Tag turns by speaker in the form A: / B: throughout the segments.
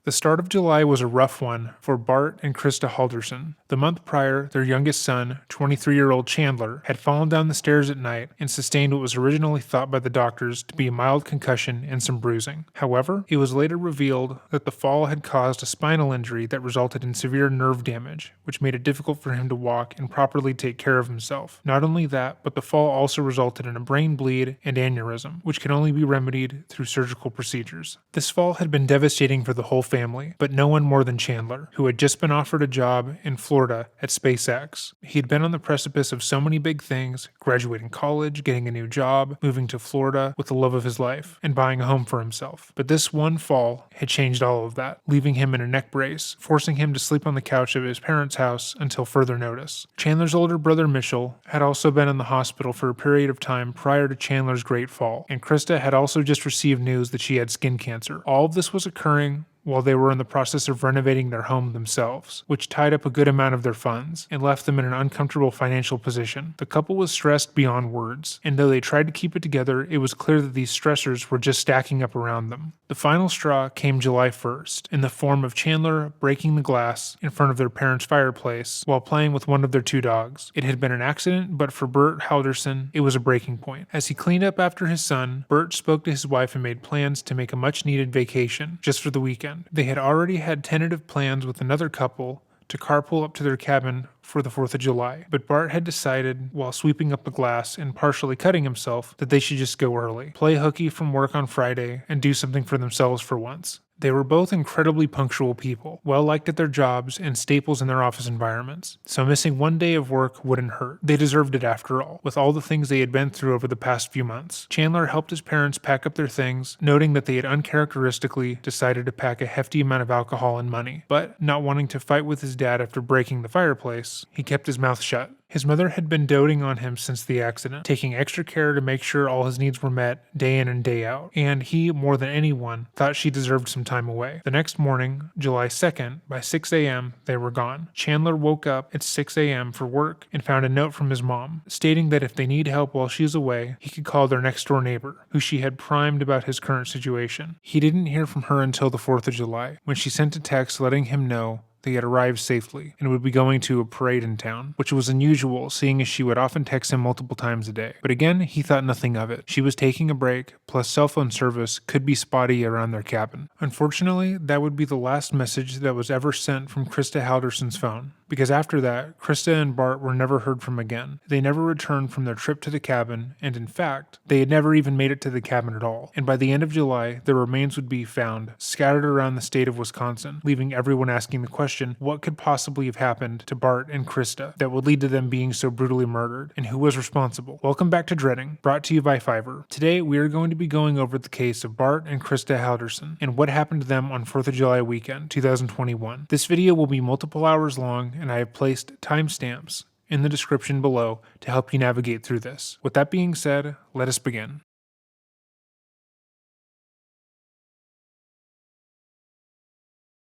A: The start of July was a rough one for Bart and Krista Halderson. The month prior, their youngest son, 23-year-old Chandler, had fallen down the stairs at night and sustained what was originally thought by the doctors to be a mild concussion and some bruising. However, it was later revealed that the fall had caused a spinal injury that resulted in severe nerve damage, which made it difficult for him to walk and properly take care of himself. Not only that, but the fall also resulted in a brain bleed and aneurysm, which can only be remedied through surgical procedures. This fall had been devastating for the whole family, but no one more than Chandler, who had just been offered a job in Florida at SpaceX. He had been on the precipice of so many big things, graduating college, getting a new job, moving to Florida with the love of his life, and buying a home for himself. But this one fall had changed all of that, leaving him in a neck brace, forcing him to sleep on the couch of his parents' house until further notice. Chandler's older brother Mitchell had also been in the hospital for a period of time prior to Chandler's great fall, and Krista had also just received news that she had skin cancer. All of this was occurring while they were in the process of renovating their home themselves, which tied up a good amount of their funds and left them in an uncomfortable financial position. The couple was stressed beyond words, and though they tried to keep it together, it was clear that these stressors were just stacking up around them. The final straw came July 1st, in the form of Chandler breaking the glass in front of their parents' fireplace while playing with one of their two dogs. It had been an accident, but for Bart Halderson, it was a breaking point. As he cleaned up after his son, Bart spoke to his wife and made plans to make a much-needed vacation just for the weekend. They had already had tentative plans with another couple to carpool up to their cabin for the 4th of July, but Bart had decided, while sweeping up the glass and partially cutting himself, that they should just go early, play hooky from work on Friday, and do something for themselves for once. They were both incredibly punctual people, well liked at their jobs and staples in their office environments, so missing one day of work wouldn't hurt. They deserved it after all, with all the things they had been through over the past few months. Chandler helped his parents pack up their things, noting that they had uncharacteristically decided to pack a hefty amount of alcohol and money, but not wanting to fight with his dad after breaking the fireplace, he kept his mouth shut. His mother had been doting on him since the accident, taking extra care to make sure all his needs were met day in and day out, and he, more than anyone, thought she deserved some time away. The next morning, July 2nd, by 6 a.m., they were gone. Chandler woke up at 6 a.m. for work and found a note from his mom, stating that if they need help while she's away, he could call their next-door neighbor, who she had primed about his current situation. He didn't hear from her until the 4th of July, when she sent a text letting him know they had arrived safely and would be going to a parade in town, which was unusual seeing as she would often text him multiple times a day. But again, he thought nothing of it. She was taking a break, plus cell phone service could be spotty around their cabin. Unfortunately, that would be the last message that was ever sent from Krista Halderson's phone, because after that, Krista and Bart were never heard from again. They never returned from their trip to the cabin, and in fact, they had never even made it to the cabin at all. And by the end of July, their remains would be found scattered around the state of Wisconsin, leaving everyone asking the question, what could possibly have happened to Bart and Krista that would lead to them being so brutally murdered, and who was responsible? Welcome back to Dreading, brought to you by Fiverr. Today, we are going to be going over the case of Bart and Krista Halderson, and what happened to them on 4th of July weekend, 2021. This video will be multiple hours long, and I have placed timestamps in the description below to help you navigate through this. With that being said, let us begin.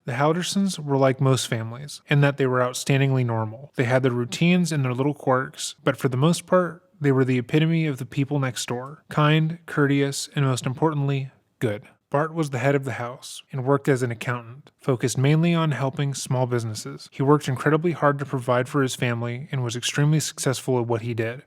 A: The Haldersons were like most families, in that they were outstandingly normal. They had their routines and their little quirks, but for the most part, they were the epitome of the people next door. Kind, courteous, and most importantly, good. Bart was the head of the house and worked as an accountant, focused mainly on helping small businesses. He worked incredibly hard to provide for his family and was extremely successful at what he did.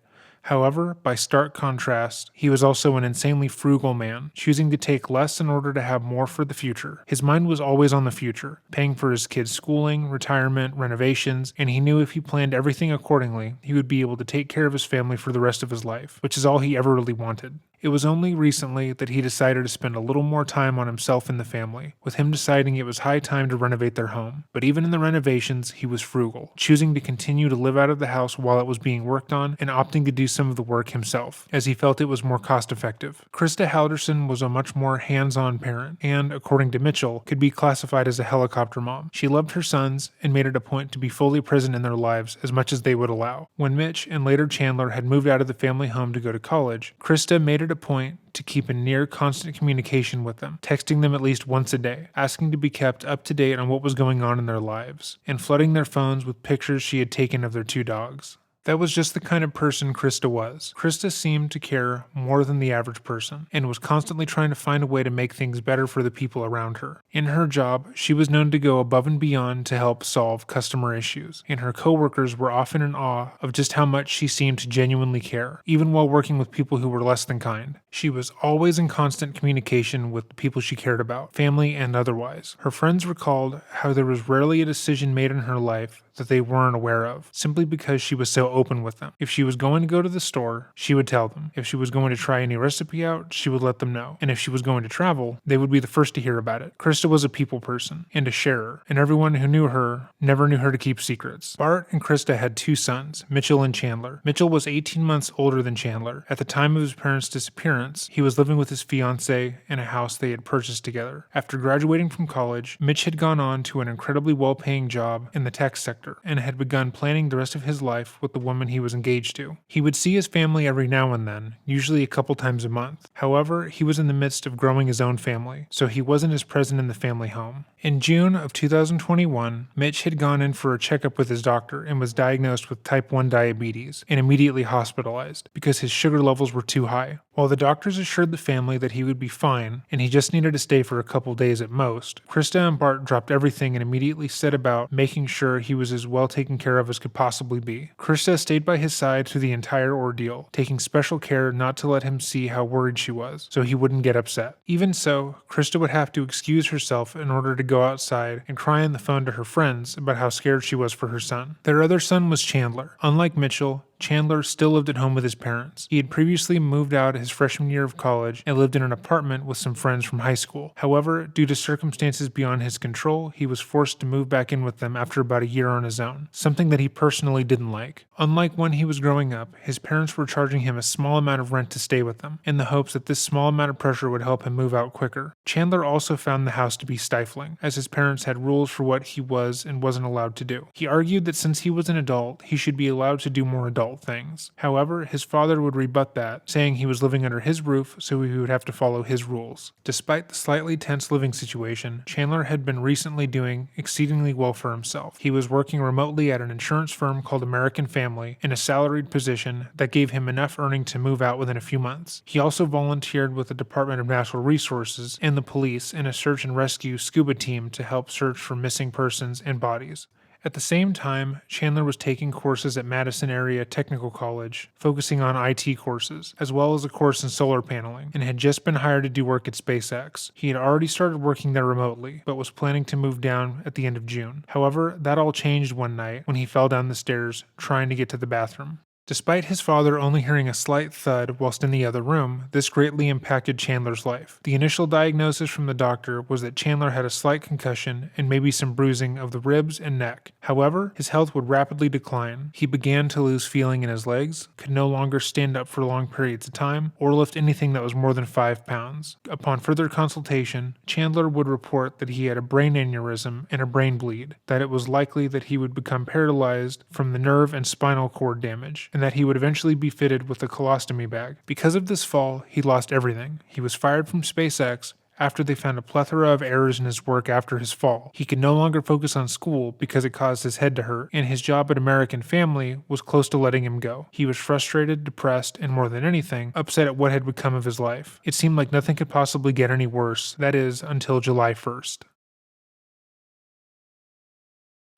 A: However, by stark contrast, he was also an insanely frugal man, choosing to take less in order to have more for the future. His mind was always on the future, paying for his kids' schooling, retirement, renovations, and he knew if he planned everything accordingly, he would be able to take care of his family for the rest of his life, which is all he ever really wanted. It was only recently that he decided to spend a little more time on himself and the family, with him deciding it was high time to renovate their home. But even in the renovations, he was frugal, choosing to continue to live out of the house while it was being worked on and opting to do some of the work himself, as he felt it was more cost-effective. Krista Halderson was a much more hands-on parent and, according to Mitchell, could be classified as a helicopter mom. She loved her sons and made it a point to be fully present in their lives as much as they would allow. When Mitch and later Chandler had moved out of the family home to go to college, Krista made it a point to keep in near constant communication with them, texting them at least once a day, asking to be kept up to date on what was going on in their lives, and flooding their phones with pictures she had taken of their two dogs. That was just the kind of person Krista was. Krista seemed to care more than the average person, and was constantly trying to find a way to make things better for the people around her. In her job, she was known to go above and beyond to help solve customer issues, and her coworkers were often in awe of just how much she seemed to genuinely care, even while working with people who were less than kind. She was always in constant communication with the people she cared about, family and otherwise. Her friends recalled how there was rarely a decision made in her life that they weren't aware of, simply because she was so open with them. If she was going to go to the store, she would tell them. If she was going to try a new recipe out, she would let them know. And if she was going to travel, they would be the first to hear about it. Krista was a people person and a sharer, and everyone who knew her never knew her to keep secrets. Bart and Krista had 2 sons, Mitchell and Chandler. Mitchell was 18 months older than Chandler. At the time of his parents' disappearance, he was living with his fiancée in a house they had purchased together. After graduating from college, Mitch had gone on to an incredibly well-paying job in the tech sector and had begun planning the rest of his life with the woman he was engaged to. He would see his family every now and then, usually a couple times a month. However, he was in the midst of growing his own family, so he wasn't as present in the family home. In June of 2021, Mitch had gone in for a checkup with his doctor and was diagnosed with type 1 diabetes and immediately hospitalized because his sugar levels were too high. While the doctors assured the family that he would be fine and he just needed to stay for a couple days at most, Krista and Bart dropped everything and immediately set about making sure he was as well taken care of as could possibly be. Krista stayed by his side through the entire ordeal, taking special care not to let him see how worried she was, so he wouldn't get upset. Even so, Krista would have to excuse herself in order to go outside and cry on the phone to her friends about how scared she was for her son. Their other son was Chandler. Unlike Mitchell, Chandler still lived at home with his parents. He had previously moved out his freshman year of college and lived in an apartment with some friends from high school. However, due to circumstances beyond his control, he was forced to move back in with them after about a year on his own, something that he personally didn't like. Unlike when he was growing up, his parents were charging him a small amount of rent to stay with them, in the hopes that this small amount of pressure would help him move out quicker. Chandler also found the house to be stifling, as his parents had rules for what he was and wasn't allowed to do. He argued that since he was an adult, he should be allowed to do more adult things. However, his father would rebut that, saying he was living under his roof, so he would have to follow his rules. Despite the slightly tense living situation, Chandler had been recently doing exceedingly well for himself. He was working remotely at an insurance firm called American Family in a salaried position that gave him enough earning to move out within a few months. He also volunteered with the Department of Natural Resources and the police in a search and rescue scuba team to help search for missing persons and bodies. At the same time, Chandler was taking courses at Madison Area Technical College, focusing on IT courses, as well as a course in solar paneling, and had just been hired to do work at SpaceX. He had already started working there remotely, but was planning to move down at the end of June. However, that all changed one night when he fell down the stairs trying to get to the bathroom. Despite his father only hearing a slight thud whilst in the other room, this greatly impacted Chandler's life. The initial diagnosis from the doctor was that Chandler had a slight concussion and maybe some bruising of the ribs and neck. However, his health would rapidly decline. He began to lose feeling in his legs, could no longer stand up for long periods of time, or lift anything that was more than 5 pounds. Upon further consultation, Chandler would report that he had a brain aneurysm and a brain bleed, that it was likely that he would become paralyzed from the nerve and spinal cord damage, and that he would eventually be fitted with a colostomy bag. Because of this fall, he lost everything. He was fired from SpaceX after they found a plethora of errors in his work after his fall. He could no longer focus on school because it caused his head to hurt, and his job at American Family was close to letting him go. He was frustrated, depressed, and more than anything, upset at what had become of his life. It seemed like nothing could possibly get any worse, that is, until July 1st.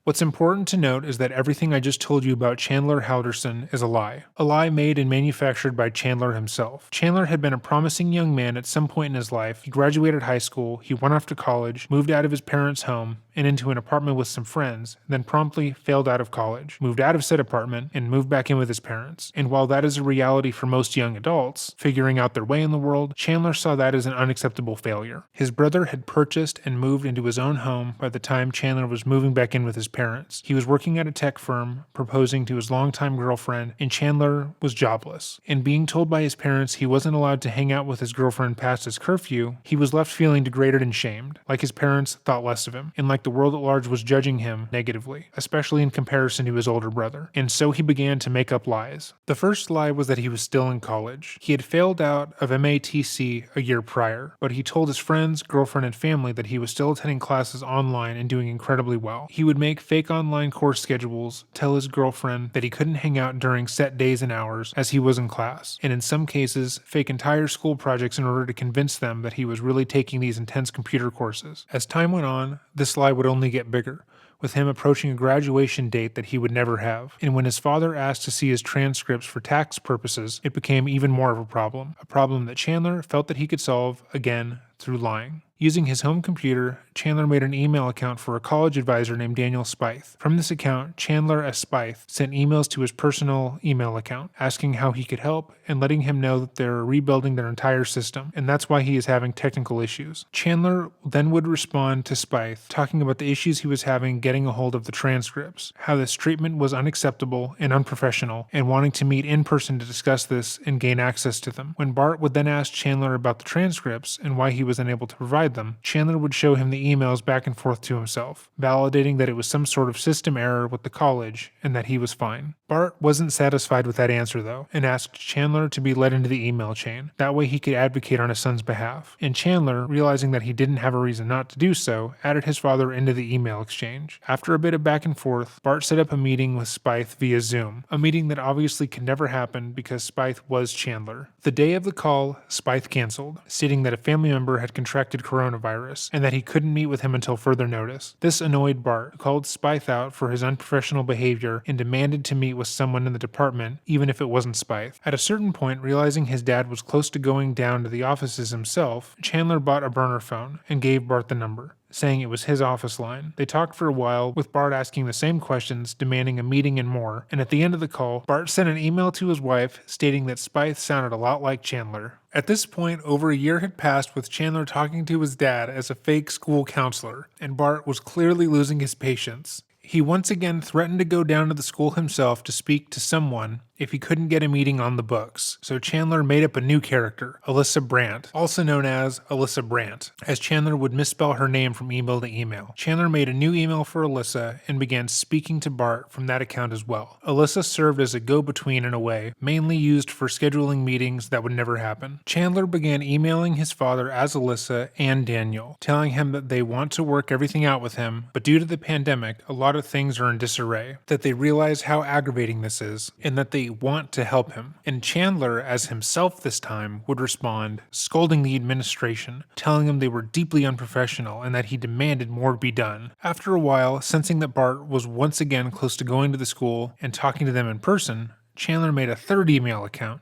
A: What's important to note is that everything I just told you about Chandler Halderson is a lie made and manufactured by Chandler himself. Chandler had been a promising young man at some point in his life. He graduated high school, he went off to college, moved out of his parents' home and into an apartment with some friends, then promptly failed out of college, moved out of said apartment, and moved back in with his parents. And while that is a reality for most young adults, figuring out their way in the world, Chandler saw that as an unacceptable failure. His brother had purchased and moved into his own home by the time Chandler was moving back in with his parents. He was working at a tech firm, proposing to his longtime girlfriend, and Chandler was jobless. And being told by his parents he wasn't allowed to hang out with his girlfriend past his curfew, he was left feeling degraded and shamed, like his parents thought less of him, and like the world at large was judging him negatively, especially in comparison to his older brother. And so he began to make up lies. The first lie was that he was still in college. He had failed out of MATC a year prior, but he told his friends, girlfriend, and family that he was still attending classes online and doing incredibly well. He would make fake online course schedules, tell his girlfriend that he couldn't hang out during set days and hours as he was in class, and in some cases, fake entire school projects in order to convince them that he was really taking these intense computer courses. As time went on, this lie would only get bigger, with him approaching a graduation date that he would never have. And when his father asked to see his transcripts for tax purposes, it became even more of a problem that Chandler felt that he could solve, again, through lying. Using his home computer, Chandler made an email account for a college advisor named Daniel Spythe. From this account, Chandler S. Spythe sent emails to his personal email account, asking how he could help and letting him know that they're rebuilding their entire system, and that's why he is having technical issues. Chandler then would respond to Spythe, talking about the issues he was having getting a hold of the transcripts, how this treatment was unacceptable and unprofessional, and wanting to meet in person to discuss this and gain access to them. When Bart would then ask Chandler about the transcripts and why he was unable to provide them, Chandler would show him the emails back and forth to himself, validating that it was some sort of system error with the college and that he was fine. Bart wasn't satisfied with that answer though, and asked Chandler to be let into the email chain. That way he could advocate on his son's behalf. And Chandler, realizing that he didn't have a reason not to do so, added his father into the email exchange. After a bit of back and forth, Bart set up a meeting with Spythe via Zoom, a meeting that obviously could never happen because Spythe was Chandler. The day of the call, Spythe canceled, stating that a family member had contracted coronavirus and that he couldn't meet with him until further notice. This annoyed Bart, who called Spythe out for his unprofessional behavior and demanded to meet with someone in the department, even if it wasn't Spythe. At a certain point, realizing his dad was close to going down to the offices himself, Chandler bought a burner phone and gave Bart the number, saying it was his office line. They talked for a while, with Bart asking the same questions, demanding a meeting and more, and at the end of the call, Bart sent an email to his wife stating that Spythe sounded a lot like Chandler. At this point, over a year had passed with Chandler talking to his dad as a fake school counselor, and Bart was clearly losing his patience. He once again threatened to go down to the school himself to speak to someone if he couldn't get a meeting on the books. So Chandler made up a new character, Alyssa Brandt, also known as Alyssa Brandt, as Chandler would misspell her name from email to email. Chandler made a new email for Alyssa and began speaking to Bart from that account as well. Alyssa served as a go-between in a way, mainly used for scheduling meetings that would never happen. Chandler began emailing his father as Alyssa and Daniel, telling him that they want to work everything out with him, but due to the pandemic, a lot of things are in disarray, that they realize how aggravating this is, and that they want to help him. And Chandler, as himself this time, would respond, scolding the administration, telling them they were deeply unprofessional and that he demanded more be done. After a while, sensing that Bart was once again close to going to the school and talking to them in person, Chandler made a third email account,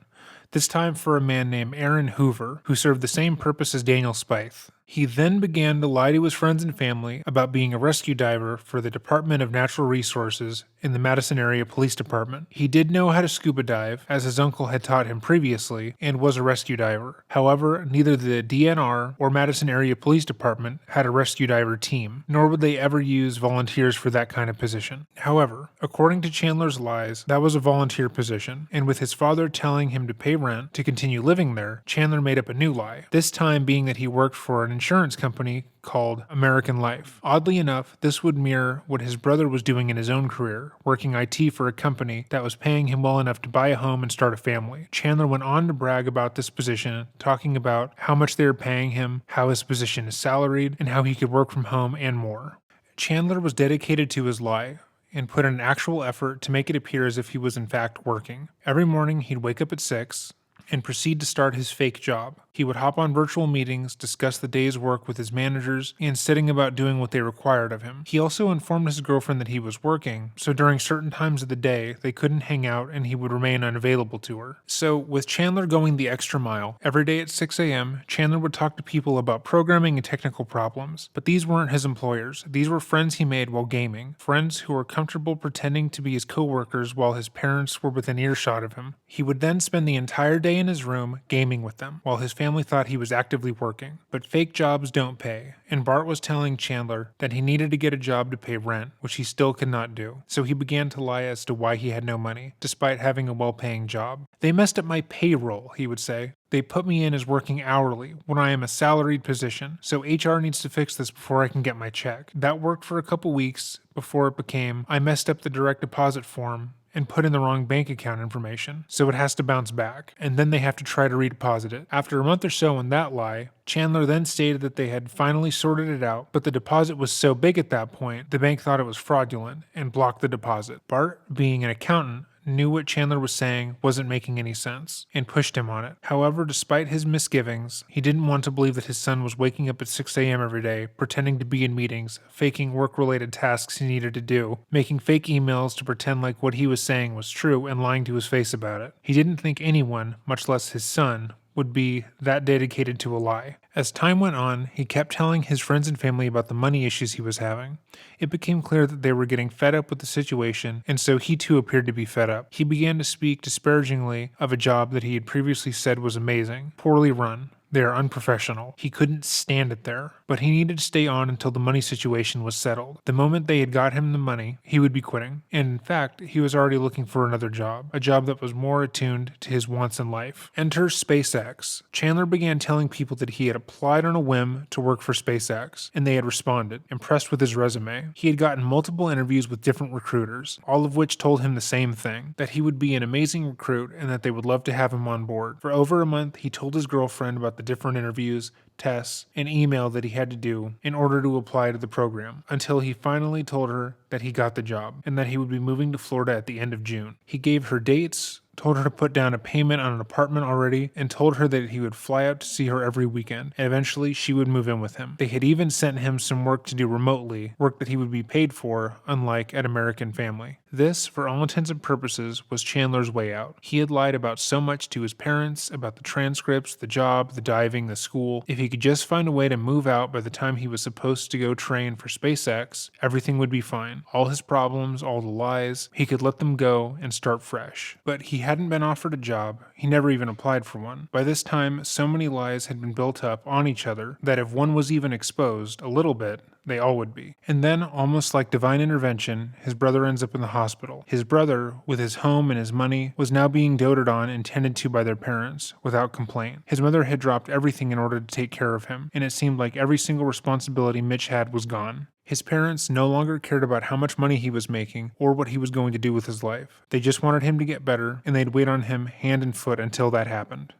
A: this time for a man named Aaron Hoover, who served the same purpose as Daniel Spythe. He then began to lie to his friends and family about being a rescue diver for the Department of Natural Resources in the Madison Area Police Department. He did know how to scuba dive, as his uncle had taught him previously, and was a rescue diver. However, neither the DNR or Madison Area Police Department had a rescue diver team, nor would they ever use volunteers for that kind of position. However, according to Chandler's lies, that was a volunteer position, and with his father telling him to pay rent to continue living there, Chandler made up a new lie, this time being that he worked for an insurance company called American Life. Oddly enough, this would mirror what his brother was doing in his own career, working IT for a company that was paying him well enough to buy a home and start a family. Chandler went on to brag about this position, talking about how much they were paying him, how his position is salaried, and how he could work from home and more. Chandler was dedicated to his lie and put in an actual effort to make it appear as if he was in fact working. Every morning he'd wake up at 6 and proceed to start his fake job. He would hop on virtual meetings, discuss the day's work with his managers, and setting about doing what they required of him. He also informed his girlfriend that he was working, so during certain times of the day, they couldn't hang out and he would remain unavailable to her. So, with Chandler going the extra mile, every day at 6 a.m., Chandler would talk to people about programming and technical problems. But these weren't his employers. These were friends he made while gaming, friends who were comfortable pretending to be his co-workers while his parents were within earshot of him. He would then spend the entire day in his room gaming with them, while his family thought he was actively working. But fake jobs don't pay, and Bart was telling Chandler that he needed to get a job to pay rent, which he still could not do. So he began to lie as to why he had no money, despite having a well-paying job. They messed up my payroll, he would say. They put me in as working hourly when I am a salaried position, so HR needs to fix this before I can get my check. That worked for a couple weeks before it became, I messed up the direct deposit form and put in the wrong bank account information, so it has to bounce back, and then they have to try to redeposit it. After a month or so in that lie, Chandler then stated that they had finally sorted it out, but the deposit was so big at that point, the bank thought it was fraudulent and blocked the deposit. Bart, being an accountant, knew what Chandler was saying wasn't making any sense, and pushed him on it. However, despite his misgivings, he didn't want to believe that his son was waking up at 6 a.m. every day, pretending to be in meetings, faking work-related tasks he needed to do, making fake emails to pretend like what he was saying was true, and lying to his face about it. He didn't think anyone, much less his son, would be that dedicated to a lie. As time went on, he kept telling his friends and family about the money issues he was having. It became clear that they were getting fed up with the situation, and so he too appeared to be fed up. He began to speak disparagingly of a job that he had previously said was amazing, poorly run. They are unprofessional. He couldn't stand it there, but he needed to stay on until the money situation was settled. The moment they had got him the money, he would be quitting. And in fact, he was already looking for another job, a job that was more attuned to his wants in life. Enter SpaceX. Chandler began telling people that he had applied on a whim to work for SpaceX, and they had responded, impressed with his resume. He had gotten multiple interviews with different recruiters, all of which told him the same thing, that he would be an amazing recruit and that they would love to have him on board. For over a month, he told his girlfriend about the different interviews, tests, and email that he had to do in order to apply to the program, until he finally told her that he got the job and that he would be moving to Florida at the end of June. He gave her dates, told her to put down a payment on an apartment already, and told her that he would fly out to see her every weekend, and eventually she would move in with him. They had even sent him some work to do remotely, work that he would be paid for, unlike at American Family. This, for all intents and purposes, was Chandler's way out. He had lied about so much to his parents, about the transcripts, the job, the diving, the school. If he could just find a way to move out by the time he was supposed to go train for SpaceX, everything would be fine. All his problems, all the lies, he could let them go and start fresh. But he hadn't been offered a job. He never even applied for one. By this time, so many lies had been built up on each other that if one was even exposed a little bit, they all would be. And then, almost like divine intervention, his brother ends up in the hospital. His brother, with his home and his money, was now being doted on and tended to by their parents, without complaint. His mother had dropped everything in order to take care of him, and it seemed like every single responsibility Mitch had was gone. His parents no longer cared about how much money he was making or what he was going to do with his life. They just wanted him to get better, and they'd wait on him hand and foot until that happened.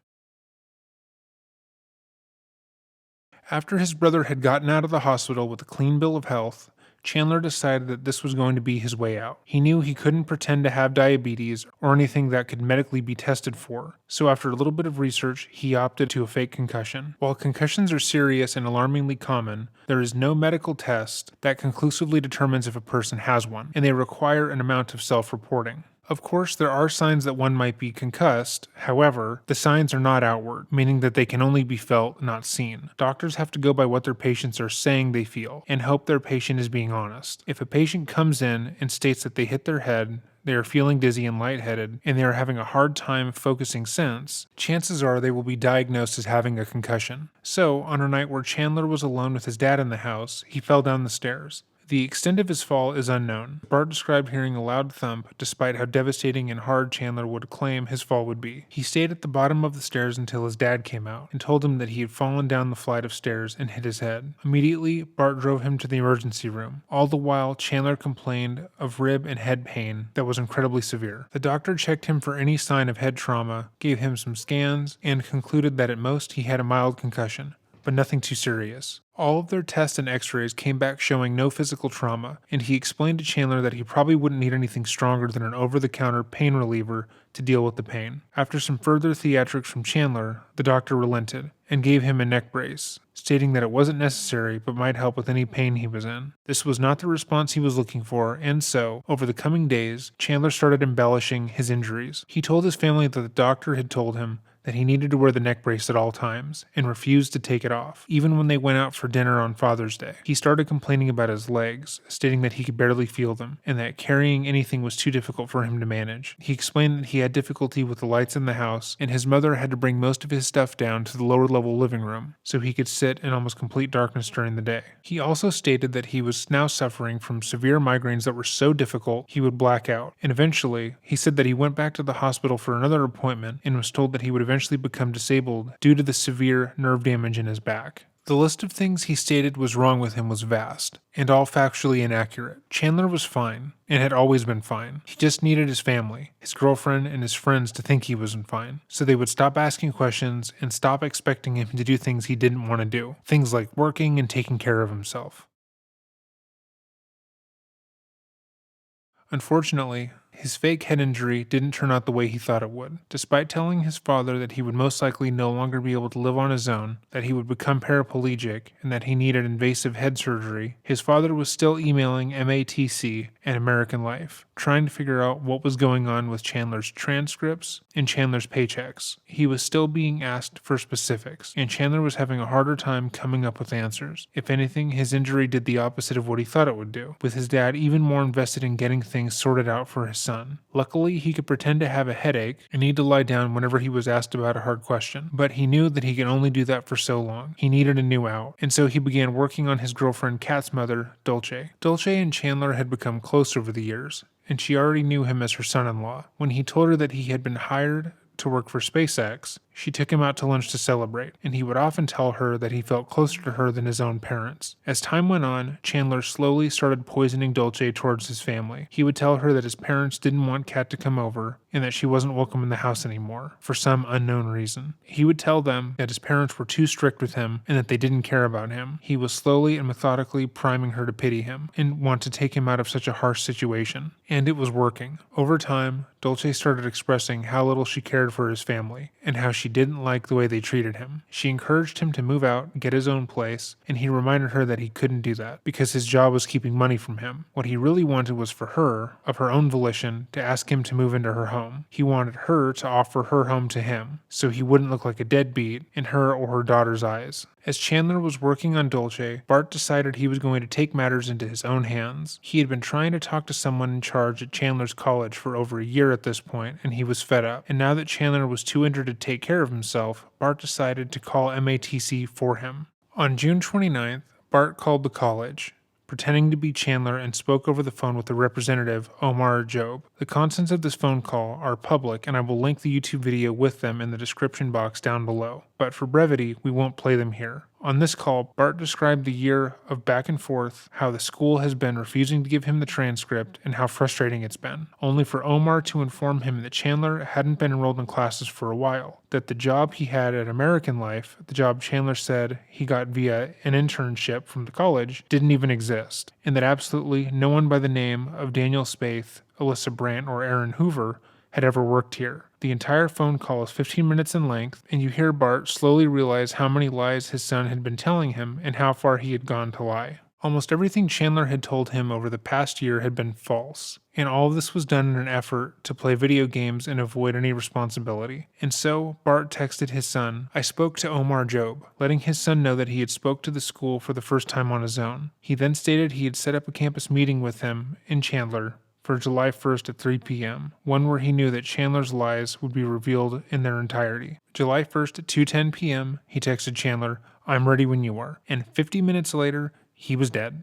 A: After his brother had gotten out of the hospital with a clean bill of health, Chandler decided that this was going to be his way out. He knew he couldn't pretend to have diabetes or anything that could medically be tested for, so after a little bit of research, he opted to a fake concussion. While concussions are serious and alarmingly common, there is no medical test that conclusively determines if a person has one, and they require an amount of self-reporting. Of course, there are signs that one might be concussed. However, the signs are not outward, meaning that they can only be felt, not seen. Doctors have to go by what their patients are saying they feel, and hope their patient is being honest. If a patient comes in and states that they hit their head, they are feeling dizzy and lightheaded, and they are having a hard time focusing since, chances are they will be diagnosed as having a concussion. So, on a night where Chandler was alone with his dad in the house, he fell down the stairs. The extent of his fall is unknown. Bart described hearing a loud thump, despite how devastating and hard Chandler would claim his fall would be. He stayed at the bottom of the stairs until his dad came out and told him that he had fallen down the flight of stairs and hit his head. Immediately, Bart drove him to the emergency room. All the while, Chandler complained of rib and head pain that was incredibly severe. The doctor checked him for any sign of head trauma, gave him some scans, and concluded that at most he had a mild concussion, but nothing too serious. All of their tests and x-rays came back showing no physical trauma, and he explained to Chandler that he probably wouldn't need anything stronger than an over-the-counter pain reliever to deal with the pain. After some further theatrics from Chandler, the doctor relented and gave him a neck brace, stating that it wasn't necessary but might help with any pain he was in. This was not the response he was looking for, and so, over the coming days, Chandler started embellishing his injuries. He told his family that the doctor had told him that he needed to wear the neck brace at all times, and refused to take it off, even when they went out for dinner on Father's Day. He started complaining about his legs, stating that he could barely feel them, and that carrying anything was too difficult for him to manage. He explained that he had difficulty with the lights in the house, and his mother had to bring most of his stuff down to the lower level living room, so he could sit in almost complete darkness during the day. He also stated that he was now suffering from severe migraines that were so difficult he would black out, and eventually, he said that he went back to the hospital for another appointment and was told that he would eventually become disabled due to the severe nerve damage in his back. The list of things he stated was wrong with him was vast, and all factually inaccurate. Chandler was fine, and had always been fine. He just needed his family, his girlfriend, and his friends to think he wasn't fine, so they would stop asking questions and stop expecting him to do things he didn't want to do, things like working and taking care of himself. Unfortunately, his fake head injury didn't turn out the way he thought it would. Despite telling his father that he would most likely no longer be able to live on his own, that he would become paraplegic, and that he needed invasive head surgery, his father was still emailing MATC and American Life, trying to figure out what was going on with Chandler's transcripts and Chandler's paychecks. He was still being asked for specifics, and Chandler was having a harder time coming up with answers. If anything, his injury did the opposite of what he thought it would do, with his dad even more invested in getting things sorted out for his son. Luckily, he could pretend to have a headache and need to lie down whenever he was asked about a hard question, but he knew that he could only do that for so long. He needed a new out, and so he began working on his girlfriend Kat's mother, Dulce. Dulce and Chandler had become close over the years, and she already knew him as her son-in-law. When he told her that he had been hired to work for SpaceX, she took him out to lunch to celebrate, and he would often tell her that he felt closer to her than his own parents. As time went on, Chandler slowly started poisoning Dulce towards his family. He would tell her that his parents didn't want Kat to come over, and that she wasn't welcome in the house anymore, for some unknown reason. He would tell them that his parents were too strict with him, and that they didn't care about him. He was slowly and methodically priming her to pity him, and want to take him out of such a harsh situation. And it was working. Over time, Dulce started expressing how little she cared for his family, and how she didn't like the way they treated him. She encouraged him to move out, get his own place, and he reminded her that he couldn't do that, because his job was keeping money from him. What he really wanted was for her, of her own volition, to ask him to move into her home. He wanted her to offer her home to him, so he wouldn't look like a deadbeat in her or her daughter's eyes. As Chandler was working on Dulce, Bart decided he was going to take matters into his own hands. He had been trying to talk to someone in charge at Chandler's college for over a year at this point, and he was fed up. And now that Chandler was too injured to take care of himself, Bart decided to call MATC for him. On June 29th, Bart called the college, pretending to be Chandler, and spoke over the phone with the representative, Omar Jobe. The contents of this phone call are public, and I will link the YouTube video with them in the description box down below. But for brevity, we won't play them here. On this call, Bart described the year of back and forth, how the school has been refusing to give him the transcript, and how frustrating it's been, only for Omar to inform him that Chandler hadn't been enrolled in classes for a while, that the job he had at American Life, the job Chandler said he got via an internship from the college, didn't even exist, and that absolutely no one by the name of Daniel Spaeth, Alyssa Brandt, or Aaron Hoover had ever worked here. The entire phone call is 15 minutes in length, and you hear Bart slowly realize how many lies his son had been telling him and how far he had gone to lie. Almost everything Chandler had told him over the past year had been false, and all of this was done in an effort to play video games and avoid any responsibility. And so, Bart texted his son, "I spoke to Omar Jobe," letting his son know that he had spoke to the school for the first time on his own. He then stated he had set up a campus meeting with him in Chandler for July 1st at 3 p.m., one where he knew that Chandler's lies would be revealed in their entirety. July 1st at 2:10 p.m., he texted Chandler, "I'm ready when you are," and 50 minutes later, he was dead.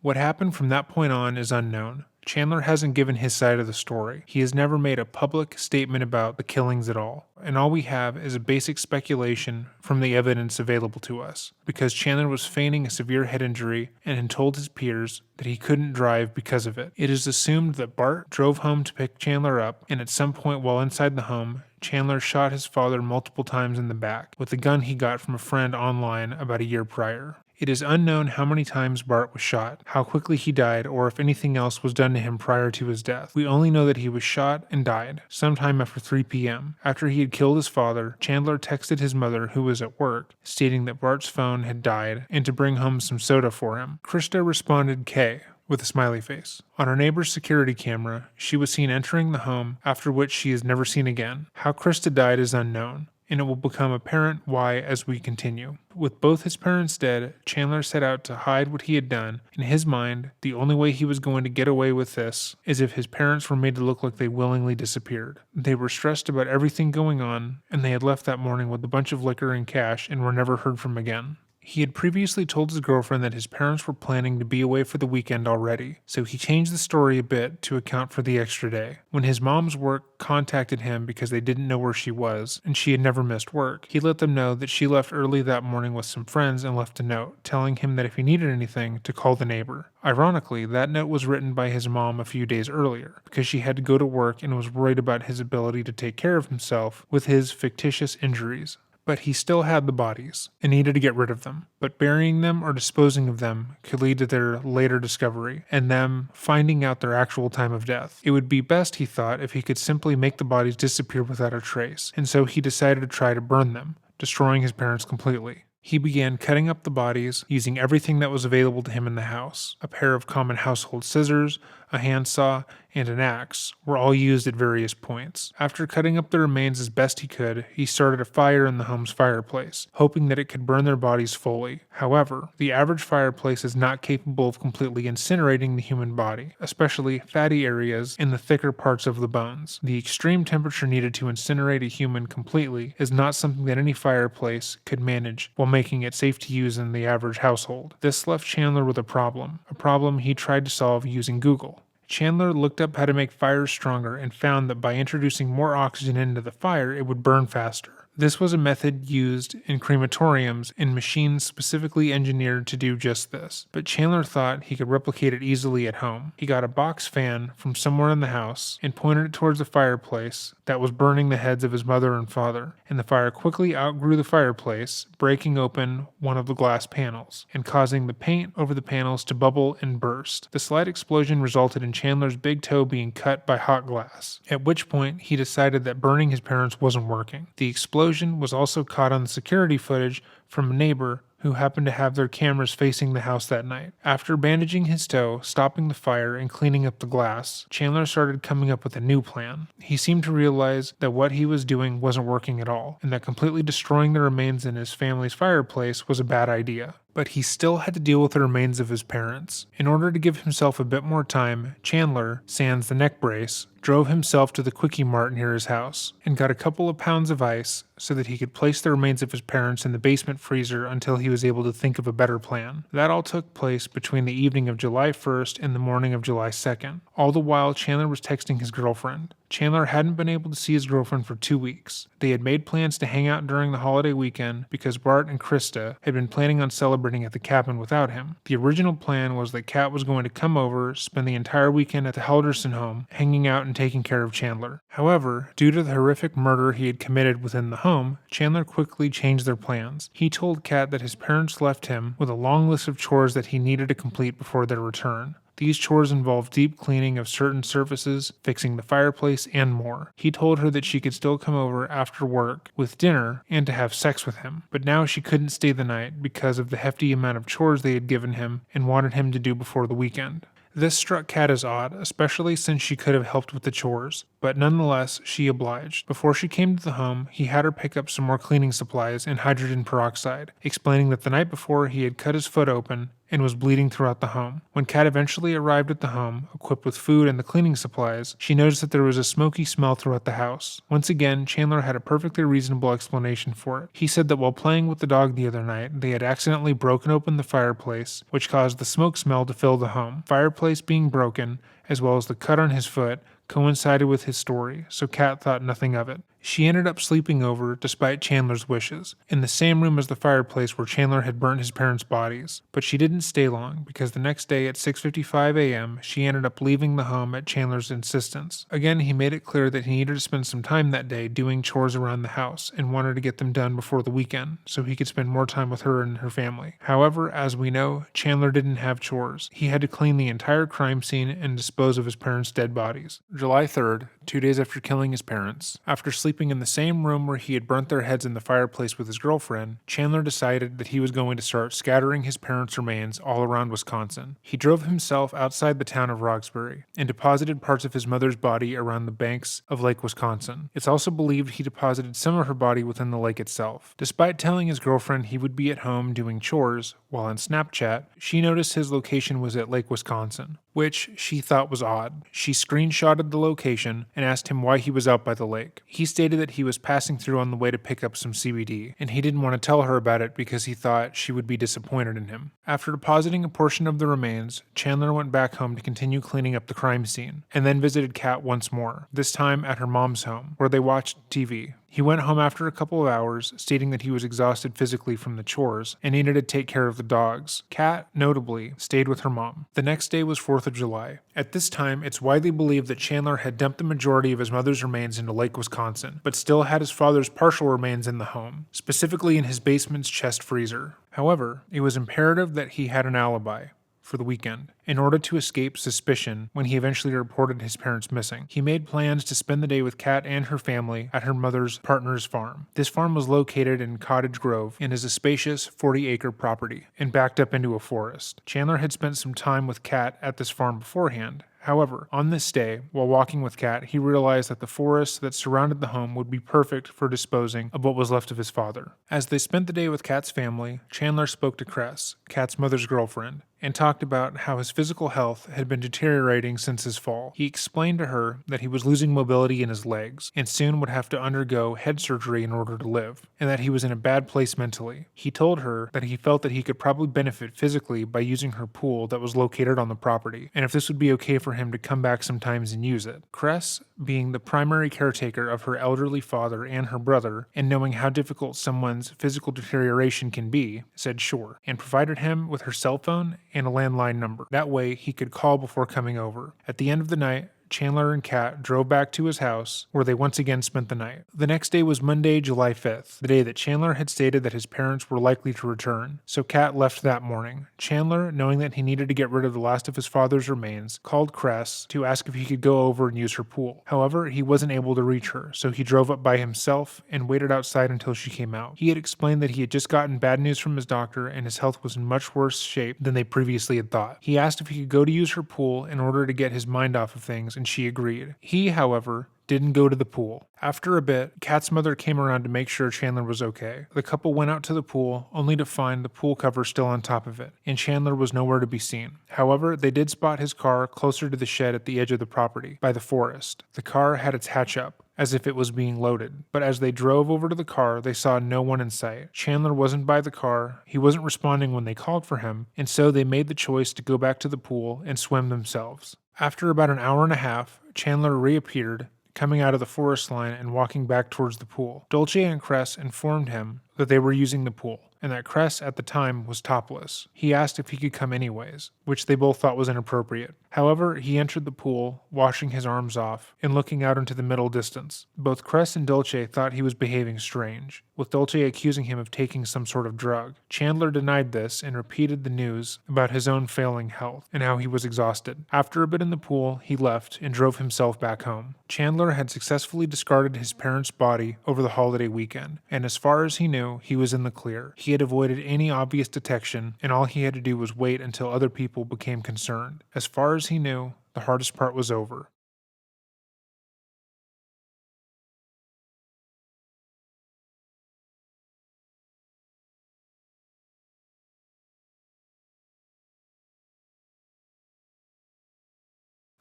A: What happened from that point on is unknown. Chandler hasn't given his side of the story. He has never made a public statement about the killings at all, and all we have is a basic speculation from the evidence available to us, because Chandler was feigning a severe head injury and had told his peers that he couldn't drive because of it. It is assumed that Bart drove home to pick Chandler up, and at some point while inside the home, Chandler shot his father multiple times in the back with a gun he got from a friend online about a year prior. It is unknown how many times Bart was shot, how quickly he died, or if anything else was done to him prior to his death. We only know that he was shot and died sometime after 3 p.m. After he had killed his father, Chandler texted his mother, who was at work, stating that Bart's phone had died and to bring home some soda for him. Krista responded K with a smiley face. On her neighbor's security camera, she was seen entering the home, after which she is never seen again. How Krista died is unknown, and it will become apparent why as we continue. With both his parents dead, Chandler set out to hide what he had done. In his mind, the only way he was going to get away with this is if his parents were made to look like they willingly disappeared. They were stressed about everything going on, and they had left that morning with a bunch of liquor and cash and were never heard from again. He had previously told his girlfriend that his parents were planning to be away for the weekend already, so he changed the story a bit to account for the extra day. When his mom's work contacted him because they didn't know where she was, and she had never missed work, he let them know that she left early that morning with some friends and left a note, telling him that if he needed anything, to call the neighbor. Ironically, that note was written by his mom a few days earlier, because she had to go to work and was worried about his ability to take care of himself with his fictitious injuries. But he still had the bodies and needed to get rid of them. But burying them or disposing of them could lead to their later discovery and them finding out their actual time of death. It would be best, he thought, if he could simply make the bodies disappear without a trace, and so he decided to try to burn them, destroying his parents completely. He began cutting up the bodies using everything that was available to him in the house. A pair of common household scissors, a handsaw, and an axe were all used at various points. After cutting up the remains as best he could, he started a fire in the home's fireplace, hoping that it could burn their bodies fully. However, the average fireplace is not capable of completely incinerating the human body, especially fatty areas in the thicker parts of the bones. The extreme temperature needed to incinerate a human completely is not something that any fireplace could manage while making it safe to use in the average household. This left Chandler with a problem he tried to solve using Google. Chandler looked up how to make fires stronger and found that by introducing more oxygen into the fire, it would burn faster. This was a method used in crematoriums and machines specifically engineered to do just this, but Chandler thought he could replicate it easily at home. He got a box fan from somewhere in the house and pointed it towards the fireplace that was burning the heads of his mother and father, and the fire quickly outgrew the fireplace, breaking open one of the glass panels and causing the paint over the panels to bubble and burst. The slight explosion resulted in Chandler's big toe being cut by hot glass, at which point he decided that burning his parents wasn't working. The explosion was also caught on the security footage from a neighbor who happened to have their cameras facing the house that night. After bandaging his toe, stopping the fire, and cleaning up the glass, Chandler started coming up with a new plan. He seemed to realize that what he was doing wasn't working at all, and that completely destroying the remains in his family's fireplace was a bad idea. But he still had to deal with the remains of his parents. In order to give himself a bit more time, Chandler, sans the neck brace, drove himself to the Quickie Mart near his house and got a couple of pounds of ice so that he could place the remains of his parents in the basement freezer until he was able to think of a better plan. That all took place between the evening of July 1st and the morning of July 2nd. All the while, Chandler was texting his girlfriend. Chandler hadn't been able to see his girlfriend for 2 weeks. They had made plans to hang out during the holiday weekend because Bart and Krista had been planning on celebrating at the cabin without him. The original plan was that Kat was going to come over, spend the entire weekend at the Halderson home, hanging out and taking care of Chandler. However, due to the horrific murder he had committed within the home, Chandler quickly changed their plans. He told Kat that his parents left him with a long list of chores that he needed to complete before their return. These chores involved deep cleaning of certain surfaces, fixing the fireplace, and more. He told her that she could still come over after work with dinner and to have sex with him, but now she couldn't stay the night because of the hefty amount of chores they had given him and wanted him to do before the weekend. This struck Kat as odd, especially since she could have helped with the chores, but nonetheless, she obliged. Before she came to the home, he had her pick up some more cleaning supplies and hydrogen peroxide, explaining that the night before he had cut his foot open and was bleeding throughout the home. When Kat eventually arrived at the home, equipped with food and the cleaning supplies, she noticed that there was a smoky smell throughout the house. Once again, Chandler had a perfectly reasonable explanation for it. He said that while playing with the dog the other night, they had accidentally broken open the fireplace, which caused the smoke smell to fill the home. Fireplace being broken, as well as the cut on his foot, coincided with his story, so Kat thought nothing of it. She ended up sleeping over, despite Chandler's wishes, in the same room as the fireplace where Chandler had burnt his parents' bodies. But she didn't stay long, because the next day at 6:55 a.m., she ended up leaving the home at Chandler's insistence. Again, he made it clear that he needed to spend some time that day doing chores around the house, and wanted to get them done before the weekend, so he could spend more time with her and her family. However, as we know, Chandler didn't have chores. He had to clean the entire crime scene and dispose of his parents' dead bodies. July 3rd, 2 days after killing his parents, after sleeping in the same room where he had burnt their heads in the fireplace with his girlfriend, Chandler decided that he was going to start scattering his parents' remains all around Wisconsin. He drove himself outside the town of Roxbury and deposited parts of his mother's body around the banks of Lake Wisconsin. It's also believed he deposited some of her body within the lake itself. Despite telling his girlfriend he would be at home doing chores, while on Snapchat, she noticed his location was at Lake Wisconsin. which she thought was odd. She screenshotted the location and asked him why he was out by the lake. He stated that he was passing through on the way to pick up some CBD, and he didn't want to tell her about it because he thought she would be disappointed in him. After depositing a portion of the remains, Chandler went back home to continue cleaning up the crime scene, and then visited Kat once more, this time at her mom's home, where they watched TV. He went home after a couple of hours, stating that he was exhausted physically from the chores and needed to take care of the dogs. Kat, notably, stayed with her mom. The next day was 4th of July. At this time, it's widely believed that Chandler had dumped the majority of his mother's remains into Lake Wisconsin, but still had his father's partial remains in the home, specifically in his basement's chest freezer. However, it was imperative that he had an alibi for the weekend in order to escape suspicion when he eventually reported his parents missing. He made plans to spend the day with Kat and her family at her mother's partner's farm. This farm was located in Cottage Grove and is a spacious 40-acre property and backed up into a forest. Chandler had spent some time with Kat at this farm beforehand. However, on this day, while walking with Kat, he realized that the forest that surrounded the home would be perfect for disposing of what was left of his father. As they spent the day with Kat's family, Chandler spoke to Cress, Kat's mother's girlfriend, and talked about how his physical health had been deteriorating since his fall. He explained to her that he was losing mobility in his legs and soon would have to undergo head surgery in order to live, and that he was in a bad place mentally. He told her that he felt that he could probably benefit physically by using her pool that was located on the property, and if this would be okay for him to come back sometimes and use it. Cress, being the primary caretaker of her elderly father and her brother, and knowing how difficult someone's physical deterioration can be, said sure, and provided him with her cell phone and a landline number. That way, he could call before coming over. At the end of the night, Chandler and Kat drove back to his house, where they once again spent the night. The next day was Monday, July 5th, the day that Chandler had stated that his parents were likely to return, so Kat left that morning. Chandler, knowing that he needed to get rid of the last of his father's remains, called Cress to ask if he could go over and use her pool. However, he wasn't able to reach her, so he drove up by himself and waited outside until she came out. He had explained that he had just gotten bad news from his doctor and his health was in much worse shape than they previously had thought. He asked if he could go to use her pool in order to get his mind off of things, and she agreed. He, however, didn't go to the pool. After a bit, Kat's mother came around to make sure Chandler was okay. The couple went out to the pool, only to find the pool cover still on top of it, and Chandler was nowhere to be seen. However, they did spot his car closer to the shed at the edge of the property, by the forest. The car had its hatch up, as if it was being loaded. But as they drove over to the car, they saw no one in sight. Chandler wasn't by the car, he wasn't responding when they called for him, and so they made the choice to go back to the pool and swim themselves. After about an hour and a half, Chandler reappeared, coming out of the forest line and walking back towards the pool. Dolce and Cress informed him that they were using the pool, and that Cress at the time was topless. He asked if he could come anyways, which they both thought was inappropriate. However, he entered the pool, washing his arms off, and looking out into the middle distance. Both Cress and Dolce thought he was behaving strange, with Dolce accusing him of taking some sort of drug. Chandler denied this and repeated the news about his own failing health and how he was exhausted. After a bit in the pool, he left and drove himself back home. Chandler had successfully discarded his parents' body over the holiday weekend, and as far as he knew, he was in the clear. He had avoided any obvious detection, and all he had to do was wait until other people became concerned. As far as he knew, the hardest part was over.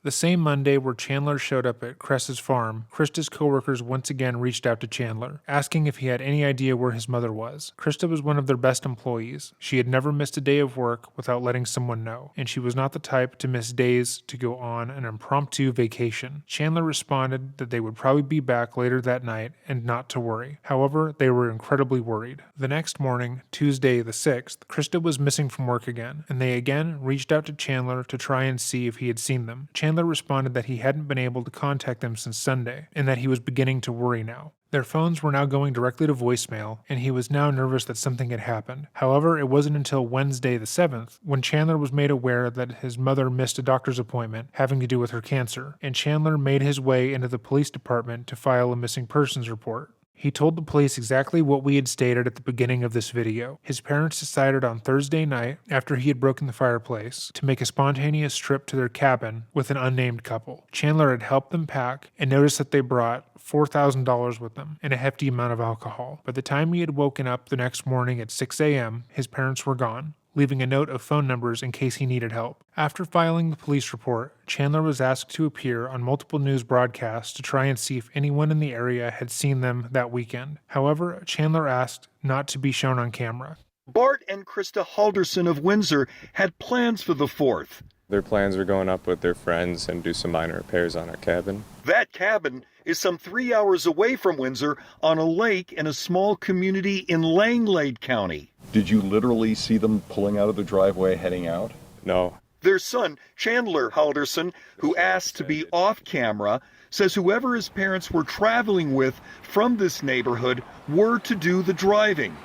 A: The same Monday where Chandler showed up at Cress's farm, Krista's coworkers once again reached out to Chandler, asking if he had any idea where his mother was. Krista was one of their best employees. She had never missed a day of work without letting someone know, and she was not the type to miss days to go on an impromptu vacation. Chandler responded that they would probably be back later that night and not to worry. However, they were incredibly worried. The next morning, Tuesday the 6th, Krista was missing from work again, and they again reached out to Chandler to try and see if he had seen them. Chandler responded that he hadn't been able to contact them since Sunday, and that he was beginning to worry now. Their phones were now going directly to voicemail, and he was now nervous that something had happened. However, it wasn't until Wednesday the 7th when Chandler was made aware that his mother missed a doctor's appointment having to do with her cancer, and Chandler made his way into the police department to file a missing persons report. He told the police exactly what we had stated at the beginning of this video. His parents decided on Thursday night, after he had broken the fireplace, to make a spontaneous trip to their cabin with an unnamed couple. Chandler had helped them pack and noticed that they brought $4,000 with them and a hefty amount of alcohol. By the time he had woken up the next morning at 6 a.m., his parents were gone. leaving a note of phone numbers in case he needed help. After filing the police report, Chandler was asked to appear on multiple news broadcasts to try and see if anyone in the area had seen them that weekend. However, Chandler asked not to be shown on camera.
B: Bart and Krista Halderson of Windsor had plans for the 4th.
C: Their plans were going up with their friends and do some minor repairs on our cabin.
B: That cabin is some 3 hours away from Windsor on a lake in a small community in Langlade County.
D: Did you literally see them pulling out of the driveway heading out?
C: No.
B: Their son, Chandler Halderson, who asked to be off camera, says whoever his parents were traveling with from this neighborhood were to do the driving.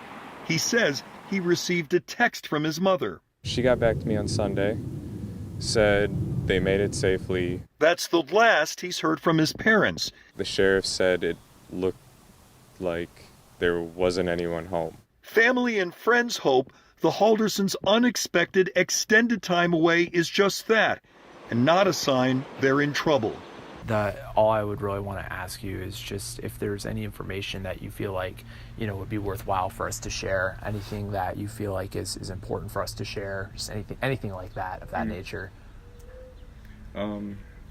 B: He says he received a text from his mother.
C: She got back to me on Sunday, said they made it safely.
B: That's the last he's heard from his parents.
C: The sheriff said it looked like there wasn't anyone home.
B: Family and friends hope the Haldersons' unexpected extended time away is just that, and not a sign they're in trouble.
E: All I would really want to ask you is just if there's any information that you feel like, would be worthwhile for us to share, anything that you feel like is important for us to share, just anything like that, of that nature.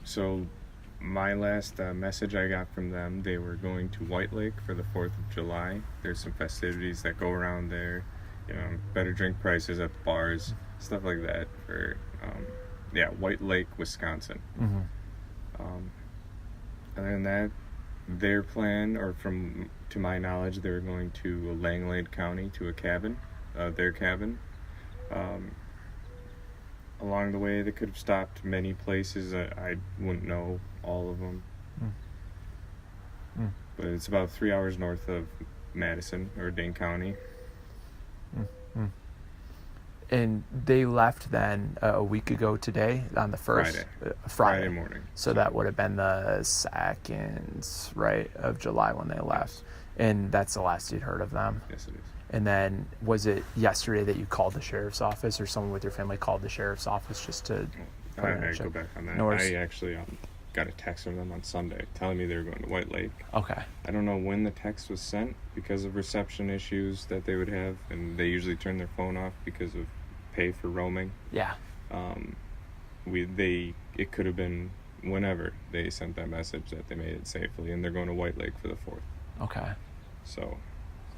C: So my last message I got from them, they were going to White Lake for the 4th of July. There's some festivities that go around there, better drink prices at bars, stuff like that for, White Lake, Wisconsin.
E: Mm-hmm.
C: Other than that, their plan, or to my knowledge, they were going to Langlade County to a cabin, their cabin. Along the way, they could have stopped many places. I wouldn't know all of them. But it's about 3 hours north of Madison, or Dane County.
E: And they left then a week ago today, on the 1st? Friday
C: morning.
E: So that would have been the 2nd, right, of July when they left.
C: Yes.
E: And that's the last you'd heard of them?
C: Yes, it is.
E: And then was it yesterday that you called the sheriff's office, or someone with your family called the sheriff's office just to...
C: I go back on that. I actually got a text from them on Sunday telling me they were going to White Lake.
E: Okay.
C: I don't know when the text was sent because of reception issues that they would have, and they usually turn their phone off because of pay for roaming.
E: Yeah.
C: It could have been whenever they sent that message that they made it safely, and they're going to White Lake for the 4th.
E: Okay.
C: So.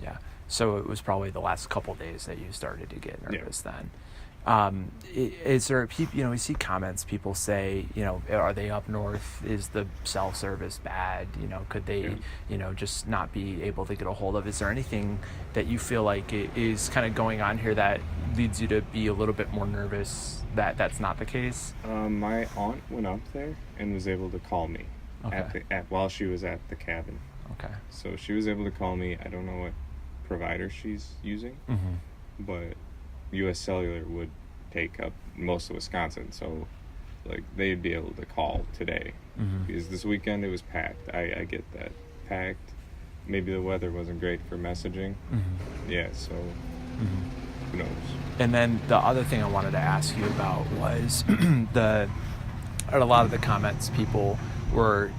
E: Yeah. So it was probably the last couple days that you started to get nervous then. Is there we see comments, people say, are they up north? Is the cell service bad? Could they, just not be able to get a hold of? Is there anything that you feel like is kind of going on here that leads you to be a little bit more nervous that that's not the case?
C: My aunt went up there and was able to call me while she was at the cabin.
E: Okay.
C: So she was able to call me. I don't know what provider she's using, but U.S. Cellular would take up most of Wisconsin, so they'd be able to call today because this weekend it was packed. I get that, packed. Maybe the weather wasn't great for messaging. So who knows.
E: And then the other thing I wanted to ask you about was a lot of the comments, people were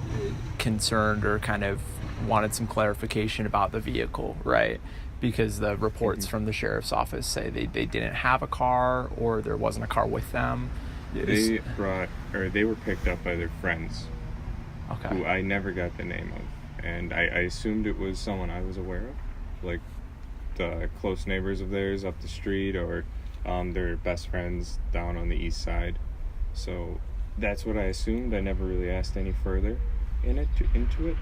E: concerned or kind of wanted some clarification about the vehicle, right? Because the reports from the sheriff's office say they didn't have a car, or there wasn't a car with them.
C: They were picked up by their friends, who I never got the name of, and I assumed it was someone I was aware of, like the close neighbors of theirs up the street, or their best friends down on the east side. So that's what I assumed. I never really asked any further into it.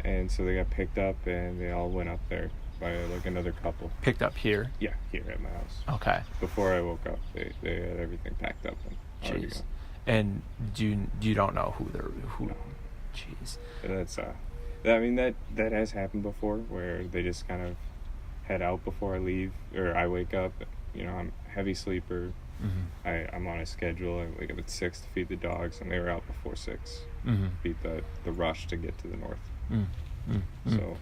C: And so they got picked up, and they all went up there by another couple.
E: Picked up here?
C: Yeah, here at my house.
E: Okay.
C: Before I woke up, they had everything packed up and already gone.
E: And you don't know who?
C: No.
E: Jeez.
C: That's that has happened before, where they just kind of head out before I leave, or I wake up. I'm a heavy sleeper. I'm on a schedule. I wake up at 6 to feed the dogs, and they were out before 6. Beat the rush to get to the north. So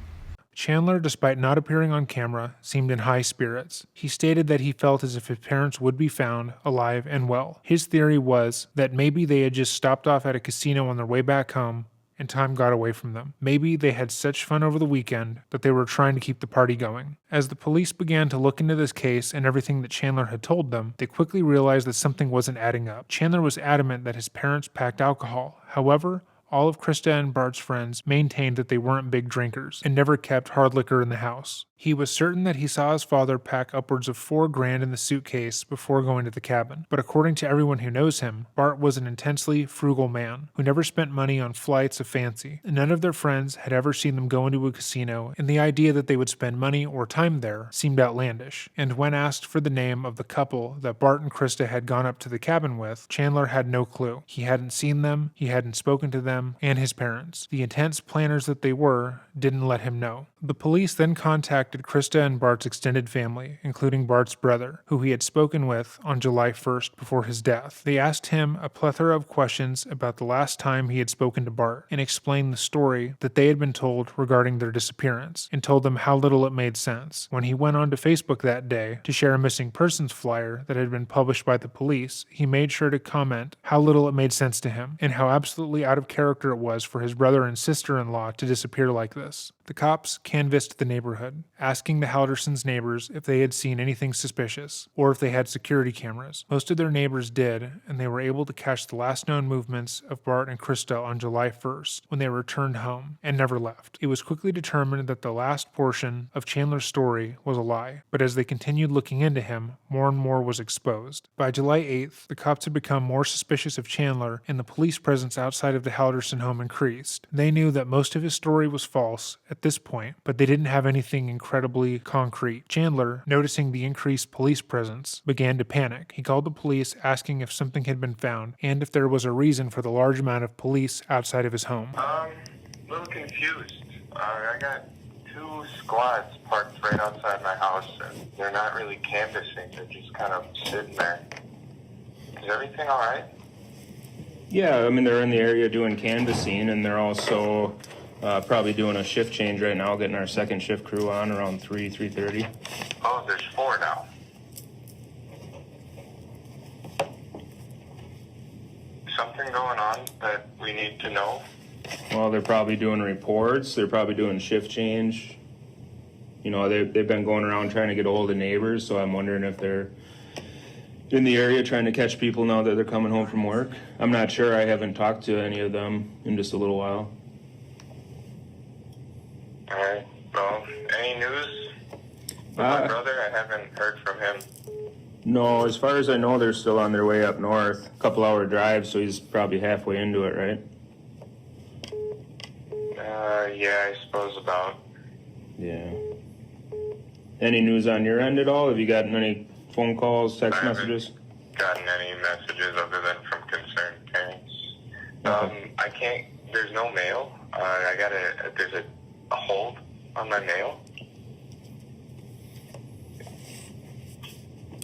A: Chandler, despite not appearing on camera, seemed in high spirits. He stated that he felt as if his parents would be found alive and well. His theory was that maybe they had just stopped off at a casino on their way back home and time got away from them. Maybe they had such fun over the weekend that they were trying to keep the party going. As the police began to look into this case and everything that Chandler had told them, they quickly realized that something wasn't adding up. Chandler was adamant that his parents packed alcohol. However, all of Krista and Bart's friends maintained that they weren't big drinkers and never kept hard liquor in the house. He was certain that he saw his father pack upwards of $4,000 in the suitcase before going to the cabin. But according to everyone who knows him, Bart was an intensely frugal man who never spent money on flights of fancy. None of their friends had ever seen them go into a casino, and the idea that they would spend money or time there seemed outlandish. And when asked for the name of the couple that Bart and Krista had gone up to the cabin with, Chandler had no clue. He hadn't seen them, he hadn't spoken to them, and his parents. The intense planners that they were didn't let him know. The police then contacted Krista and Bart's extended family, including Bart's brother, who he had spoken with on July 1st before his death. They asked him a plethora of questions about the last time he had spoken to Bart and explained the story that they had been told regarding their disappearance and told them how little it made sense. When he went on to Facebook that day to share a missing persons flyer that had been published by the police, he made sure to comment how little it made sense to him and how absolutely out of character it was for his brother and sister-in-law to disappear like this. The cops canvassed the neighborhood, asking the Haldersons' neighbors if they had seen anything suspicious, or if they had security cameras. Most of their neighbors did, and they were able to catch the last known movements of Bart and Krista on July 1st, when they returned home, and never left. It was quickly determined that the last portion of Chandler's story was a lie, but as they continued looking into him, more and more was exposed. By July 8th, the cops had become more suspicious of Chandler, and the police presence outside of the Halderson home increased. They knew that most of his story was false at this point, but they didn't have anything incredibly concrete. Chandler, noticing the increased police presence, began to panic. He called the police asking if something had been found and if there was a reason for the large amount of police outside of his home.
F: A little confused. I got 2 squads parked right outside my house, and they're not really canvassing. They're just kind of sitting there. Is everything all right?
G: Yeah, I mean, they're in the area doing canvassing, and they're also probably doing a shift change right now, getting our second shift crew on around 3:30.
F: Oh, there's 4 now. Something going on that we need to know?
G: Well, they're probably doing reports. They're probably doing shift change. You know, they've been going around trying to get a hold of neighbors, so I'm wondering if they're in the area trying to catch people now that they're coming home from work. I'm not sure. I haven't talked to any of them in just a little while.
F: All right. Well, any news with my brother? I haven't heard from him.
G: No, as far as I know, they're still on their way up north. A couple hour drive, so he's probably halfway into it, right?
F: Yeah, I suppose about.
G: Yeah. Any news on your end at all? Have you gotten any phone calls, text messages?
F: Gotten any messages other than from concerned parents.
G: Okay.
F: I can't, there's no mail. There's a hold on my mail.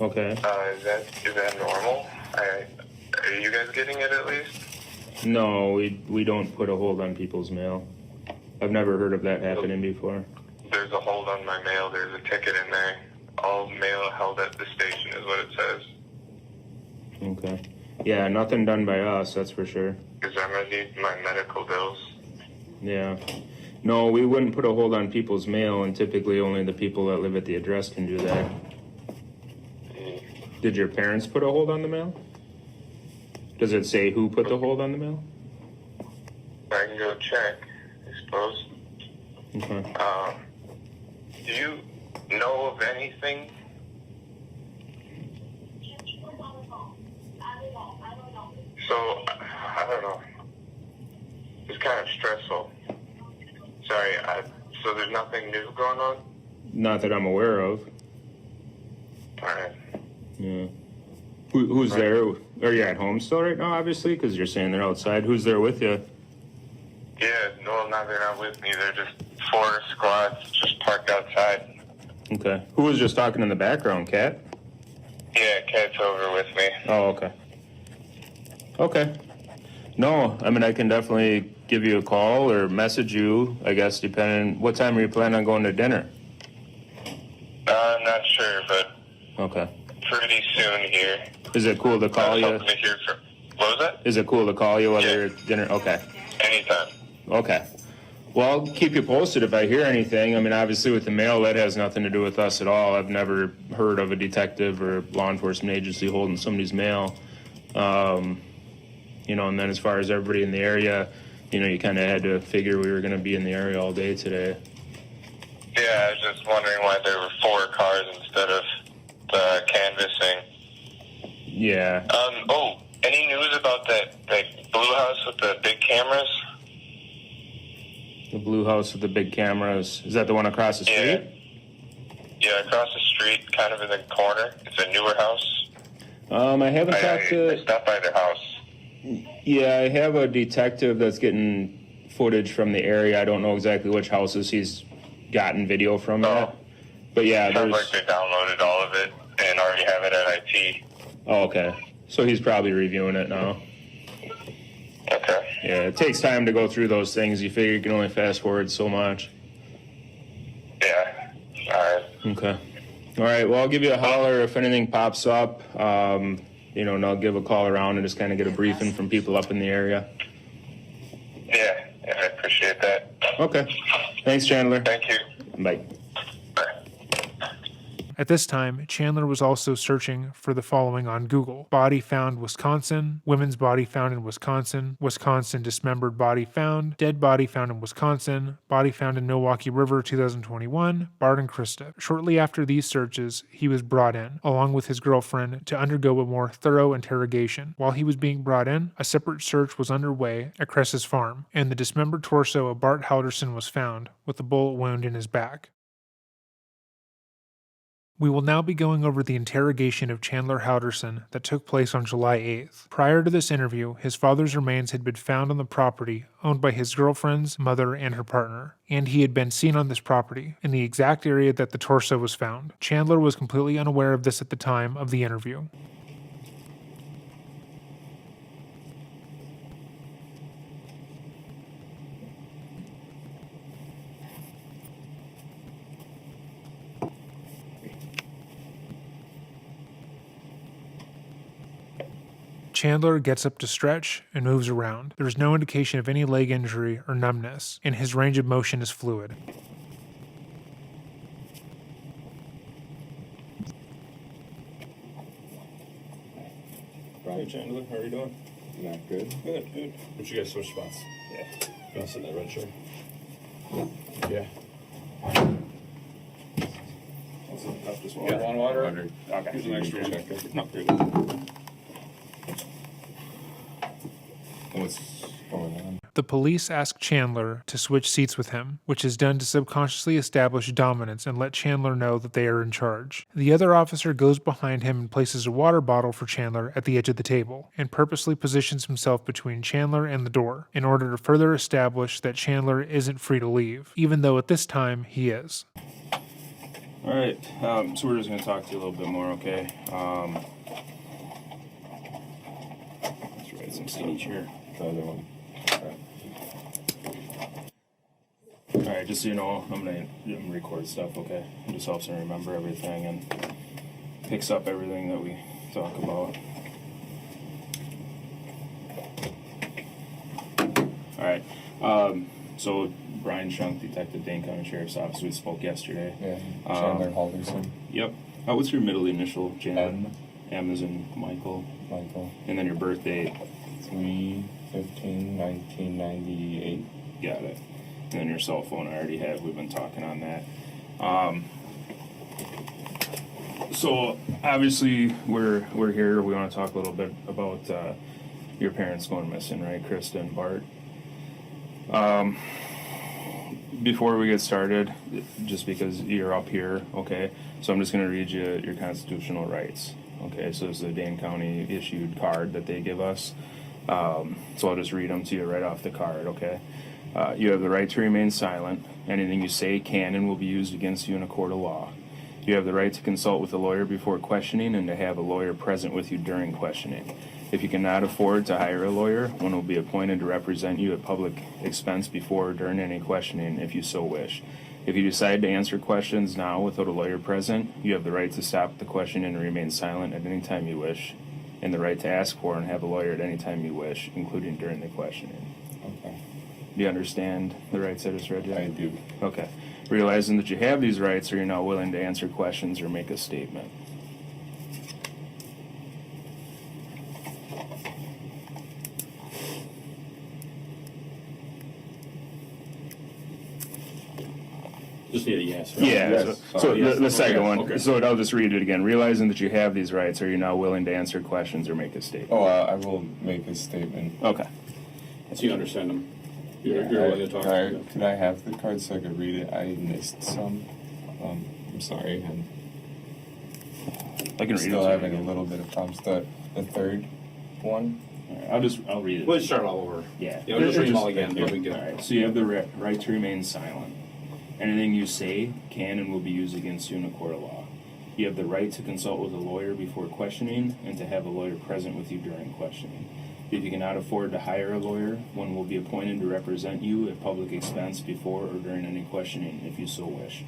G: Okay.
F: Is that normal? Are you guys getting it at least?
G: No, we don't put a hold on people's mail. I've never heard of that happening before.
F: There's a hold on my mail. There's a ticket in there. All mail held at the station is what it says.
G: Okay. Yeah, nothing done by us, that's for sure.
F: Because I'm going to need my medical bills.
G: Yeah. No, we wouldn't put a hold on people's mail, and typically only the people that live at the address can do that. Did your parents put a hold on the mail? Does it say who put the hold on the mail?
F: I can go check, I suppose.
G: Okay.
F: Do you know of anything? So, I don't know. It's kind of stressful. Sorry, so there's nothing new going on?
G: Not that I'm aware of.
F: Alright.
G: Yeah. Who's there? Are you at home still right now, obviously? Because you're saying they're outside. Who's there with you?
F: Yeah, no, they're not with me. They're just 4 squads just parked outside.
G: Okay. Who was just talking in the background, Kat?
F: Yeah, Kat's over with me.
G: Oh, okay. Okay. No, I mean, I can definitely give you a call or message you, I guess, depending. What time are you planning on going to dinner?
F: I'm not sure, but
G: Okay.
F: pretty soon here.
G: Is it cool to call
F: I was
G: you?
F: hoping to hear from... What was that?
G: Is it cool to call you while
F: Yeah.
G: you're at dinner? Okay.
F: Anytime.
G: Okay. Well, I'll keep you posted if I hear anything. I mean, obviously with the mail, that has nothing to do with us at all. I've never heard of a detective or law enforcement agency holding somebody's mail. You know, and then as far as everybody in the area, you know, you kind of had to figure we were going to be in the area all day today.
F: Yeah, I was just wondering why there were 4 cars instead of the canvassing.
G: Yeah.
F: Any news about that blue house with the big cameras?
G: The blue house with the big cameras. Is that the one across the street?
F: Yeah, across the street, kind of in the corner. It's a newer house.
G: I haven't talked to...
F: I stopped by their house.
G: Yeah, I have a detective that's getting footage from the area. I don't know exactly which houses he's gotten video from yet. But yeah,
F: sounds like they downloaded all of it and already have it at IT.
G: Oh, okay. So he's probably reviewing it now.
F: Okay.
G: Yeah, it takes time to go through those things. You figure you can only fast forward so much.
F: Yeah. All right.
G: Okay. All right. Well, I'll give you a holler if anything pops up. You know, and I'll give a call around and just kind of get a briefing from people up in the area.
F: Yeah, I appreciate that.
G: Okay. Thanks, Chandler.
F: Thank you.
G: Bye.
A: At this time, Chandler was also searching for the following on Google: body found Wisconsin, women's body found in Wisconsin, Wisconsin dismembered body found, dead body found in Wisconsin, body found in Milwaukee River 2021, Bart and Krista. Shortly after these searches, he was brought in, along with his girlfriend, to undergo a more thorough interrogation. While he was being brought in, a separate search was underway at Kresta's farm, and the dismembered torso of Bart Halderson was found, with a bullet wound in his back. We will now be going over the interrogation of Chandler Halderson that took place on July 8th. Prior to this interview, his father's remains had been found on the property owned by his girlfriend's mother and her partner, and he had been seen on this property, in the exact area that the torso was found. Chandler was completely unaware of this at the time of the interview. Chandler gets up to stretch and moves around. There is no indication of any leg injury or numbness, and his range of motion is fluid.
G: Hey, Chandler, how are you doing?
C: Not good.
G: Good.
H: But you guys switch spots.
G: Yeah.
H: I'll sit in that red shirt.
G: Yeah.
H: I'll sit in up just
G: You want water?
H: Okay. Here's an extra one.
C: Check it.
H: No, you're good.
C: What's going on?
A: The police ask Chandler to switch seats with him, which is done to subconsciously establish dominance and let Chandler know that they are in charge. The other officer goes behind him and places a water bottle for Chandler at the edge of the table, and purposely positions himself between Chandler and the door, in order to further establish that Chandler isn't free to leave, even though at this time he is.
G: All right. So we're just going to talk to you a little bit more, okay? Let's write some stuff here.
C: The other one.
G: All right, just so you know, I'm gonna record stuff, okay? It just helps me remember everything and picks up everything that we talk about. All right. So Brian Shunk, Detective, Dane County Sheriff's Office. We spoke yesterday.
C: Yeah. Chandler Halderson.
G: Yep. What's your middle initial, Chandler?
C: M.
G: M as in Michael.
C: Michael.
G: And then your birth date.
C: 3/15/1998.
G: Got it. And then your cell phone I already have. We've been talking on that. So obviously we're here. We want to talk a little bit about your parents going missing, right, Krista and Bart. Before we get started, just because you're up here, okay, so I'm just going to read you your constitutional rights. Okay, so it's a Dane County issued card that they give us. So I'll just read them to you right off the card, okay? You have the right to remain silent. Anything you say can and will be used against you in a court of law. You have the right to consult with a lawyer before questioning and to have a lawyer present with you during questioning. If you cannot afford to hire a lawyer, one will be appointed to represent you at public expense before or during any questioning if you so wish. If you decide to answer questions now without a lawyer present, you have the right to stop the question and remain silent at any time you wish, and the right to ask for and have a lawyer at any time you wish, including during the questioning.
C: Okay.
G: Do you understand the rights I just read you?
C: I do.
G: Okay. Realizing that you have these rights, are you not willing to answer questions or make a statement?
H: Just need a yes. Right?
G: Yeah.
C: Yes.
G: So
H: Yes.
G: the second
H: Okay.
G: one.
H: Okay.
G: So I'll just read it again. Realizing that you have these rights, are you now willing to answer questions or make a statement?
C: Oh, I will make a statement.
G: Okay.
H: So you understand them? You're willing to talk?
C: Could I have the card so I could read it? I missed some. I'm sorry.
G: I can read
C: Still
G: it.
C: having a little bit of problems. The third one.
G: I'll read it.
H: We'll just start all over.
G: Yeah.
H: Yeah, we'll just read them all again.
G: Yeah.
H: No big deal.
G: All right. So you have the right to remain silent. Anything you say can and will be used against you in a court of law. You have the right to consult with a lawyer before questioning and to have a lawyer present with you during questioning. If you cannot afford to hire a lawyer, one will be appointed to represent you at public expense before or during any questioning, if you so wish.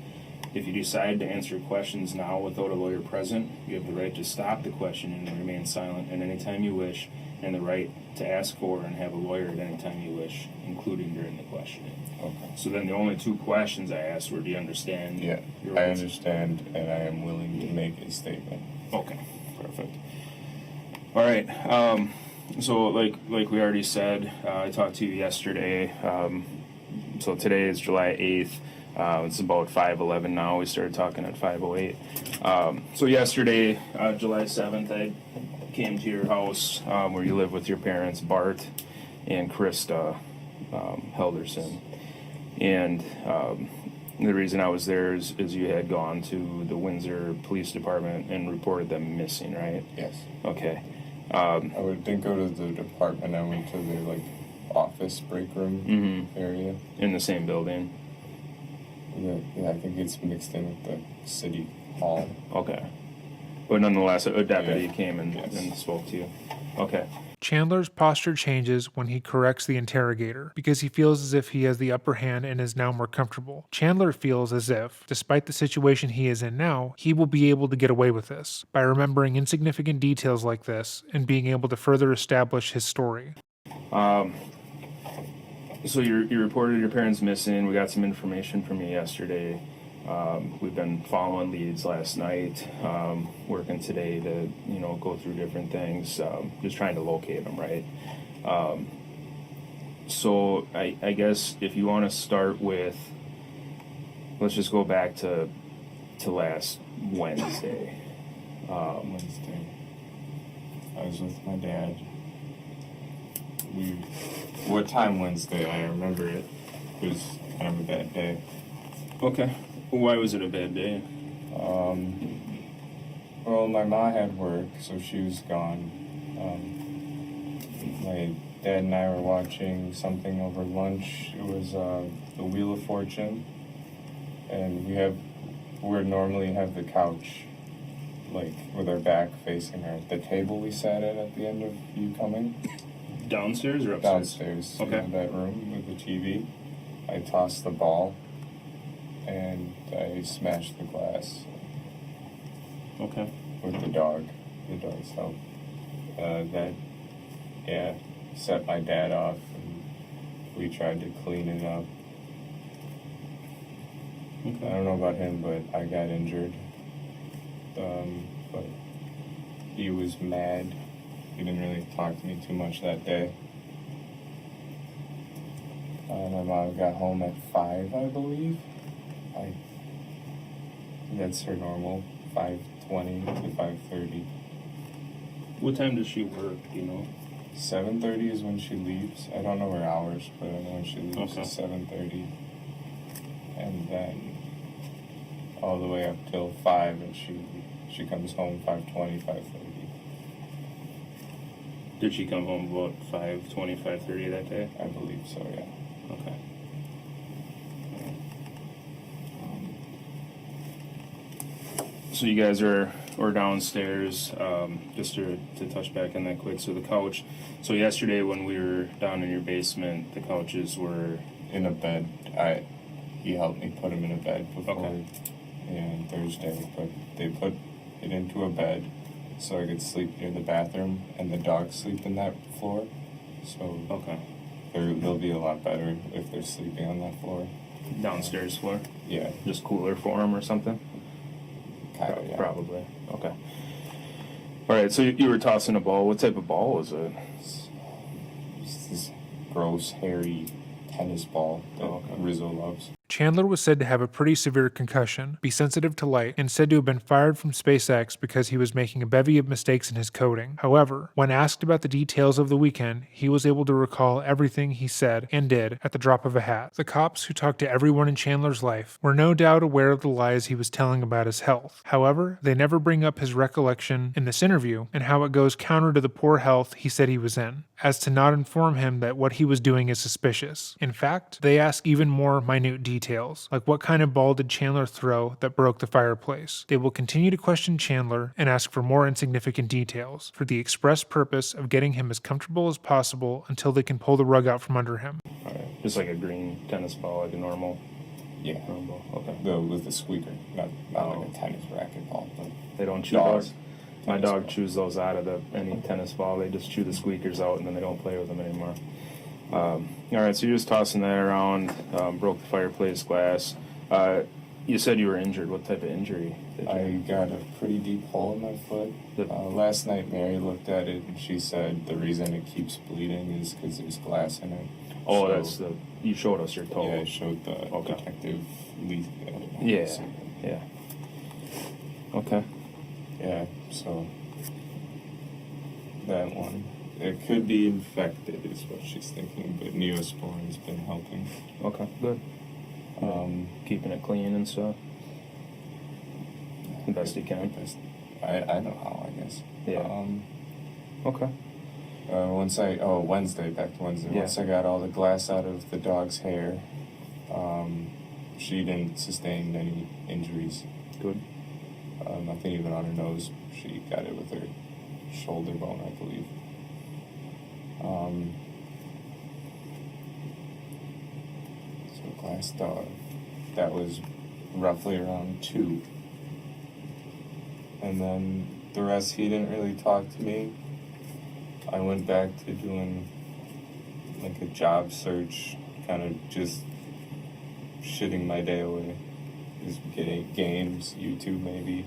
G: If you decide to answer questions now without a lawyer present, you have the right to stop the questioning and remain silent at any time you wish, and the right to ask for and have a lawyer at any time you wish, including during the questioning.
C: Okay.
G: So then the only two questions I asked were, do you understand?
C: Yeah,
G: your
C: I
G: rights?
C: understand, and I am willing to make a statement.
G: Okay, perfect. All right. So like we already said, I talked to you yesterday. So today is July 8th. It's about 5:11 now. We started talking at 5:08. So yesterday, July 7th, I came to your house where you live with your parents, Bart and Krista Halderson. And the reason I was there is you had gone to the Windsor Police Department and reported them missing, right?
C: Yes.
G: Okay.
C: I didn't go to the department. I went to their office break room area.
G: In the same building.
C: Yeah, I think it's mixed in with the city hall.
G: Okay. But nonetheless, a deputy
C: Yeah.
G: came and spoke to you. Okay.
A: Chandler's posture changes when he corrects the interrogator because he feels as if he has the upper hand and is now more comfortable. Chandler feels as if, despite the situation he is in now, he will be able to get away with this by remembering insignificant details like this and being able to further establish his story.
G: So you reported your parents missing. We got some information from you yesterday. We've been following leads last night, working today to, go through different things, just trying to locate them, right? So I guess if you want to start with, let's just go back to last Wednesday.
C: Wednesday. I was with my dad. What time Wednesday? I remember it. It was kind of a bad day.
G: Okay. Why was it a bad day?
C: Well, my mom had work, so she was gone. My dad and I were watching something over lunch. It was The Wheel of Fortune, and we normally have the couch, with our back facing the table we sat at the end of you coming.
G: Downstairs or upstairs?
C: Downstairs.
G: Okay.
C: In that room with the TV. I tossed the ball, and I smashed the glass.
G: Okay.
C: With the dog's help. Set my dad off, and we tried to clean it up.
G: Okay.
C: I don't know about him, but I got injured. But he was mad. He didn't really talk to me too much that day. My mom got home at 5, I believe. That's her normal, 5:20 to 5:30.
G: What time does she work,
C: 7:30 is when she leaves. I don't know her hours, but I know when she leaves
G: Okay.
C: is 7:30. And then all the way up till 5, and she comes home 5:20, 5:30.
G: Did she come home about 5:20, 5:30 that day?
C: I believe so, yeah.
G: Okay. So you guys are downstairs, just to touch back on that quick. So the couch, so yesterday when we were down in your basement, the couches were...
C: In a bed. He helped me put him in a bed before,
G: Okay.
C: On Thursday, but they put it into a bed so I could sleep near the bathroom, and the dogs sleep in that floor. So
G: Okay.
C: They'll be a lot better if they're sleeping on that floor.
G: Downstairs floor?
C: Yeah.
G: Just cooler for them or something?
C: Kind of, yeah.
G: Probably. Okay. All right, so you were tossing a ball. What type of ball was it?
C: Just this gross, hairy tennis ball that Rizzo loves.
A: Chandler was said to have a pretty severe concussion, be sensitive to light, and said to have been fired from SpaceX because he was making a bevy of mistakes in his coding. However, when asked about the details of the weekend, he was able to recall everything he said and did at the drop of a hat. The cops, who talked to everyone in Chandler's life, were no doubt aware of the lies he was telling about his health. However, they never bring up his recollection in this interview and how it goes counter to the poor health he said he was in, as to not inform him that what he was doing is suspicious. In fact, they ask even more minute details, like what kind of ball did Chandler throw that broke the fireplace. They will continue to question Chandler and ask for more insignificant details, for the express purpose of getting him as comfortable as possible until they can pull the rug out from under him.
G: All right. Just like a green tennis ball, like a normal.
C: Yeah.
G: Normal ball. Okay.
C: With the squeaker, not like a tennis racket ball, but
G: they don't chew those. My dog chews those out of any tennis ball. They just chew the squeakers out and then they don't play with them anymore. All right, so you're just tossing that around, broke the fireplace glass. You said you were injured. What type of injury did you
C: I got a pretty deep hole in my foot. Last night Mary looked at it and she said the reason it keeps bleeding is because there's glass in it.
G: Oh,
C: so,
G: you showed us your toe.
C: Yeah, I showed the detective lead.
G: Yeah. Okay.
C: Yeah, so that one. It could be infected is what she's thinking, but Neosporin's been helping.
G: Okay, good. Keeping it clean and stuff. The best you can.
C: I know how, I guess.
G: Yeah. Okay.
C: Wednesday, back to Wednesday.
G: Yeah.
C: Once I got all the glass out of the dog's hair, she didn't sustain any injuries.
G: Good.
C: Nothing even on her nose. She got it with her shoulder bone, I believe. So glass dog. That was roughly around 2. And then the rest, he didn't really talk to me. I went back to doing like a job search, kind of just shitting my day away. Just getting games, YouTube maybe.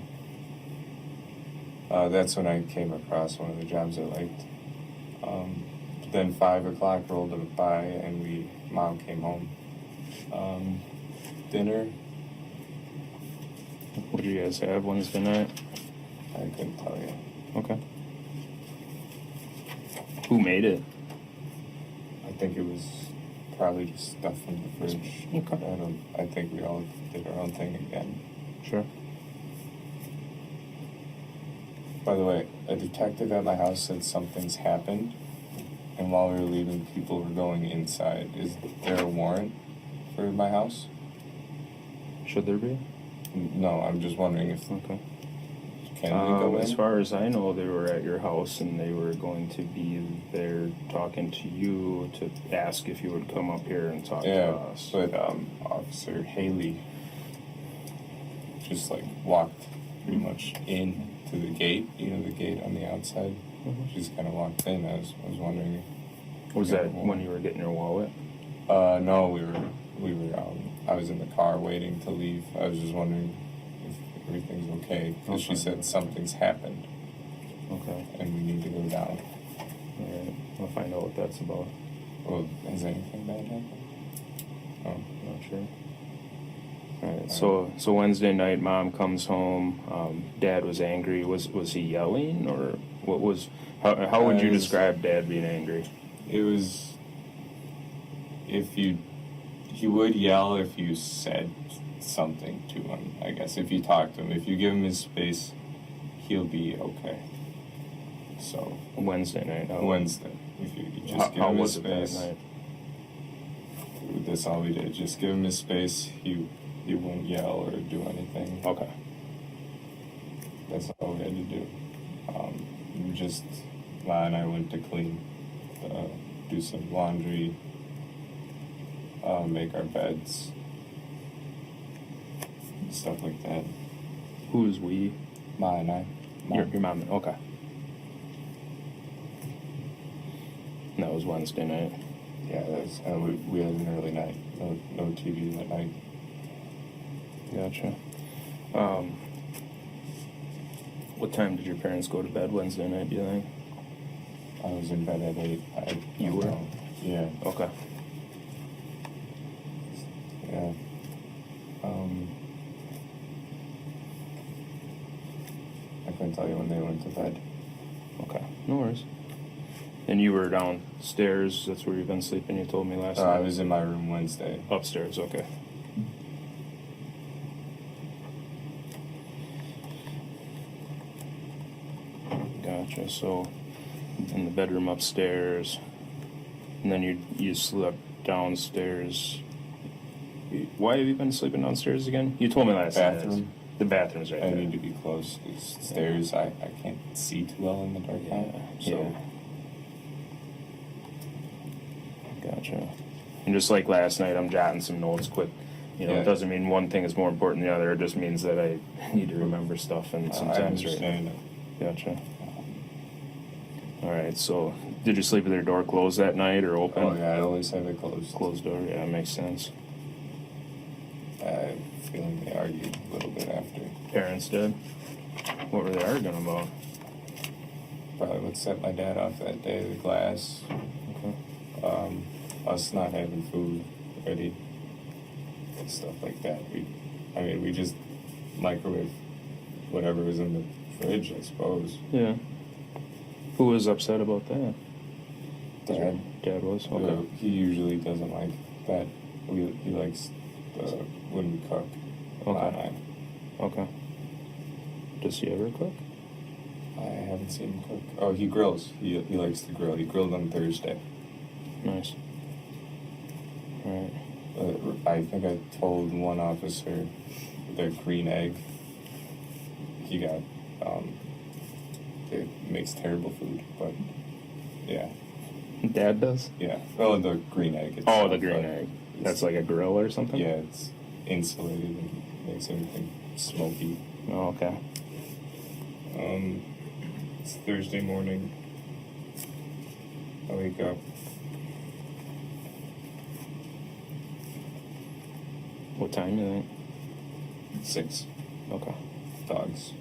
C: That's when I came across one of the jobs I liked. Then 5 o'clock rolled by and Mom came home. Dinner.
G: What did you guys have Wednesday night?
C: I couldn't tell you.
G: Okay. Who made it?
C: I think it was probably just stuff from the fridge.
G: Okay.
C: I think we all did our own thing again.
G: Sure.
C: By the way, a detective at my house said something's happened, and while we were leaving, people were going inside. Is there a warrant for my house?
G: Should there be?
C: No, I'm just wondering if...
G: Okay.
C: Can we go in?
G: As far as I know, they were at your house and they were going to be there talking to you to ask if you would come up here and talk to us.
C: But Officer Haley just walked pretty much in to the gate, the gate on the outside. Mm-hmm. She just kind of walked in. I was wondering if...
G: Was that when you were getting your wallet?
C: No, we were I was in the car waiting to leave. I was just wondering if everything's okay, because she said something's happened.
G: Okay.
C: And we need to go down.
G: All right. I'll find out what that's about.
C: Well, has anything bad happened? Oh,
G: not sure. All right. So Wednesday night, Mom comes home. Dad was angry. Was he yelling, or what was? How would you describe Dad being angry?
C: It was. He would yell if you said something to him, I guess. If you talk to him, if you give him his space, he'll be okay. So
G: Wednesday night.
C: Wednesday. If you just give him his space.
G: That night?
C: That's all we did. Just give him his space. He won't yell or do anything.
G: Okay.
C: That's all we had to do. Ma and I went to clean, do some laundry, make our beds, stuff like that.
G: Who is we?
C: Ma and I.
G: Your mom. Okay. And that was Wednesday night.
C: Yeah, we had an early night. No TV that night.
G: Gotcha. What time did your parents go to bed Wednesday night, do you think?
C: I was in bed at 8.
G: You were?
C: Yeah.
G: Okay.
C: Yeah. I couldn't tell you when they went to bed.
G: Okay. No worries. And you were downstairs, that's where you've been sleeping, you told me last night?
C: I was in my room Wednesday.
G: Upstairs, okay. Gotcha. So, in the bedroom upstairs, and then you slept downstairs. Why have you been sleeping downstairs again? You told me last night.
C: Bathroom.
G: The bathroom's right
C: I
G: there.
C: need to be close. It's stairs, I can't see too well in the dark now. So,
G: Gotcha. And just like last night, I'm jotting some notes quick.
C: Yeah.
G: It doesn't mean one thing is more important than the other. It just means that I need to remember stuff, and
C: I
G: sometimes
C: understand.
G: Gotcha. All right. So, did you sleep with your door closed that night or open?
C: Oh yeah, I always have it closed.
G: Closed door. Yeah, that makes sense.
C: I have a feeling they argued a little bit after.
G: Parents did. What were they arguing about?
C: Probably what set my dad off that day, the glass.
G: Okay.
C: Us not having food ready. And stuff like that. We just microwave whatever was in the fridge, I suppose.
G: Yeah. Who was upset about that?
C: Dad.
G: Dad was? Okay.
C: He usually doesn't like that. He likes when we cook.
G: Okay. Okay. Does he ever cook?
C: I haven't seen him cook. Oh, he grills. He likes to grill. He grilled on Thursday.
G: Nice. All right.
C: I think I told one officer the green egg. He got it makes terrible food, but yeah.
G: Dad does?
C: Yeah. Oh, the green egg.
G: Oh, the green egg. That's like a grill or something?
C: Yeah, it's insulated and makes everything smoky.
G: Oh, okay.
C: It's Thursday morning. I wake up.
G: What time you think?
C: 6.
G: Okay.
C: Dogs.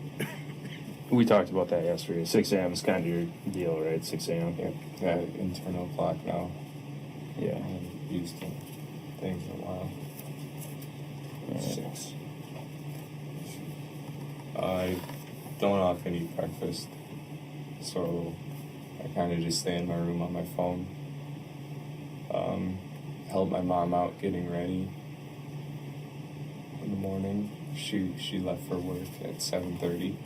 G: We talked about that yesterday. 6 a.m. is kind of your deal, right? 6 a.m.
C: Yeah, that internal clock now.
G: Yeah.
C: I haven't used the thing for a while.
G: Right.
C: 6. I don't often eat breakfast, so I kind of just stay in my room on my phone. Help my mom out getting ready in the morning. She left for work at 7:30.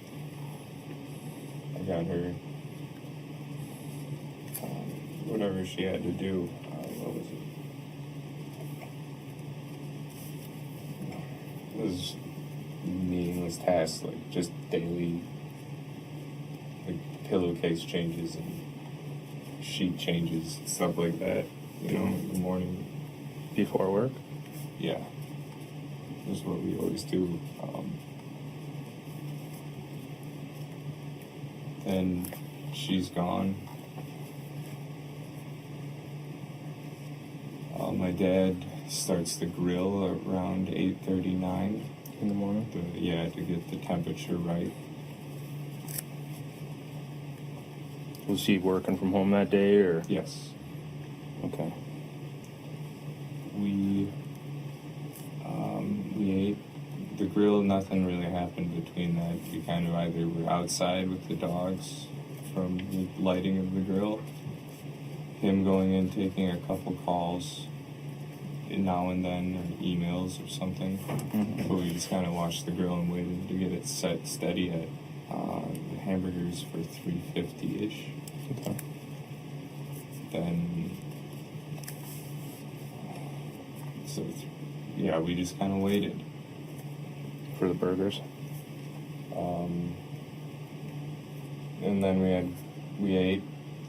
C: I got her whatever she had to do. What was it? It was meaningless tasks, like just daily, like pillowcase changes and sheet changes, stuff like that. You know, in the morning.
G: Before work?
C: Yeah, that's what we always do. Then she's gone. My dad starts the grill around 8:39
G: In the morning?
C: to get the temperature right.
G: Was he working from home that day, or?
C: Yes.
G: Okay.
C: We ate the grill. Nothing really happened between that. We kind of either were outside with the dogs from the lighting of the grill, him going in, taking a couple calls now and then, or emails or something.
G: Mm-hmm.
C: But we just kind of watched the grill and waited to get it set steady at the hamburgers for $3.50-ish.
G: Okay.
C: Then, we just kind of waited.
G: For the burgers?
C: And then we ate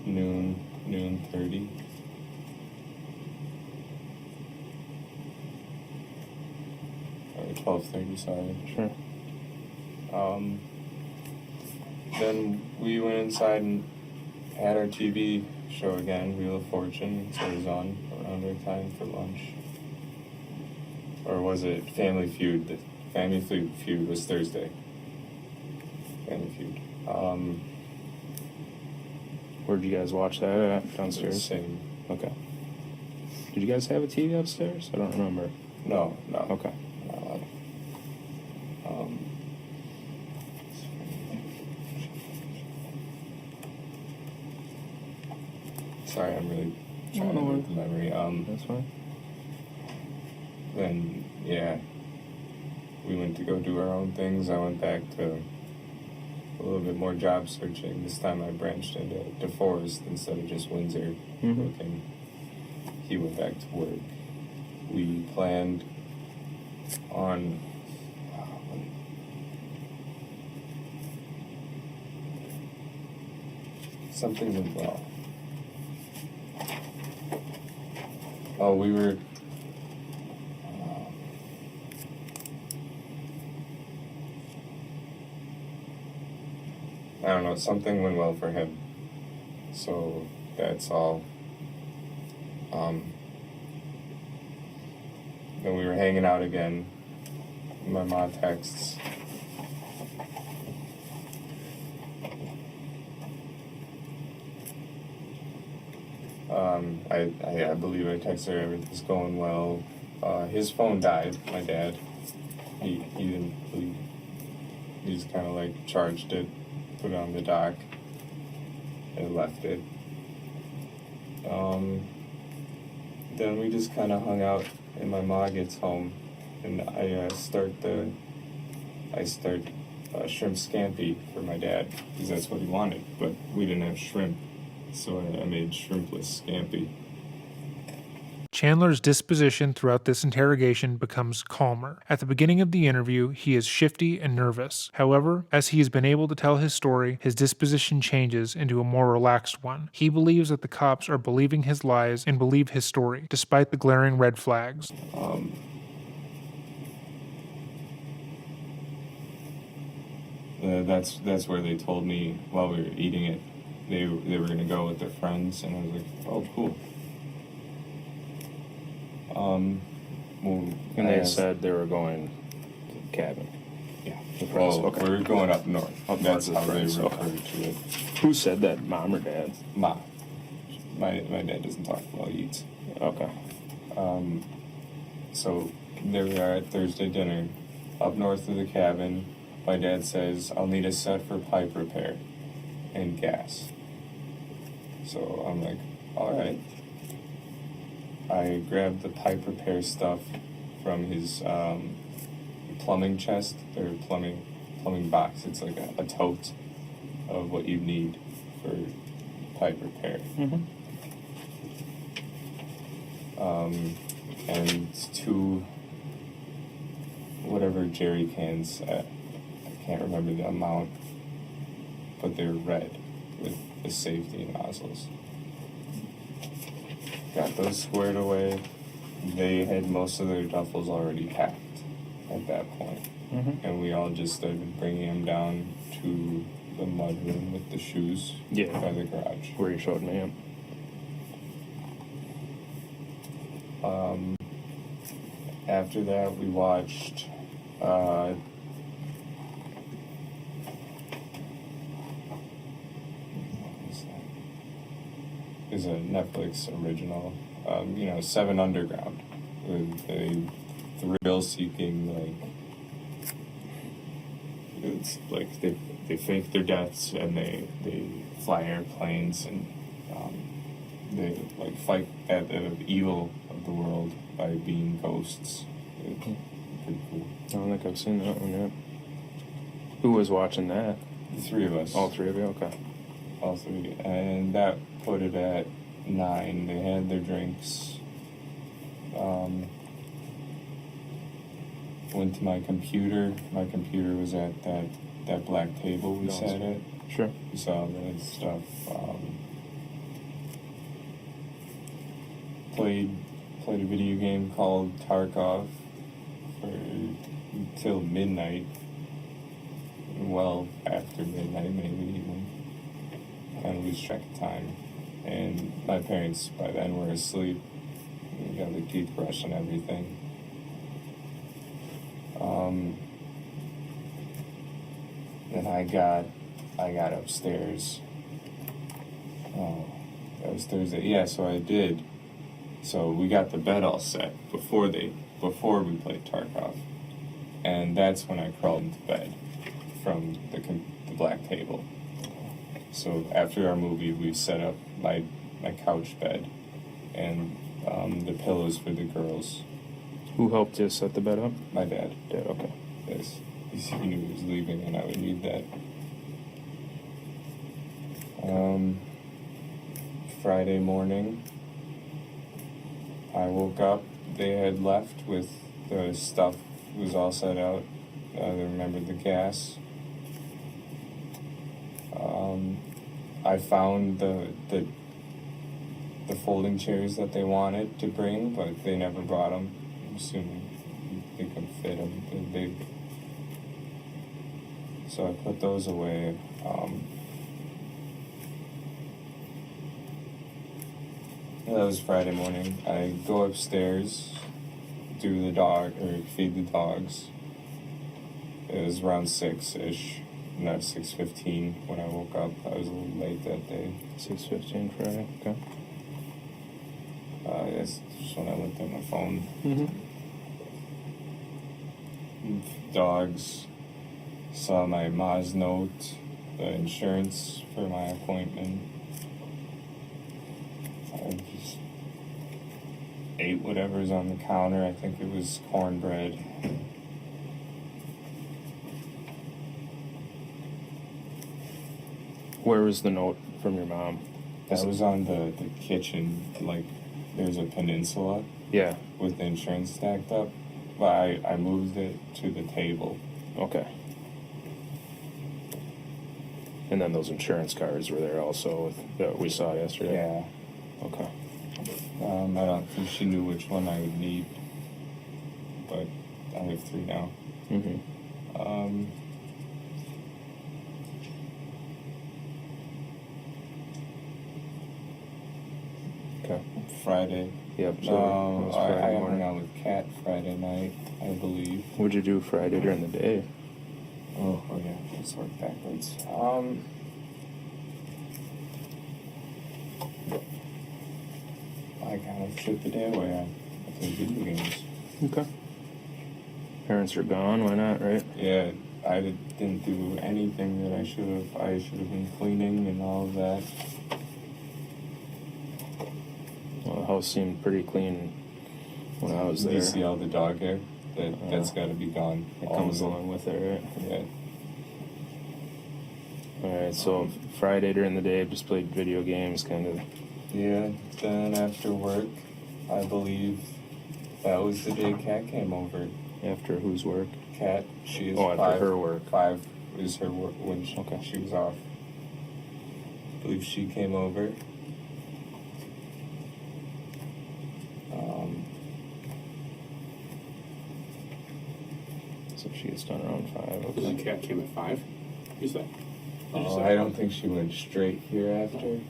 C: noon 30. Or 12:30, sorry.
G: Sure.
C: Then we went inside and had our TV show again, Wheel of Fortune. So it was on around another time for lunch. Or was it Family Feud? The Family Feud was Thursday. Family Feud.
G: Where'd you guys watch that at? Downstairs?
C: Same.
G: Okay. Did you guys have a TV upstairs? I don't remember.
C: No.
G: Okay.
C: Not allowed. Sorry, I'm really trying to work the memory.
G: That's fine.
C: Then, yeah, we went to go do our own things. I went back to a little bit more job searching. This time I branched into DeForest instead of just Windsor looking. He went back to work. We planned on something went well. Oh, we were I don't know, something went well for him. So that's all. Then we were hanging out again. My mom texts. I believe I texted her everything's going well. His phone died, my dad. He didn't believe. He just kind of like charged it, put it on the dock, and left it. Then we just kind of hung out, and my mom gets home, and I start shrimp scampi for my dad, because that's what he wanted, but we didn't have shrimp, so I made shrimpless scampi.
A: Chandler's disposition throughout this interrogation becomes calmer. At the beginning of the interview, he is shifty and nervous. However, as he has been able to tell his story, his disposition changes into a more relaxed one. He believes that the cops are believing his lies and believe his story, despite the glaring red flags.
C: That's where they told me while we were eating it, they were gonna go with their friends, and I was like, oh, cool.
G: And they said they were going to the cabin.
C: Yeah.
G: Well, okay.
C: We're going up north. That's how they
G: friends,
C: refer
G: okay.
C: to it.
G: Who said that, Mom or Dad?
C: Ma. My dad doesn't talk while he eats.
G: Okay.
C: So there we are at Thursday dinner, up north of the cabin. My dad says, I'll need a set for pipe repair and gas. So I'm like, all right. I grabbed the pipe repair stuff from his plumbing chest, or plumbing box. It's like a tote of what you need for pipe repair. And 2 whatever jerry cans. I can't remember the amount, but they're red with the safety nozzles. Got those squared away. They had most of their duffels already packed at that point. And we all just started bringing them down to the mud room with the shoes by the garage.
G: Where you showed me him.
C: After that, we watched is a Netflix original, 7 Underground, with a thrill-seeking, it's like they fake their deaths and they fly airplanes and they fight at the evil of the world by being ghosts. It's pretty cool.
G: I don't think I've seen that one yet. Who was watching that?
C: The 3 of us.
G: All 3 of you? Okay.
C: All 3. And that put it at 9. They had their drinks. Went to my computer. My computer was at that black table we sat at.
G: Sure.
C: We saw that stuff. Played a video game called Tarkov until midnight. Well, after midnight, maybe even. And lose track of time. And my parents by then were asleep. We got the toothbrush and everything. Then I got upstairs. Oh, that was Thursday. Yeah, so I did. So we got the bed all set before we played Tarkov, and that's when I crawled into bed from the black table. So after our movie, we set up my couch bed and the pillows for the girls.
G: Who helped you set the bed up?
C: My dad.
G: Dad, okay.
C: Yes, he knew he was leaving and I would need that. Friday morning, I woke up. They had left with the stuff was all set out. They remembered the gas. I found the folding chairs that they wanted to bring, but they never brought them. I'm assuming they could fit them. They're big. So I put those away. That was Friday morning. I go upstairs, feed the dogs. It was around 6-ish, not 6:15 when I woke up. I was a little late that day.
G: 6:15 Friday, okay.
C: That's just when I looked at my phone. Dogs, saw my Ma's note, the insurance for my appointment. I just ate whatever's on the counter. I think it was cornbread.
G: Where was the note from your mom?
C: That was on the kitchen, like there's a peninsula.
G: Yeah.
C: With the insurance stacked up. But I moved it to the table.
G: Okay. And then those insurance cards were there also that we saw yesterday?
C: Yeah.
G: Okay.
C: I don't think she knew which one I would need. But I have 3 now.
G: Okay.
C: Friday.
G: Yep. So
C: I hung out with Kat Friday night, I believe.
G: What'd you do Friday during the day?
C: Oh yeah, let's work backwards. I kind of took the day away. I played video games.
G: Okay. Parents are gone, why not, right?
C: Yeah, I didn't do anything that I should have. I should have been cleaning and all of that.
G: Well, the house seemed pretty clean when I was there.
C: You see all the dog hair? That's got to be gone.
G: It comes along with it, right?
C: Yeah.
G: Alright, so Friday during the day, just played video games, kind of.
C: Yeah, then after work, I believe that was the day Kat came over.
G: After whose work?
C: Kat, she is
G: after her work.
C: 5 is her work when she was off. I believe she came over.
G: So she gets done around 5.
H: The
G: Okay.
H: cat came at 5, you said?
C: I don't think she went straight here after.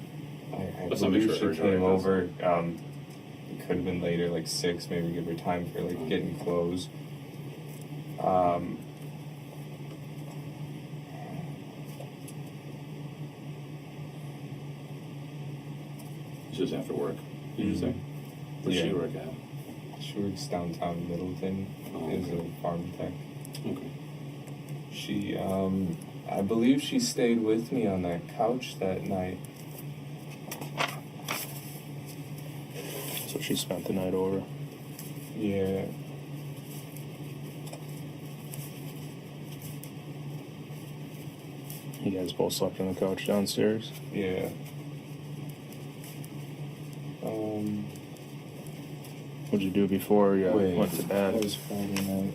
C: I
H: Let's not make
C: believe
H: sure
C: she
H: I heard
C: came
H: it.
C: over. It could have been later, like 6, maybe give her time for like getting clothes.
H: This was after work, did you say? Where's
C: Yeah.
H: she work at?
C: She works downtown Middleton as a farm tech.
H: Okay.
C: She, I believe she stayed with me on that couch that night.
G: So she spent the night over.
C: Yeah.
G: You guys both slept on the couch downstairs?
C: Yeah.
G: What'd you do before you went to bed?
C: That was Friday night.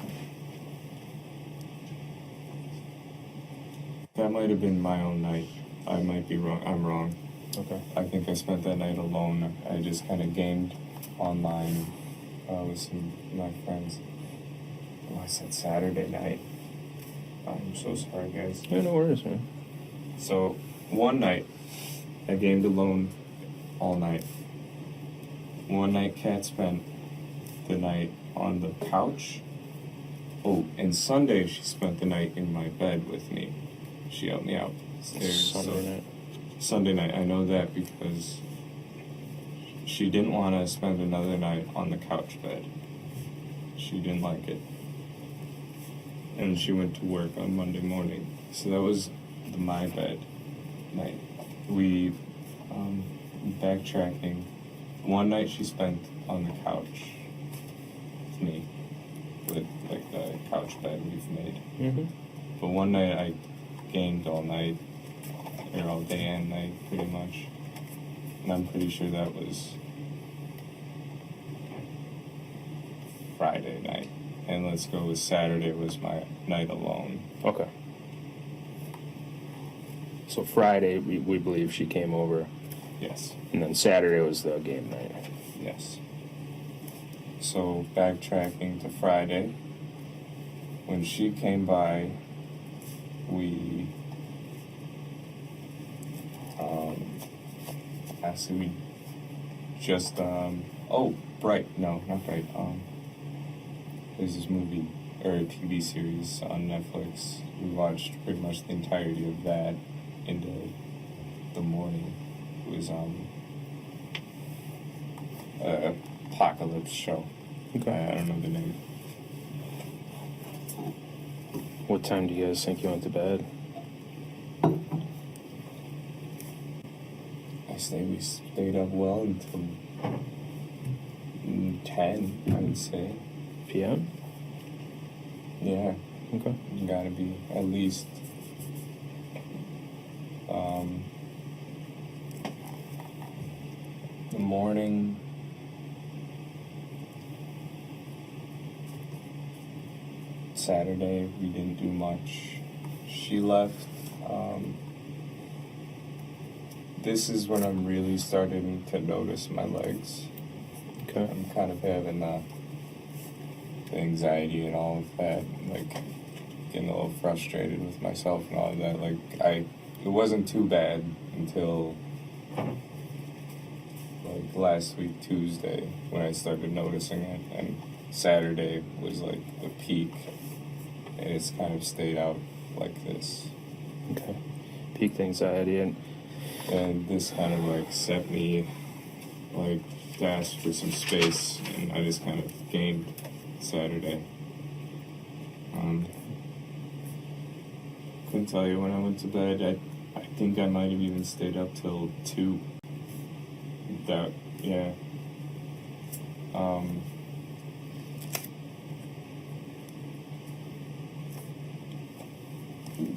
C: That might have been my own night. I might be wrong. I'm wrong.
G: Okay.
C: I think I spent that night alone. I just kind of gamed online with some of my friends. Oh, I said Saturday night. I'm so sorry, guys.
G: Yeah, no worries, man.
C: So, one night, I gamed alone all night. One night, Kat spent the night on the couch. Oh, and Sunday she spent the night in my bed with me. She helped me out upstairs. Sunday night, I know that because she didn't want to spend another night on the couch bed. She didn't like it. And she went to work on Monday morning. So that was the my bed night. We, backtracking, one night she spent on the couch with me, with like the couch bed we've made.
G: Mm-hmm.
C: But one night I gamed all night, or all day and night, pretty much. And I'm pretty sure that was Friday night. And let's go with Saturday was my night alone.
G: Okay. So Friday, we believe she came over,
C: Yes.
G: and then Saturday was the game night.
C: Yes. So backtracking to Friday, when she came by, we actually we just Bright, no, not Bright. There's this movie or a TV series on Netflix. We watched pretty much the entirety of that into the morning. It was a apocalypse show.
G: Okay.
C: I don't know the name.
G: What time do you guys think you went to bed?
C: We stayed up well until 10, I would say.
G: PM?
C: Yeah,
G: Okay.
C: gotta be at least the morning. Saturday we didn't do much. She left. This is when I'm really starting to notice my legs.
G: Okay.
C: I'm kind of having the anxiety and all of that, like getting a little frustrated with myself and all of that. Like it wasn't too bad until like last week Tuesday when I started noticing it, and Saturday was like the peak, and it's kind of stayed out like this.
G: Okay. Peak anxiety,
C: And this kind of like set me like to ask for some space, and I just kind of gained Saturday. Couldn't tell you when I went to bed. I think I might have even stayed up till 2. That, yeah.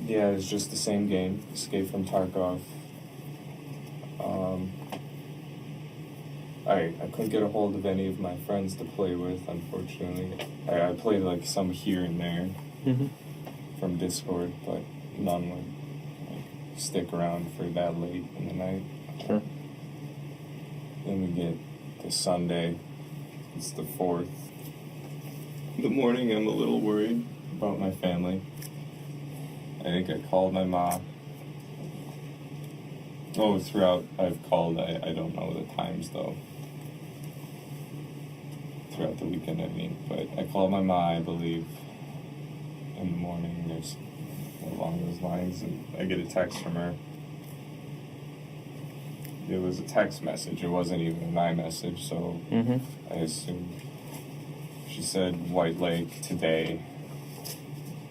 C: Yeah, it was just the same game, Escape from Tarkov. I couldn't get a hold of any of my friends to play with, unfortunately. I played like some here and there from Discord, but none would like, stick around for that late in the night.
G: Sure.
C: Then we get to Sunday. It's the 4th. In the morning, I'm a little worried about my family. I think I called my mom. Oh, throughout I've called, I don't know the times though. Throughout the weekend, I mean. But I called my mom, I believe, in the morning. There's along those lines, and I get a text from her. It was a text message. It wasn't even an iMessage, so I assumed. She said White Lake today.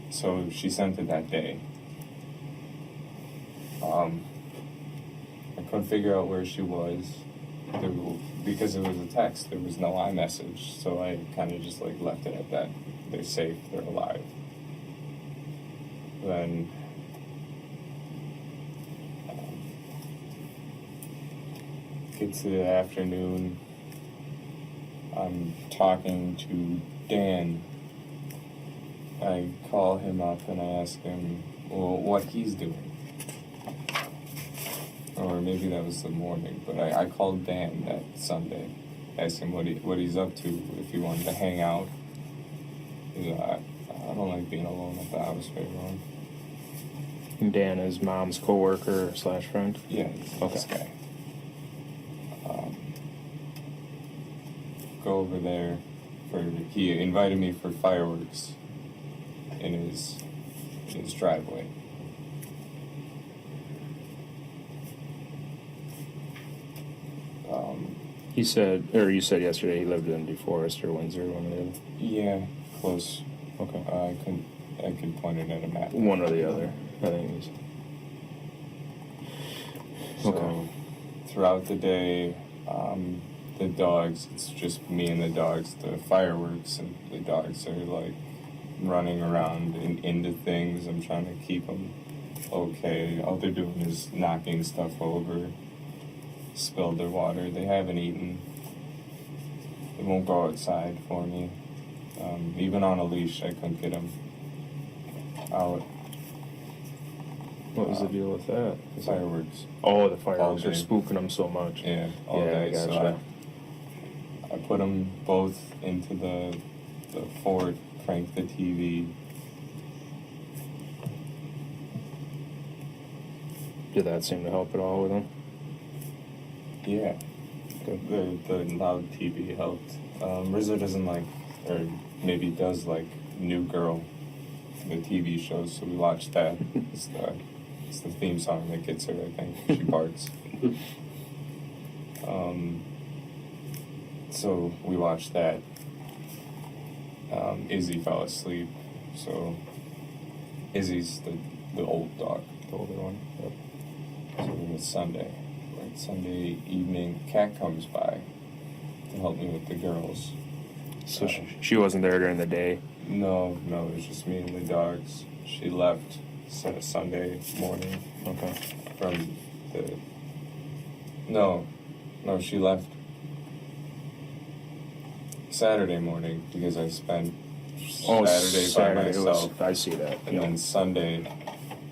C: So she sent it that day. I couldn't figure out where she was because it was a text. There was no iMessage, so I kind of just like left it at that. They're safe. They're alive. Then get to the afternoon. I'm talking to Dan. I call him up and I ask him, well, what he's doing. Or maybe that was the morning, but I called Dan that Sunday, asked him what he's up to, if he wanted to hang out. I don't like being alone at the house very long.
G: Dan is mom's coworker / friend?
C: Yeah, he's this guy. go over there he invited me for fireworks in his driveway.
G: He said, or you said yesterday he lived in DeForest or Windsor, one or the other.
C: Yeah, close.
G: Okay.
C: I could point it at a map.
G: One or the other, I think he's.
C: So,
G: Okay.
C: throughout the day, the dogs, it's just me and the dogs, the fireworks, and the dogs are like running around and into things. I'm trying to keep them okay. All they're doing is knocking stuff over, spilled their water. They haven't eaten. They won't go outside for me. Even on a leash, I couldn't get them out.
G: What was the deal with that?
C: Fireworks.
G: Oh, the fireworks
C: All
G: are
C: day.
G: spooking them so much.
C: Yeah, all
G: Yeah,
C: day.
G: I gotcha.
C: So I put them both into the Ford, cranked the TV.
G: Did that seem to help at all with them?
C: Yeah, the loud TV helped. Rizzo doesn't like, or maybe does like New Girl, the TV show, so we watched that. It's the theme song that gets her, I think. She barks. So we watched that. Izzy fell asleep, so Izzy's the old dog, the older one. Yep. So it was Sunday. Like Sunday evening, Cat comes by to help me with the girls.
G: So she wasn't there during the day?
C: No, it was just me and the dogs. She left Sunday morning.
G: Okay.
C: From the... No, she left Saturday morning because I spent Saturday by myself.
G: I see that.
C: And then Sunday,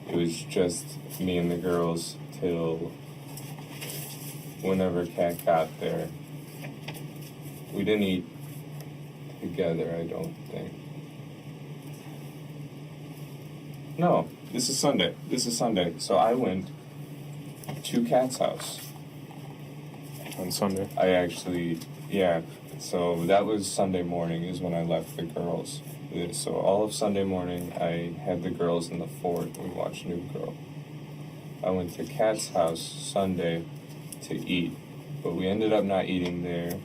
C: it was just me and the girls till whenever Cat got there. We didn't eat together, I don't think. No, this is Sunday. So I went to Cat's house.
G: On Sunday?
C: I actually, yeah. So that was Sunday morning is when I left the girls. So all of Sunday morning, I had the girls in the fort. We watched New Girl. I went to Cat's house Sunday to eat, but we ended up not eating there.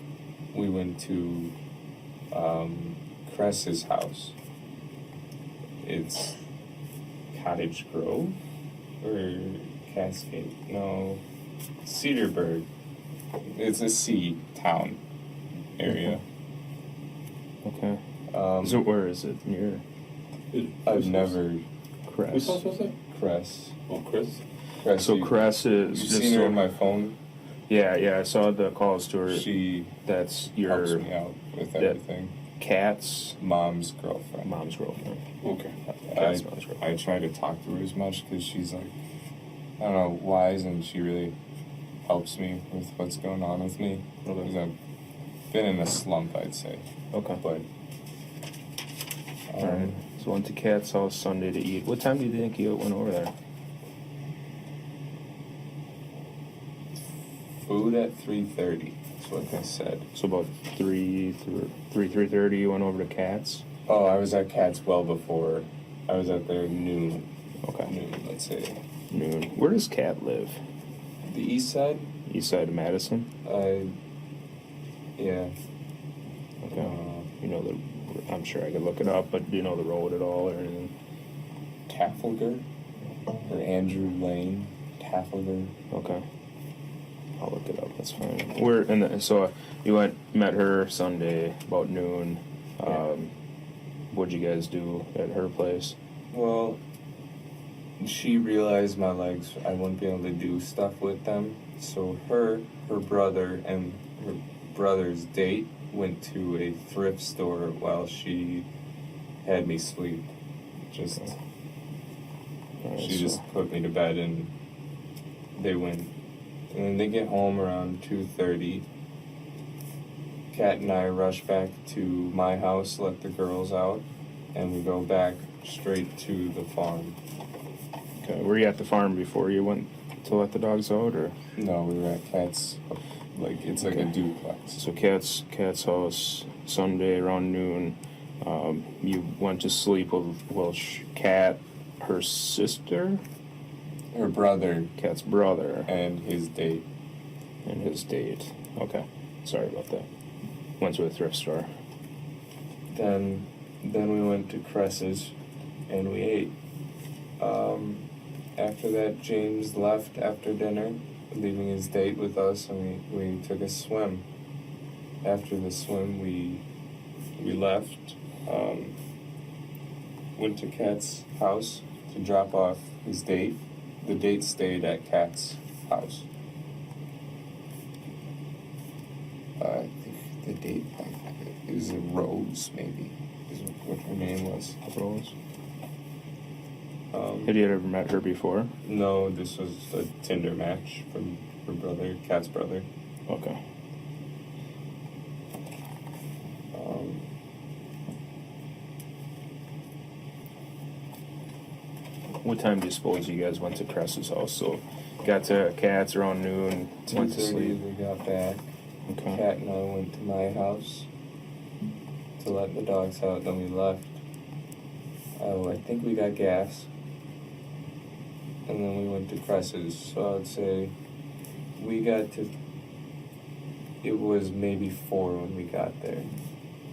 C: We went to Cress's house. It's Cottage Grove or Cascade? No, Cedarburg. It's a sea town area.
G: Okay. So where is it? Near?
C: I've never.
G: Cress.
H: Whose house was that?
C: Cress.
H: Oh, Chris?
C: Cress.
G: So Cress is
C: You've
G: just
C: seen her
G: so-
C: on my phone.
G: Yeah, I saw the calls to her.
C: She
G: That's
C: helps
G: your
C: me out with
G: that-
C: everything.
G: Cat's
C: Mom's girlfriend.
G: mom's girlfriend.
H: Okay.
G: Cat's mom's girlfriend.
C: I try to talk to her as much because she's like, I don't know, wise, and she really helps me with what's going on with me. Because I've been in a slump, I'd say.
G: Okay.
C: But
G: Alright. So went to Cat's house Sunday to eat. What time do you think you went over there?
C: food at 3:30. That's what they said.
G: So about 3:30 you went over to Cat's?
C: Oh, I was at Cat's well before. I was at there noon.
G: Okay.
C: Noon, let's say.
G: Noon. Where does Cat live?
C: The east side?
G: East side of Madison?
C: Yeah.
G: Okay. You know the... I'm sure I could look it up, but do you know the road at all or anything?
C: Trafalgar? Or Andrew Lane? Trafalgar?
G: Okay. I'll look it up. That's fine. So you met her Sunday about noon. What'd you guys do at her place?
C: Well, she realized my legs, I wouldn't be able to do stuff with them. So her brother, and her brother's date went to a thrift store while she had me sleep. She just put me to bed and they went. And then they get home around 2:30. Kat and I rush back to my house, let the girls out, and we go back straight to the farm.
G: Okay. Were you at the farm before you went to let the dogs out, or?
C: No, we were at Cat's, like, it's like a duplex.
G: So Cat's house, Sunday around noon. You went to sleep with Cat, her sister?
C: Her brother.
G: Cat's brother.
C: And his date.
G: Okay. Sorry about that. Went to a thrift store.
C: Then we went to Cress's and we ate. After that, James left after dinner, leaving his date with us, and we took a swim. After the swim, we left, went to Cat's house to drop off his date. The date stayed at Cat's house. I think the date is a Rose, maybe, is what her name was.
G: Rose. Had you ever met her before?
C: No, this was a Tinder match from her brother, Cat's brother.
G: Okay. What time do you suppose you guys went to Cress's house? So, got to Cat's around noon, went to
C: 2:30
G: sleep.
C: we got back.
G: Okay.
C: Cat and I went to my house to let the dogs out, then we left. I think we got gas. And then we went to Cress's, so I'd say it was maybe 4 when we got there.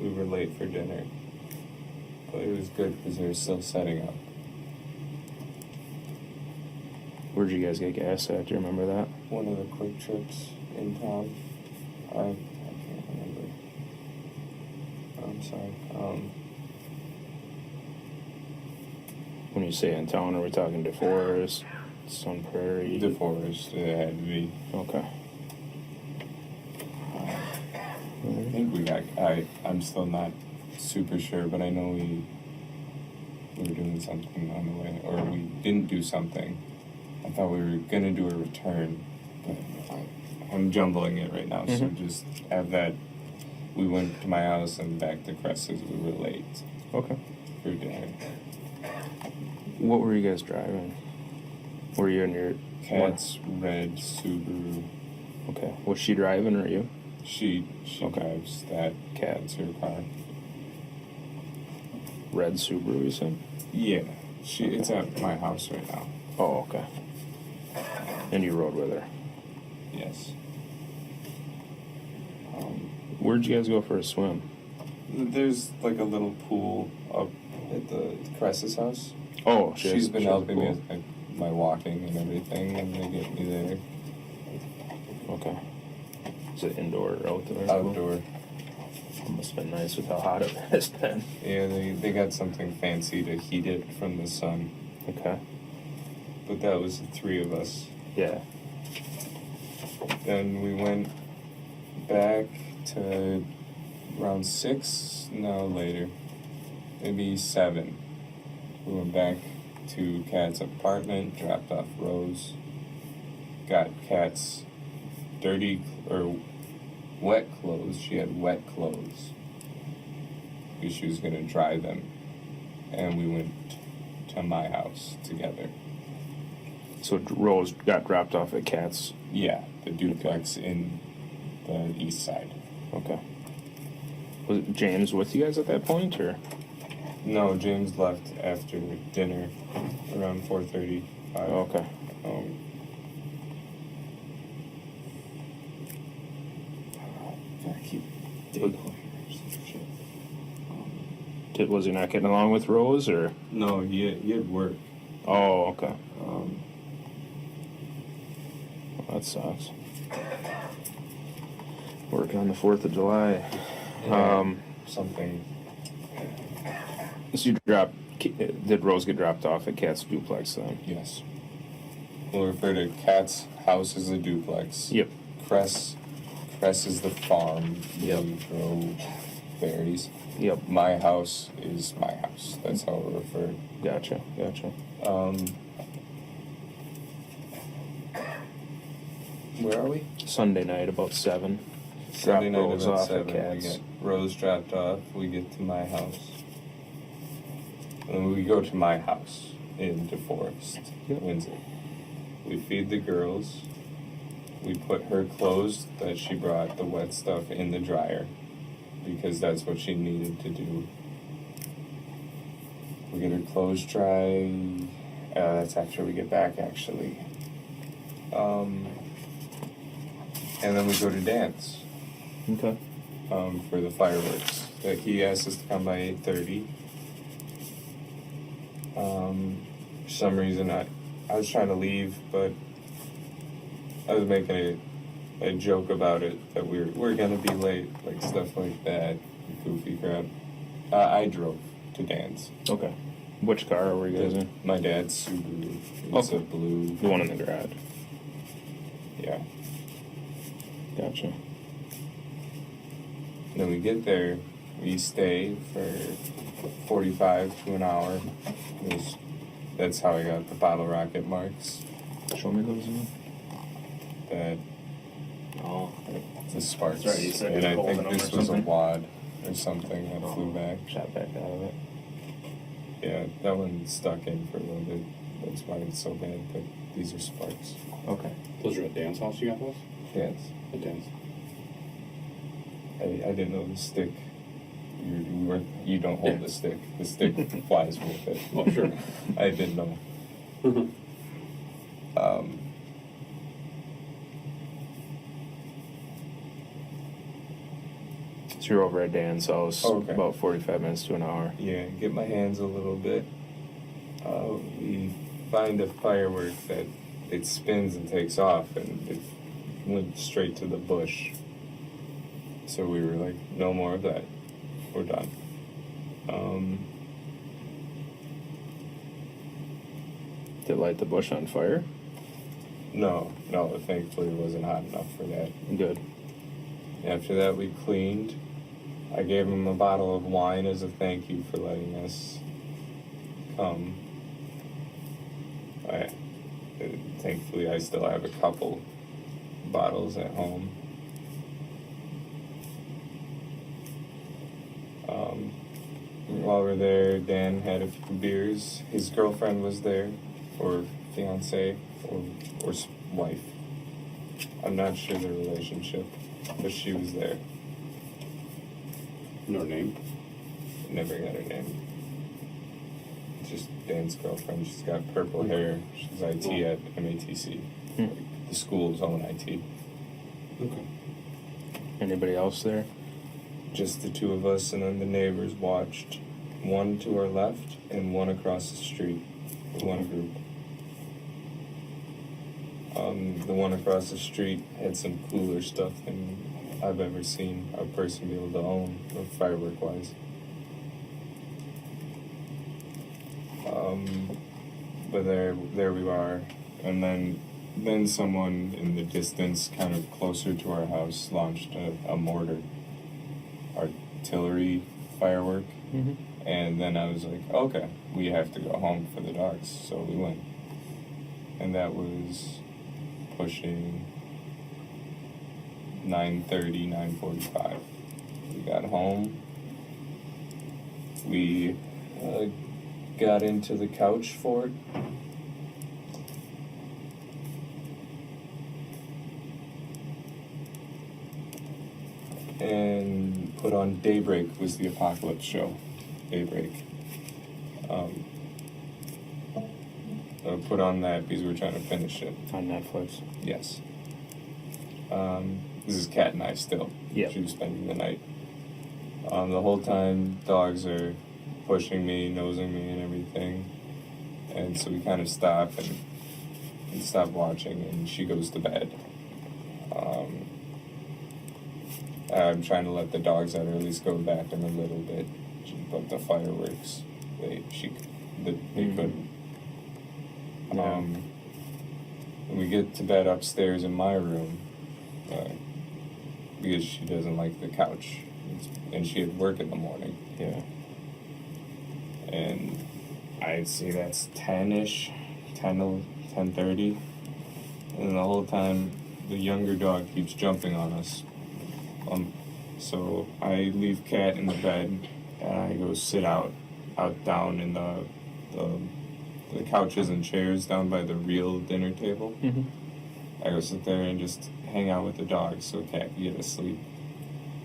C: We were late for dinner. But it was good because they were still setting up.
G: Where'd you guys get gas at? Do you remember that?
C: One of the quick trips in town. I can't remember. I'm sorry.
G: When you say in town, are we talking DeForest, Sun Prairie?
C: DeForest, it had to be.
G: Okay.
C: I think we got. I'm still not super sure, but I know we were doing something on the way, or we didn't do something. I thought we were gonna do a return, but I'm jumbling it right now. So just have that. We went to my house and back to Cress's. We were late.
G: Okay.
C: For dinner.
G: What were you guys driving? Were you in your
C: Cat's red Subaru.
G: Okay. Was she driving or you?
C: She drives that. Cat's her car.
G: Red Subaru, you said?
C: Yeah. It's at my house right now.
G: Oh, okay. And you rode with her?
C: Yes.
G: Where'd you guys go for a swim?
C: There's like a little pool up at the Cress's house.
G: Oh,
C: she's been helping me with like, my walking and everything, and they get me there.
G: Okay. Is it indoor or outdoor?
C: Outdoor.
G: It must have been nice with how hot it has been.
C: Yeah, they got something fancy to heat it from the sun.
G: Okay.
C: But that was the 3 of us.
G: Yeah.
C: Then we went back to around 6, no, later. Maybe 7. We went back to Cat's apartment, dropped off Rose, got Cat's dirty or wet clothes. She had wet clothes because she was going to dry them. And we went to my house together.
G: So Rose got dropped off at Cat's?
C: Yeah, the duplex in the east side.
G: Okay. Was James with you guys at that point, or?
C: No, James left after dinner around 4:35.
G: Oh, okay.
C: Gotta keep digging here.
G: Was he not getting along with Rose, or?
C: No, he had work.
G: Oh, okay. Well, that sucks. Working on the 4th of July.
C: Yeah, something.
G: So did Rose get dropped off at Cat's duplex then?
C: Yes. We'll refer to Cat's house as a duplex.
G: Yep.
C: Cress is the farm.
G: Yep.
C: We grow berries.
G: Yep.
C: My house is my house. That's how we're referred.
G: Gotcha.
C: Where are we?
G: Sunday night about 7.
C: Sunday night
G: Rose
C: about
G: off
C: 7.
G: at Cat's.
C: We get Rose dropped off. We get to my house. And we go to my house in DeForest,
G: Yep.
C: Windsor. We feed the girls. We put her clothes that she brought, the wet stuff, in the dryer because that's what she needed to do. We get her clothes dry. That's after we get back, actually. And then we go to dance.
G: Okay.
C: For the fireworks. He asked us to come by 8:30. For some reason, I was trying to leave, but I was making a joke about it that we're gonna be late, like stuff like that, goofy crap. I drove to dance.
G: Okay. Which car were you guys in?
C: My dad's Subaru. It's a blue.
G: The one in the garage.
C: Yeah.
G: Gotcha.
C: Then we get there, we stay for 45 to an hour. That's how I got the bottle rocket marks.
G: Show me those again.
C: That
G: Oh,
C: the sparks.
G: That's right, you said
C: and
G: you
C: I
G: were
C: think
G: holding them
C: this
G: or
C: was
G: something?
C: a wad or something that flew back.
G: shot back out of it.
C: Yeah, that one stuck in for a little bit. That's why it's so bad, but these are sparks.
G: Okay.
H: Those are at Dan's house, you got those?
C: Yes.
H: At Dan's.
C: I didn't know the stick. You don't hold the stick. The stick flies with it.
H: Oh, sure.
C: I didn't know.
G: So you're over at Dan's house,
C: Okay.
G: about 45 minutes to an hour.
C: Yeah, get my hands a little bit. We find a firework that it spins and takes off, and it went straight to the bush. So we were like, no more of that. We're done.
G: Did it light the bush on fire?
C: No, thankfully it wasn't hot enough for that.
G: Good.
C: After that, we cleaned. I gave him a bottle of wine as a thank you for letting us come. Thankfully, I still have a couple bottles at home. While we're there, Dan had a few beers. His girlfriend was there, or fiance, or wife. I'm not sure the relationship, but she was there.
H: No name?
C: Never got her name. Just Dan's girlfriend. She's got purple hair. She's IT at MATC. The school's own IT.
H: Okay.
G: Anybody else there?
C: Just the two of us, and then the neighbors watched. One to our left and one across the street. One group. The one across the street had some cooler stuff than I've ever seen a person be able to own, firework-wise. But there we are, and then someone in the distance, kind of closer to our house, launched a mortar, artillery firework.
G: Mm-hmm.
C: And then I was like, okay, we have to go home for the dogs, so we went. And that was pushing 9:30, 9:45. We got home. We got into the couch for it. And put on Daybreak was the apocalypse show. Daybreak. Put on that because we were trying to finish it.
G: On Netflix.
C: Yes. This is Kat and I still.
G: Yeah.
C: She was spending the night. The whole time, dogs are pushing me, nosing me, and everything. And so we kind of stop and stop watching, and she goes to bed. I'm trying to let the dogs out, or at least go back in a little bit. But the fireworks, they couldn't. When we get to bed upstairs in my room, because she doesn't like the couch, and she had work in the morning.
G: Yeah.
C: And I'd say that's 10-ish, 10:30, and the whole time the younger dog keeps jumping on us. So I leave Kat in the bed, and I go sit down in the the couches and chairs down by the real dinner table.
G: Mm-hmm.
C: I go sit there and just hang out with the dogs so Cat can get to sleep.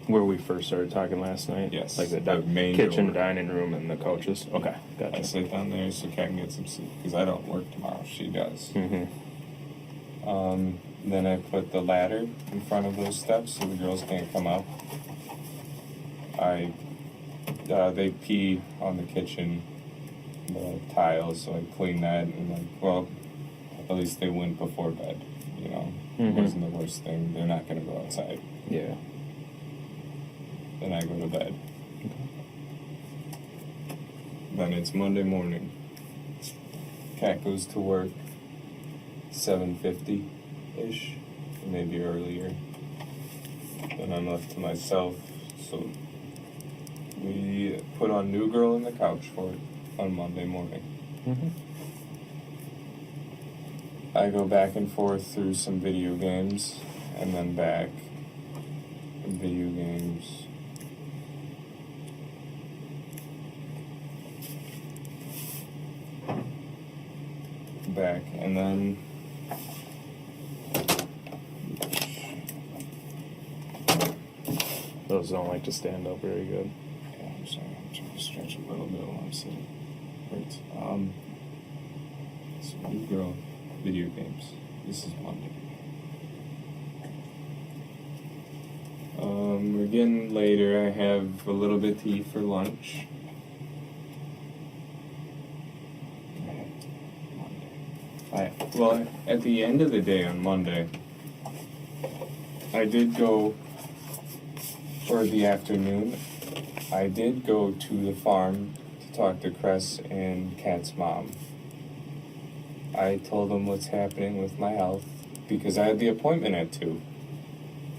G: Where we first started talking last night?
C: Yes.
G: Like the
C: main
G: kitchen,
C: door.
G: dining room, and the couches? Okay,
C: I
G: gotcha.
C: sit down there so Cat can get some sleep because I don't work tomorrow. She does.
G: Mm-hmm.
C: Then I put the ladder in front of those steps so the girls can't come up. They pee on the kitchen, the tiles, so I clean that and at least they went before bed, you know.
G: Mm-hmm.
C: It wasn't the worst thing. They're not going to go outside.
G: Yeah.
C: Then I go to bed. Then it's Monday morning. Cat goes to work 7:50-ish, maybe earlier. Then I'm left to myself, so we put on New Girl in the couch for it on Monday morning.
G: Mm-hmm.
C: I go back and forth through some video games, and then back. Video games. Back, and then
G: Those don't like to stand up very good.
C: yeah, I'm sorry, I'm trying to stretch a little bit while I'm sitting. Hurts. So New Girl, video games. This is Monday. We're getting later. I have a little bit to eat for lunch. Well, at the end of the day on Monday, I did go for the afternoon. I did go to the farm to talk to Cress and Kat's mom. I told them what's happening with my health because I had the appointment at 2.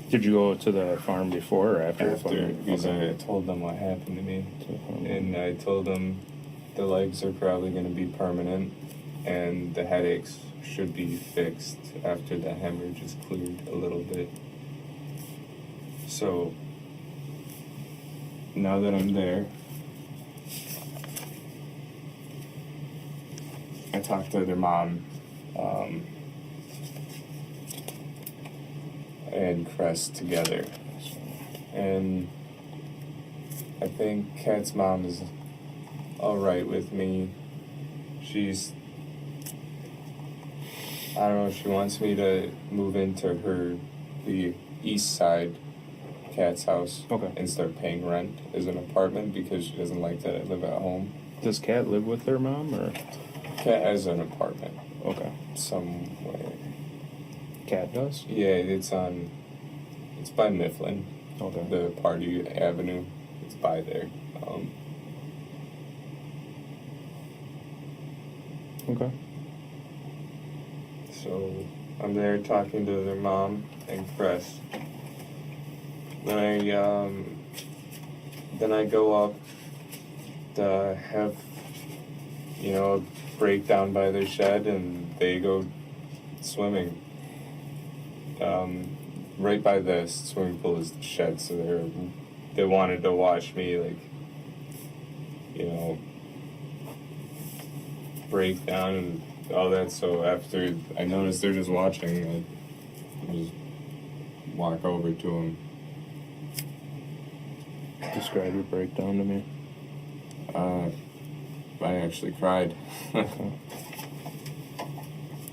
G: Did you go to the farm before or after? the
C: After,
G: farm?
C: because
G: Okay.
C: I told them what happened to me.
G: To the farm.
C: And I told them the legs are probably going to be permanent and the headaches should be fixed after the hemorrhage is cleared a little bit. So, now that I'm there, I talked to their mom and Crest together. And I think Kat's mom is alright with me. I don't know, she wants me to move into the east side Kat's house.
G: Okay.
C: And start paying rent as an apartment because she doesn't like that I live at home.
G: Does Kat live with their mom or?
C: Kat has an apartment
G: Okay.
C: somewhere.
G: Kat does?
C: Yeah, it's by Mifflin.
G: Okay.
C: The Party Avenue. It's by there.
G: Okay.
C: So I'm there talking to their mom and Cress. Then I go up to have, a breakdown by their shed, and they go swimming. Right by the swimming pool is the shed, so they wanted to watch me, break down and all that. So after I noticed they're just watching, I just walk over to them.
G: Describe your breakdown to me.
C: I actually cried.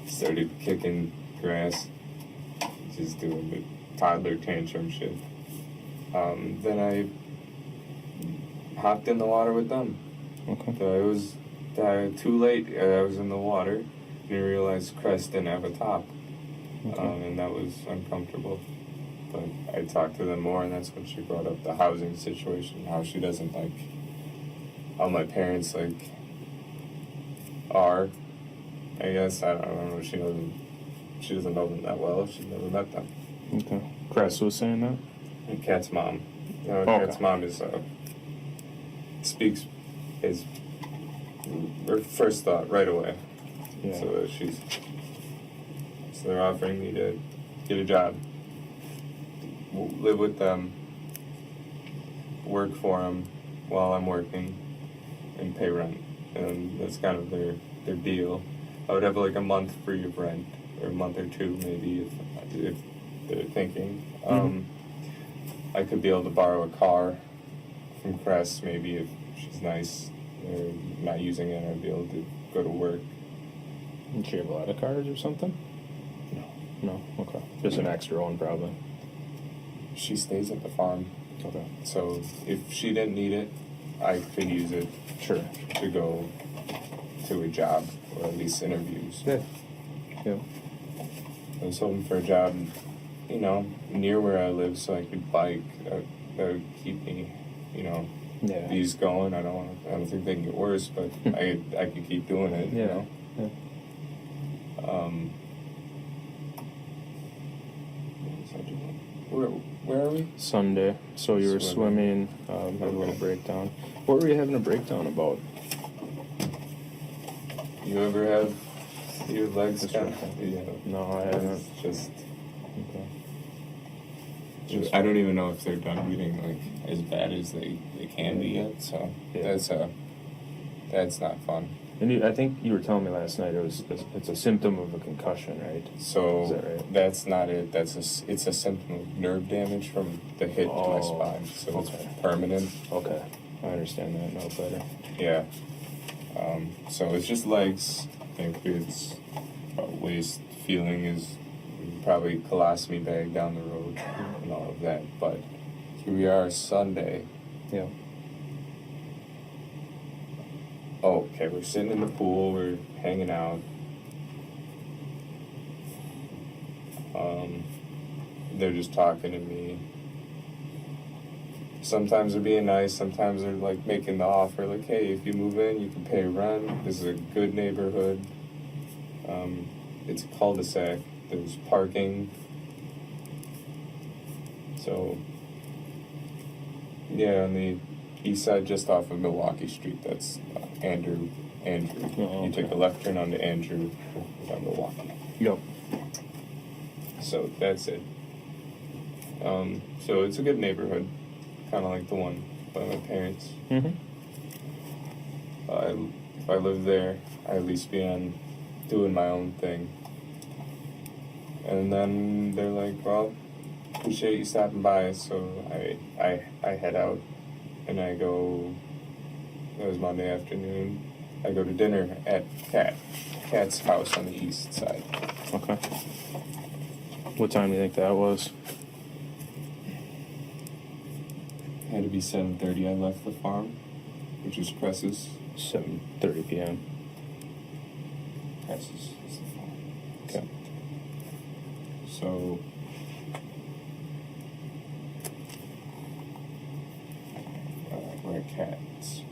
C: Started kicking grass, just doing the toddler tantrum shit. Then I hopped in the water with them.
G: Okay.
C: It was too late. I was in the water and I realized Crest didn't have a top.
G: Okay.
C: And that was uncomfortable. But I talked to them more, and that's when she brought up the housing situation, how she doesn't like how my parents are. I guess I don't know. She doesn't know them that well. She's never met them.
G: Okay. Cress was saying that?
C: And Kat's mom.
G: Okay.
C: Kat's mom is speaks his her first thought right away.
G: Yeah.
C: So they're offering me to get a job, live with them, work for them while I'm working, and pay rent. And that's kind of their deal. I would have like a month free of rent, or a month or two maybe if they're thinking. I could be able to borrow a car from Crest maybe if she's nice or not using it. I'd be able to go to work.
G: Did she have a lot of cars or something? No, okay. Just an extra one, probably.
C: She stays at the farm.
G: Okay.
C: So if she didn't need it, I could use it
G: Sure.
C: to go to a job or at least interviews.
G: Yeah. Yeah.
C: I was hoping for a job, you know, near where I live so I could bike. That would keep me, you know,
G: Yeah.
C: these going. I don't think they can get worse, but I could keep doing it.
G: Yeah.
C: You know.
G: Yeah.
C: Where are we?
G: Sunday. So you were swimming, had a little breakdown. What were you having a breakdown about?
C: You ever have your legs kind of? Yeah.
G: No, I haven't.
C: It's just.
G: Okay.
C: I don't even know if they're done getting like as bad as they can be yet. So
G: Yeah.
C: that's not fun.
G: And I think you were telling me last night it's a symptom of a concussion, right?
C: So
G: Is that right?
C: that's not it. It's a symptom of nerve damage from the hit to my spine. So
G: okay.
C: it's permanent.
G: Okay, I understand that now better.
C: Yeah. So it's just legs. I think it's waist feeling is probably colostomy bag down the road and all of that. But here we are Sunday.
G: Yeah.
C: Oh, okay, we're sitting in the pool, we're hanging out. They're just talking to me. Sometimes they're being nice, sometimes they're like making the offer, like, hey, if you move in, you can pay rent. This is a good neighborhood. It's a cul-de-sac. There's parking. So, yeah, on the east side, just off of Milwaukee Street, that's Andrew.
G: Oh, okay.
C: You take a left turn onto Andrew on Milwaukee.
G: Yep.
C: So that's it. So it's a good neighborhood, kind of like the one by my parents.
G: Mm-hmm.
C: If I lived there, I'd at least be on doing my own thing. And then they're like, well, appreciate you stopping by. So I head out and I go, it was Monday afternoon, I go to dinner at Kat's house on the east side.
G: Okay. What time do you think that was?
C: Had to be 7:30. I left the farm, which is Cress's.
G: 7:30 p.m.
C: Cress's is the farm.
G: Okay.
C: So we're at Kat's.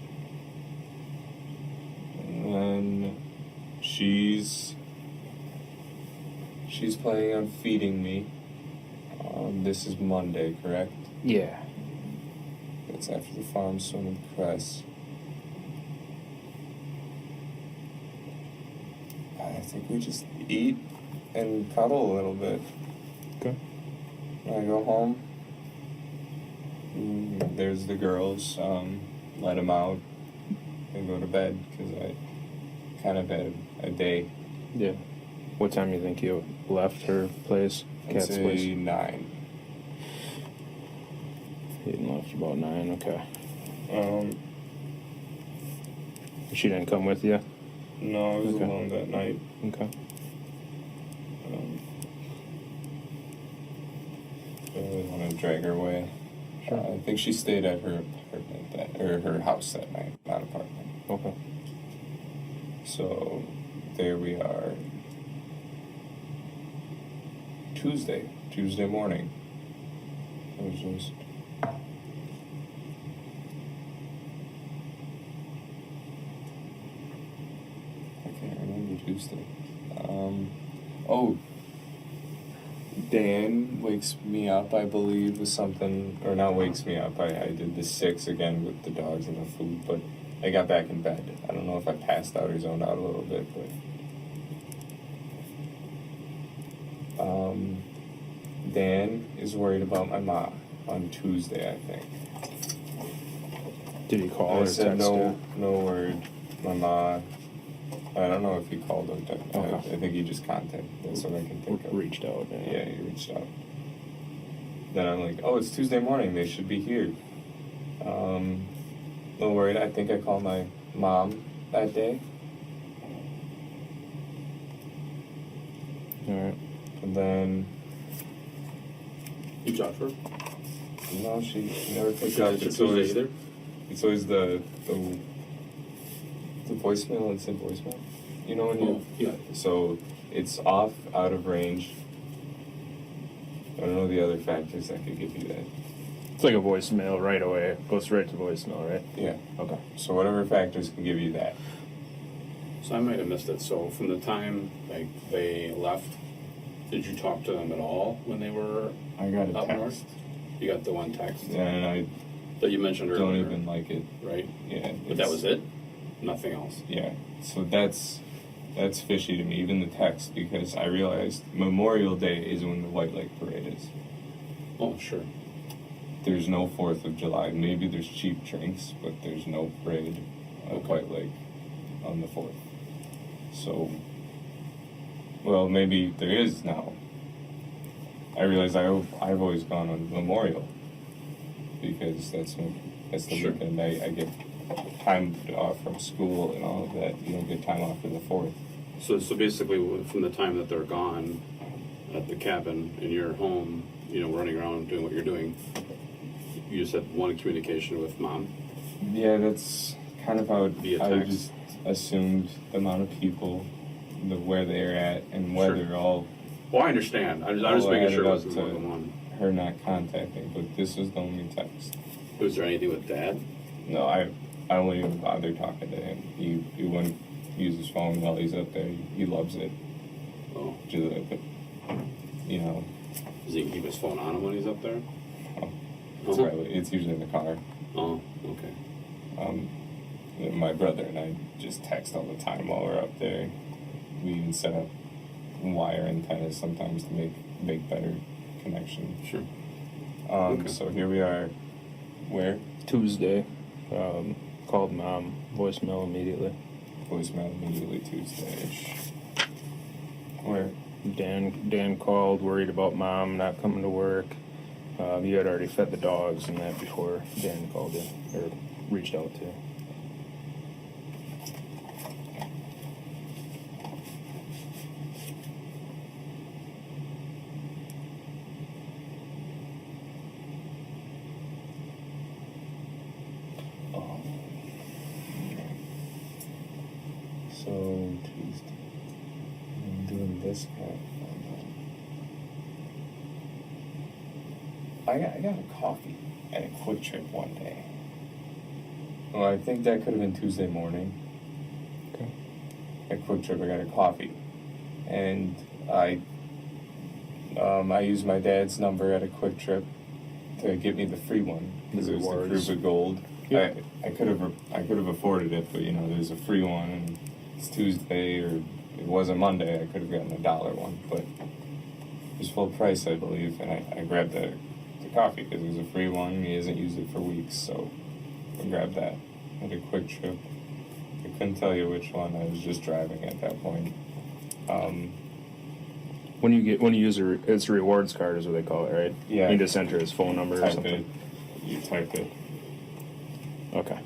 C: And then she's planning on feeding me. This is Monday, correct?
G: Yeah.
C: It's after the farm swim with Cress. I think we just eat and cuddle a little bit.
G: Okay.
C: When I go home, there's the girls, let them out and go to bed because I kind of had a day.
G: Yeah. What time do you think you left her place?
C: I'd
G: Kat's
C: say
G: place?
C: 9.
G: You left about 9. Okay. She didn't come with you?
C: No, I was
G: Okay.
C: alone that night.
G: Okay.
C: I really want to drag her away.
G: Sure.
C: I think she stayed at her apartment or her house that night, not apartment.
G: Okay.
C: So there we are. Tuesday morning. It was just. I can't remember Tuesday. Dan wakes me up, I believe, with something, or not wakes me up. I did the 6 again with the dogs and the food, but I got back in bed. I don't know if I passed out or zoned out a little bit, but. Dan is worried about my mom on Tuesday, I think.
G: Did he call
C: I
G: or
C: said
G: text
C: no,
G: her?
C: no word. My mom I don't know if he called them.
G: Okay.
C: I think he just contacted. That's what I can think of.
G: Reached out.
C: Yeah, he reached out. Then I'm like, oh, it's Tuesday morning. They should be here. A little worried. I think I called my mom that day.
G: All right.
C: And then,
H: You talked to her?
C: no, she never picked
H: She
C: up.
H: didn't
C: It's
H: Tuesday
C: always,
H: either?
C: it's always the voicemail. It's in voicemail. You know when you...
H: Oh, yeah.
C: So it's off, out of range. I don't know the other factors that could give you that.
G: It's like a voicemail right away. Goes right to voicemail, right?
C: Yeah.
G: Okay.
C: So whatever factors can give you that.
H: So I might have missed it. So from the time like they left, did you talk to them at all when they were
C: I got a
H: up
C: text.
H: north? You got the one text
C: And I
H: that you mentioned earlier.
C: don't even like it.
H: Right?
C: Yeah.
H: But that was it? Nothing else?
C: Yeah. So that's fishy to me, even the text, because I realized Memorial Day is when the White Lake Parade is.
H: Oh, sure.
C: There's no 4th of July. Maybe there's cheap drinks, but there's no parade at
H: Okay.
C: White Lake on the 4th. So, well, maybe there is now. I realize I've always gone on Memorial because that's the
H: Sure.
C: weekend I get time off from school and all of that. You don't get time off for the 4th.
H: So basically, from the time that they're gone at the cabin and you're home, running around doing what you're doing, you just had one communication with mom.
C: Yeah, that's kind of how
H: Via
C: I
H: text.
C: just assumed the amount of people, where they're at, and whether
H: Sure.
C: all
H: Well, I understand. I'm just
C: all
H: making
C: added
H: sure it
C: up
H: wasn't more than one.
C: her not contacting. But this was the only text.
H: Was there anything with Dad?
C: No, I won't even bother talking to him. He wouldn't use his phone while he's up there. He loves it.
H: Oh,
C: You know,
H: does he keep his phone on him when he's up there?
C: it's usually in the car.
H: Oh, okay.
C: My brother and I just text all the time while we're up there. We even set up wire antennas sometimes to make better connection.
H: Sure.
C: Okay. So here we are. Where?
G: Tuesday. Called mom. Voicemail immediately.
C: Voicemail immediately Tuesday-ish. Where?
G: Dan called, worried about mom not coming to work. You had already fed the dogs and that before Dan called you, or reached out to you.
C: Oh. So Tuesday. I'm doing this kind of I got a coffee at a Quick Trip one day. Well, I think that could have been Tuesday morning.
G: Okay.
C: At Quick Trip, I got a coffee, and I used my dad's number at a Quick Trip to get me the free one because it was the
G: Rewards.
C: Cruiser Gold.
G: Yeah.
C: I could have afforded it, but there's a free one, and it's Tuesday, or it wasn't Monday. I could have gotten $1 one, but it was full price, I believe, and I grabbed the coffee because it was a free one. He hasn't used it for weeks, so I grabbed that at a Quick Trip. I couldn't tell you which one. I was just driving at that point.
G: When you use it's a rewards card is what they call it, right?
C: Yeah.
G: You just enter his phone number or
C: Type
G: something.
C: it. You type it.
G: Okay.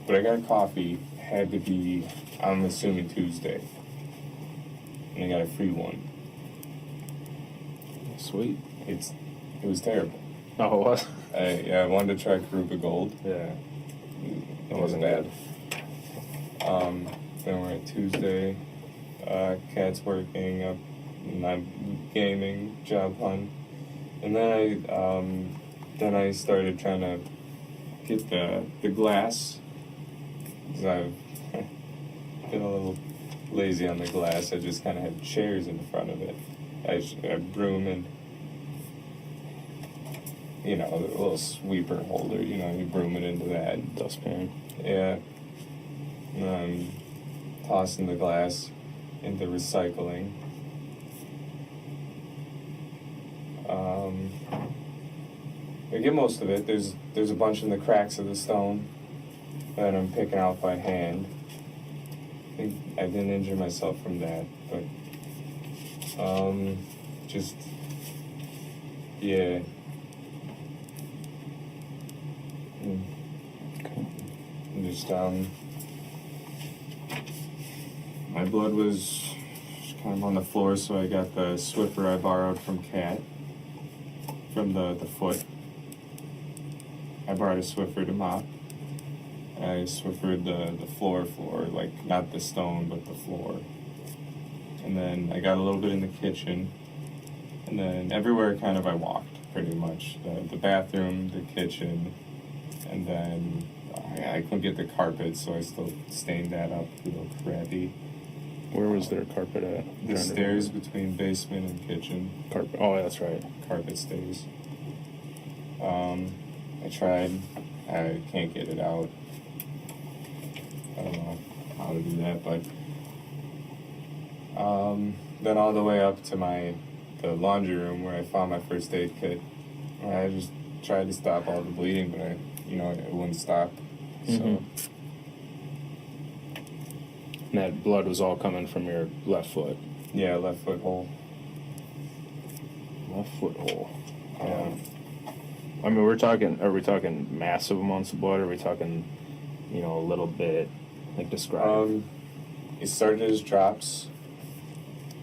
C: But I got coffee. Had to be, I'm assuming, Tuesday. And I got a free one.
G: Sweet.
C: It was terrible.
G: Oh, it was?
C: I wanted to try Karupa Gold.
G: Yeah.
C: It wasn't bad. Then we're at Tuesday. Cat's working up, and I'm gaming, job hunt. And then I started trying to get the glass. 'Cause I've been a little lazy on the glass. I just kind of had chairs in front of it. I broom and, a little sweeper holder, you broom it into that.
G: Dustpan.
C: Yeah. And I'm tossing the glass into recycling. I get most of it. There's a bunch in the cracks of the stone. that I'm picking out by hand. I think I didn't injure myself from that, but just yeah. Just my blood was kind of on the floor, so I got the Swiffer I borrowed from Kat, from the foot. I borrowed a Swiffer to mop. I Swiffered the floor, like not the stone, but the floor. And then I got a little bit in the kitchen, and then everywhere kind of I walked pretty much. The bathroom, the kitchen, and then I couldn't get the carpet, so I still stained that up real crappy.
G: Where was their carpet at?
C: The stairs between basement and kitchen.
G: Carpet. Oh, that's right.
C: Carpet stairs. I tried. I can't get it out. I don't know how to do that, but then all the way up to the laundry room where I found my first aid kit. I just tried to stop all the bleeding, but it wouldn't stop. So.
G: And that blood was all coming from your left foot.
C: Yeah, left foot hole.
G: Left foot hole.
C: Yeah.
G: I mean, are we talking massive amounts of blood, or are we talking, a little bit, like describe?
C: It started as drops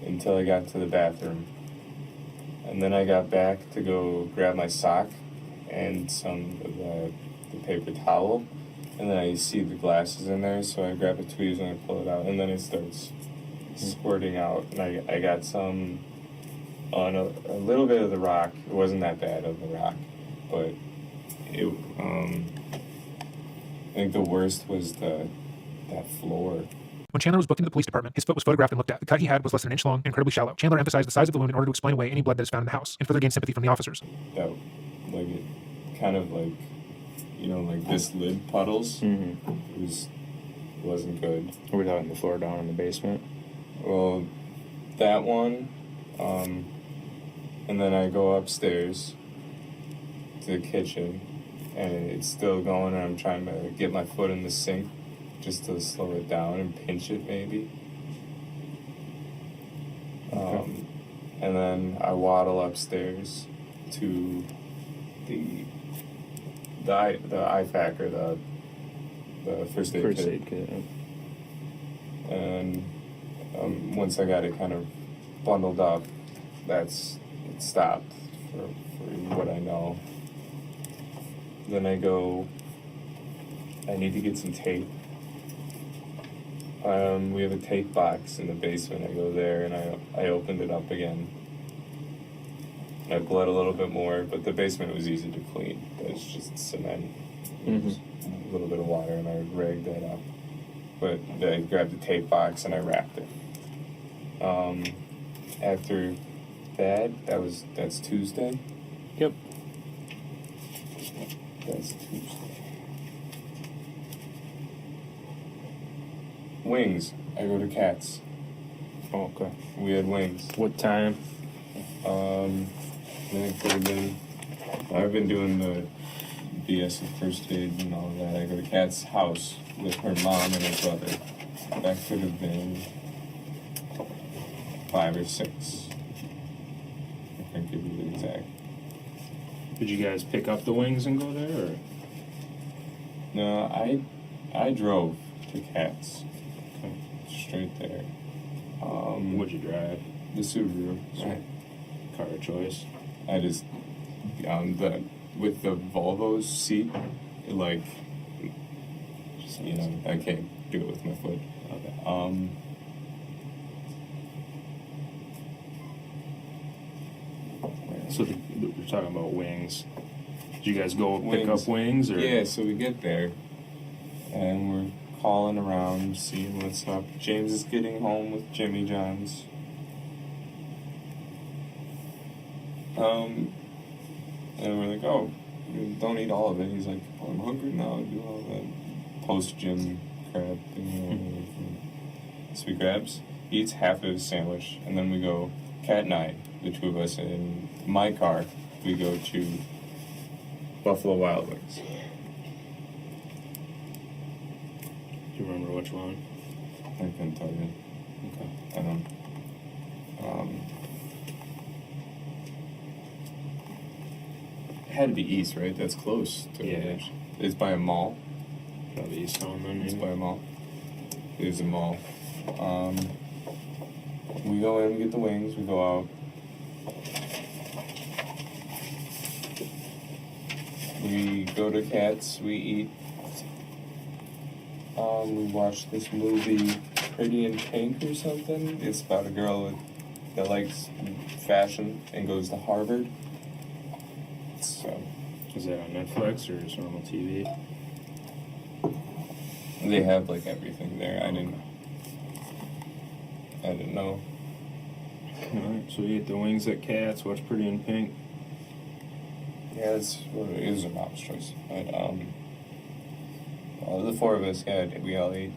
C: until I got to the bathroom. And then I got back to go grab my sock and some of the paper towel. And then I see the glasses in there, so I grab a tweezers and I pull it out. And then it starts squirting out. And I got some on a little bit of the rock. It wasn't that bad of the rock. But I think the worst was that floor.
A: When Chandler was booked into the police department, his foot was photographed and looked at. The cut he had was less than an inch long and incredibly shallow. Chandler emphasized the size of the wound in order to explain away any blood that is found in the house and further gain sympathy from the officers.
C: That, it kind of like this lid puddles.
G: Mm-hmm.
C: It wasn't good.
G: Are we talking the floor down in the basement?
C: Well, that one, and then I go upstairs to the kitchen, and it's still going, and I'm trying to get my foot in the sink just to slow it down and pinch it maybe.
G: Okay.
C: And then I waddle upstairs to the IFAC, or the first aid kit. And once I got it kind of bundled up, it stopped for what I know. Then I need to get some tape. We have a tape box in the basement. I go there and I opened it up again. I bled a little bit more, but the basement was easy to clean. It's just cement,
G: Mm-hmm.
C: a little bit of water, and I ragged that up. But I grabbed the tape box and I wrapped it. After that's Tuesday.
G: Yep.
C: That's Tuesday. Wings. I go to Kat's.
G: Oh, okay.
C: We had wings.
G: What time?
C: I think it could have been. I've been doing the BS of first aid and all of that. I go to Kat's house with her mom and her brother. That could have been 5 or 6. I can't give you the exact.
G: Did you guys pick up the wings and go there, or?
C: No, I drove to Kat's.
G: Okay.
C: Straight there.
G: What'd you drive?
C: The Subaru.
G: Right. Car of choice.
C: I just with the Volvo's seat, I can't do it with my foot.
G: Okay. So we're talking about wings. Did you guys go pick up wings, or?
C: Yeah, so we get there, and we're calling around, seeing what's up. James is getting home with Jimmy John's. And we're like, oh, don't eat all of it. He's like, oh, I'm hungry now. Do all that post-gym crap thing. So he grabs, eats half of his sandwich, and then we go, Kat and I, the two of us, in my car, we go to Buffalo Wild Wings.
G: Do you remember which one?
C: I couldn't tell you.
G: Okay.
C: I don't. It had to be east, right? That's close to the edge. It's by a mall.
G: Probably East Town then.
C: It's
G: Maybe.
C: by a mall. There's a mall. We go in, we get the wings, we go out. We go to Cats, we eat. We watch this movie, Pretty in Pink or something. It's about a girl that likes fashion and goes to Harvard. So,
G: Is that on Netflix or just normal TV?
C: they have like everything there. I didn't know.
G: Alright, so we ate the wings at Cats, watch Pretty in Pink.
C: Yeah, it was a mom's choice. But the four of us, we all ate.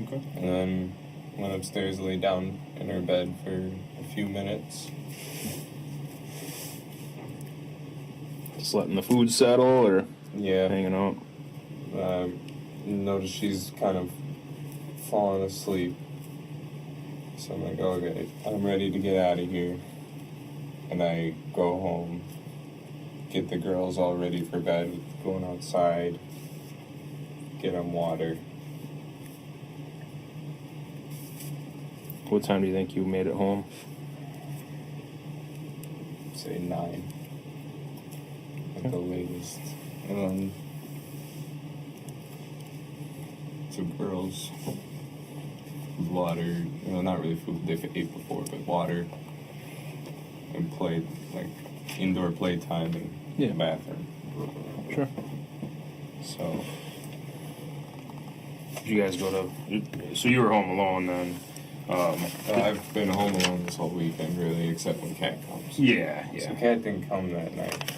G: Okay.
C: And then went upstairs, laid down in her bed for a few minutes.
G: Just letting the food settle or
C: Yeah.
G: hanging out?
C: Notice she's kind of falling asleep. So I'm like, okay, I'm ready to get out of here. And I go home, get the girls all ready for bed, going outside, get them water.
G: What time do you think you made it home?
C: Say 9 at the latest. So girls, water, not really food, they've ate before, but water and play, like indoor playtime in the bathroom.
G: Sure.
C: So,
G: Did you guys go to... So you were home alone then?
C: I've been home alone this whole weekend, really, except when Kat comes.
G: Yeah.
C: So Kat didn't come that night.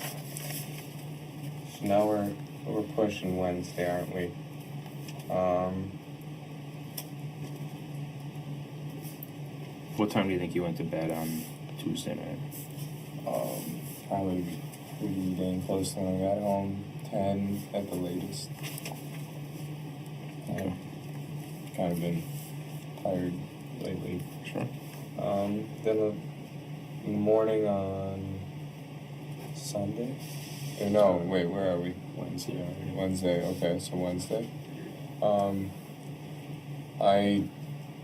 C: So now we're pushing Wednesday, aren't we?
G: What time do you think you went to bed on Tuesday night?
C: Probably pretty dang close to when I got home, 10 at the latest.
G: Okay.
C: I've kind of been tired lately.
G: Sure.
C: Then in the morning on Sunday? Or no, wait, where are we?
G: Wednesday.
C: Wednesday, okay, so Wednesday. I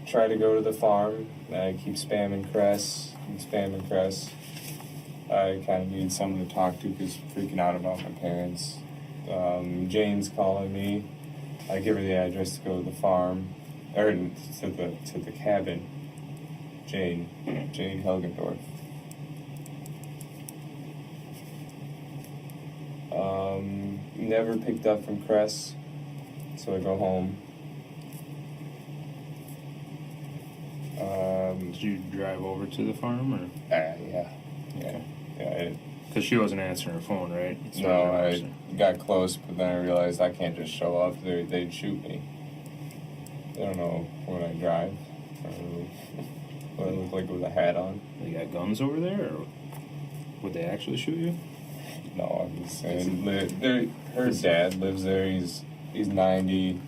C: try to go to the farm, and I keep spamming Cress. I kind of need someone to talk to because freaking out about my parents. Jane's calling me. I give her the address to go to the farm, or to the cabin. Jane Helgendorf. Never picked up from Cress, so I go home.
G: Did you drive over to the farm or?
C: Yeah.
G: Because she wasn't answering her phone, right?
C: No, I got close, but then I realized I can't just show up. They'd shoot me. They don't know when I drive. What I look like with a hat on.
G: They got guns over there, or would they actually shoot you?
C: No, I'm just saying. Her dad lives there. He's 90.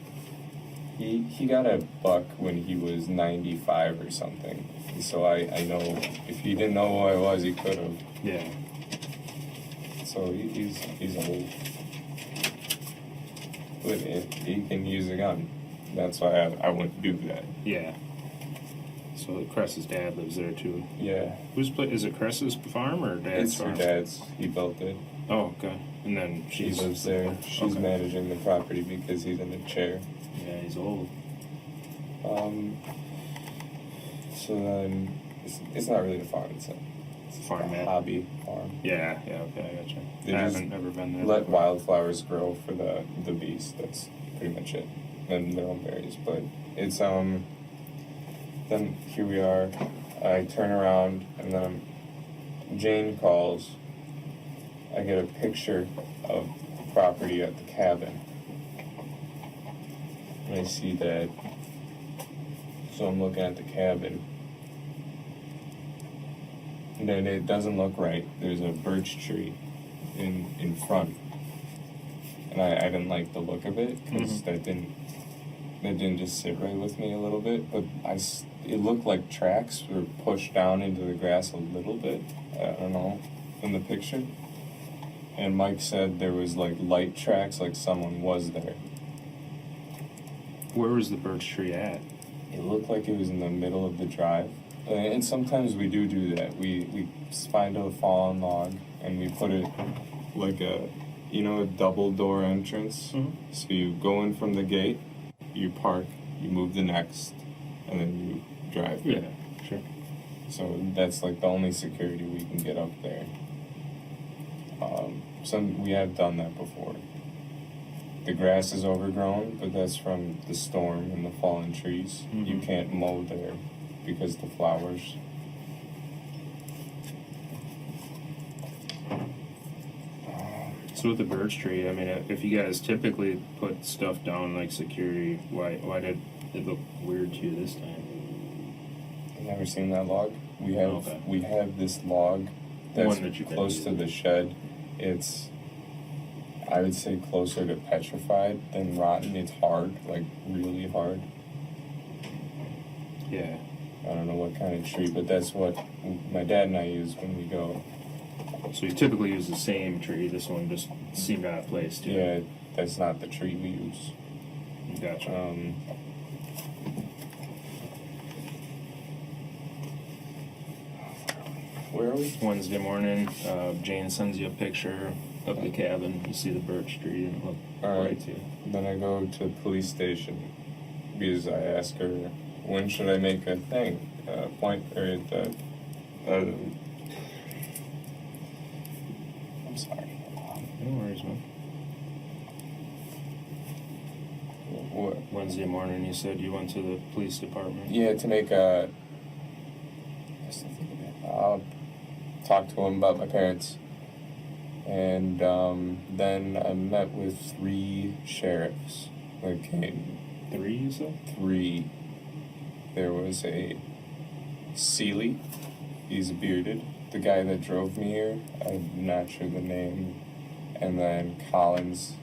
C: He got a buck when he was 95 or something. So I know if he didn't know who I was, he could have.
G: Yeah.
C: So he's old. But he can use a gun. That's why I wouldn't do that.
G: Yeah. So Cress's dad lives there too.
C: Yeah.
G: Is it Cress's farm or dad's
C: It's
G: farm?
C: her dad's. He built it.
G: Oh, okay. And then
C: She lives there. She's
G: okay.
C: managing the property because he's in a chair.
G: Yeah, he's old.
C: So then it's not really a farm. It's a
G: Farmette.
C: hobby farm.
G: Yeah, okay, I gotcha.
C: They
G: I
C: just
G: haven't ever been there.
C: Let wildflowers grow for the bees. That's pretty much it. And their own berries. But it's then here we are. I turn around and then Jane calls. I get a picture of the property at the cabin. And I see that. So I'm looking at the cabin. And then it doesn't look right. There's a birch tree in front. And I didn't like the look of it because that didn't that didn't just sit right with me a little bit, but it looked like tracks were pushed down into the grass a little bit. I don't know, in the picture. And Mike said there was like light tracks, like someone was there.
G: Where was the birch tree at?
C: It looked like it was in the middle of the drive. And sometimes we do that. We find a fallen log and we put it like a double door entrance.
G: Mm-hmm.
C: So you go in from the gate, you park, you move the next, and then you drive.
G: Yeah, sure.
C: So that's like the only security we can get up there. We have done that before. The grass is overgrown, but that's from the storm and the fallen trees.
G: Mm-hmm.
C: You can't mow there because the flowers.
G: So with the birch tree, I mean, if you guys typically put stuff down like security, why did it look weird to you this time?
C: I've never seen that log. We have this log that's
G: One that you've been
C: close to
G: using.
C: the shed. It's, I would say, closer to petrified than rotten. It's hard, like really hard.
G: Yeah.
C: I don't know what kind of tree, but that's what my dad and I use when we go.
G: So you typically use the same tree. This one just seemed out of place too.
C: Yeah, that's not the tree we use.
G: Gotcha.
C: Where are we?
G: Wednesday morning, Jane sends you a picture of the cabin. You see the birch tree and it looked
C: All right.
G: right to you.
C: Then I go to the police station because I ask her, when should I make a thing? I'm sorry.
G: No worries, man.
C: What?
G: Wednesday morning, you said you went to the police department.
C: Yeah, to make a. I'll talk to him about my parents. And then I met with 3 sheriffs that came.
G: 3, you said?
C: 3. There was a Seeley. He's bearded. The guy that drove me here, I'm not sure the name. And then Collins.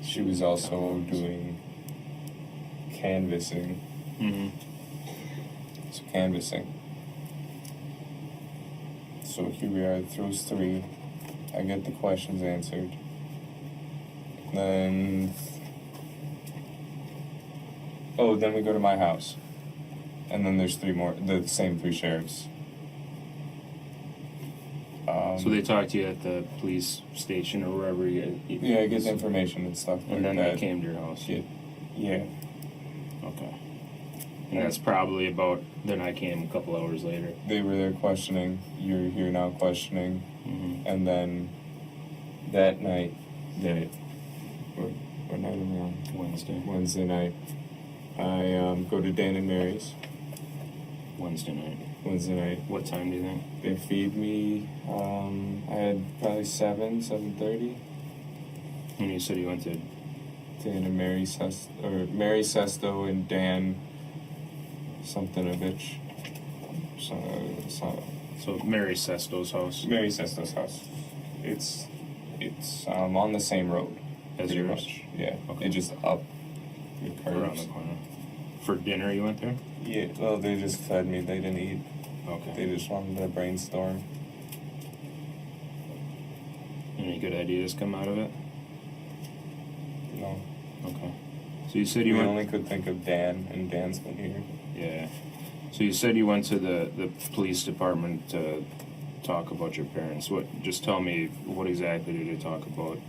C: She was also doing canvassing.
G: Mm-hmm.
C: So canvassing. So here we are, those 3. I get the questions answered. Then we go to my house. And then there's 3 more, the same 3 sheriffs.
G: So they talked to you at the police station or wherever you.
C: Yeah, I get information and stuff like
G: And then
C: that.
G: they came to your house.
C: Yeah.
G: Okay. And that's probably about. Then I came a couple hours later.
C: They were there questioning. You're here now questioning.
G: Mm-hmm.
C: And then that night, what night are we on? Wednesday night. I go to Dan and Mary's.
G: Wednesday night. What time do you think?
C: They feed me. I had probably 7:30.
G: And you said you went to.
C: Dan and Mary Sesto and Dan something-a-bitch.
G: So Mary Sesto's house.
C: Mary Sesto's house. It's on the same road.
G: As
C: pretty
G: yours?
C: much. Yeah.
G: Okay.
C: It's just up the
G: Around
C: curves.
G: the corner. For dinner, you went there?
C: Yeah. Well, they just fed me. They didn't eat.
G: Okay.
C: They just wanted to brainstorm.
G: Any good ideas come out of it?
C: No.
G: Okay. So you said you
C: We
G: went.
C: only could think of Dan, and Dan's been here.
G: Yeah. So you said you went to the police department to talk about your parents. Just tell me, what exactly did you talk about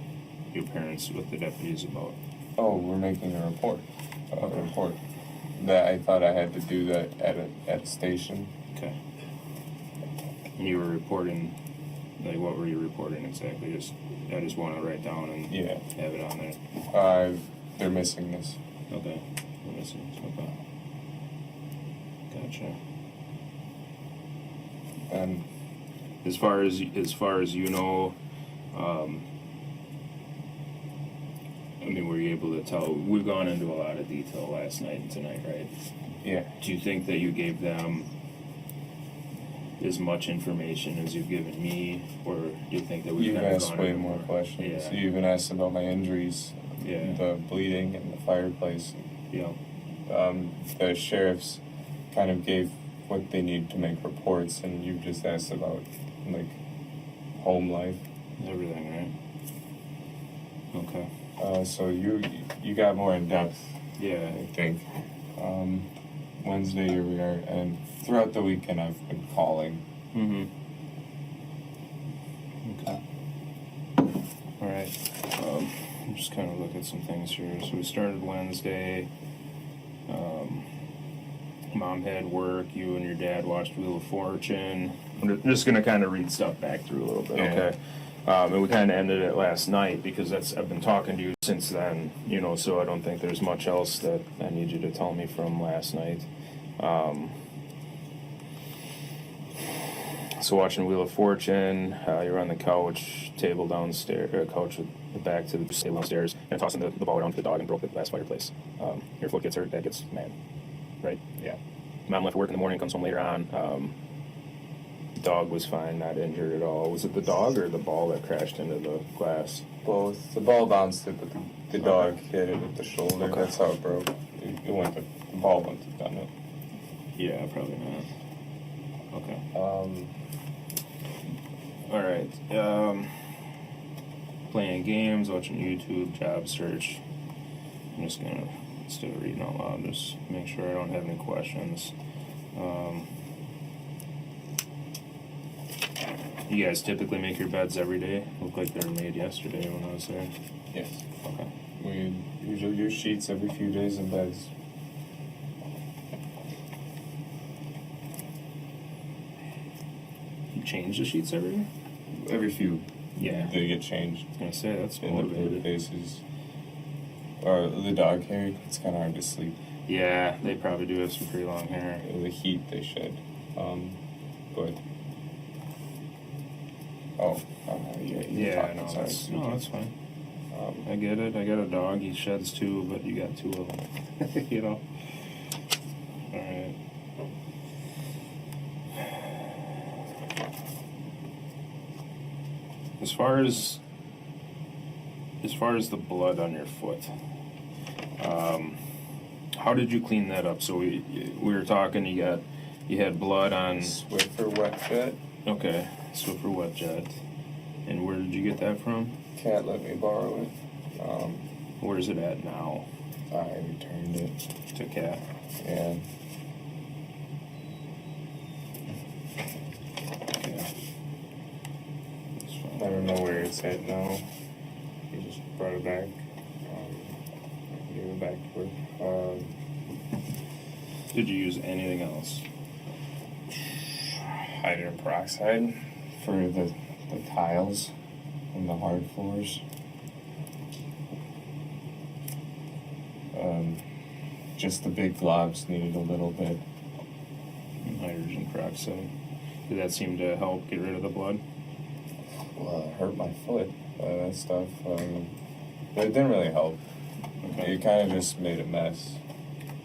G: your parents with the deputies about?
C: Oh, we're making a report. That I thought I had to do that at a station.
G: Okay. And you were reporting, like, what were you reporting exactly? I just want to write down and
C: Yeah.
G: have it on there.
C: They're missing this.
G: Okay. Let me see. Okay. Gotcha.
C: And
G: As far as you know, I mean, were you able to tell? We've gone into a lot of detail last night and tonight, right?
C: yeah.
G: Do you think that you gave them as much information as you've given me, or do you think that we've
C: You've
G: kind of
C: asked
G: gone
C: way
G: into
C: more questions.
G: Yeah.
C: You even asked about my injuries. the bleeding in the fireplace.
G: Yeah.
C: The sheriffs kind of gave what they need to make reports, and you just asked about like home life.
G: Everything, right? Okay.
C: So you got more in depth.
G: Yeah.
C: I think. Wednesday here we are, and throughout the weekend I've been calling.
G: Mm-hmm. Okay. All right. I'm just kind of look at some things here. So we started Wednesday. Mom had work. You and your dad watched Wheel of Fortune. I'm just going to kind of read stuff back through a little bit, okay? And we kind of ended it last night because I've been talking to you since then, so I don't think there's much else that I need you to tell me from last night. So watching Wheel of Fortune, you're on the couch, table downstairs, couch with the back to the table downstairs, and tossing the ball around to the dog and broke the glass fireplace. Your foot gets hurt, Dad gets mad, right?
C: Yeah.
G: Mom left work in the morning, comes home later on. The dog was fine, not injured at all. Was it the dog or the ball that crashed into the glass?
C: Both. The ball bounced it, but the dog hit it with the shoulder.
G: Okay.
C: That's how it broke. The ball wouldn't have done it.
G: Yeah, probably not. Okay. All right. Playing games, watching YouTube, job search. I'm just gonna, instead of reading out loud, just make sure I don't have any questions. You guys typically make your beds every day? Looked like they were made yesterday when I was there.
C: Yes.
G: Okay.
C: We usually use sheets every few days in beds.
G: You change the sheets every day?
C: Every few.
G: Yeah.
C: They get changed.
G: I was gonna say, that's
C: In the
G: motivated.
C: faces. Or the dog hair, it's kind of hard to sleep.
G: Yeah, they probably do have some pretty long hair.
C: The heat they shed. But. Oh,
G: Yeah, no, that's fine. I get it. I got a dog. He sheds too, but you got two of them. All right. As far as the blood on your foot, how did you clean that up? So we were talking. You had blood on
C: Swiffer wet jet.
G: Okay, Swiffer wet jet. And where did you get that from?
C: Cat let me borrow it.
G: Where's it at now?
C: I returned it.
G: To Cat.
C: Yeah.
G: Okay. That's fine.
C: I don't know where it's at now. He just brought it back. Gave it back to her.
G: Did you use anything else?
C: Hydrogen peroxide for the tiles and the hard floors. Just the big globs needed a little bit.
G: Hydrogen peroxide. Did that seem to help get rid of the blood?
C: Well, it hurt my foot. That stuff. It didn't really help.
G: Okay.
C: It kind of just made a mess.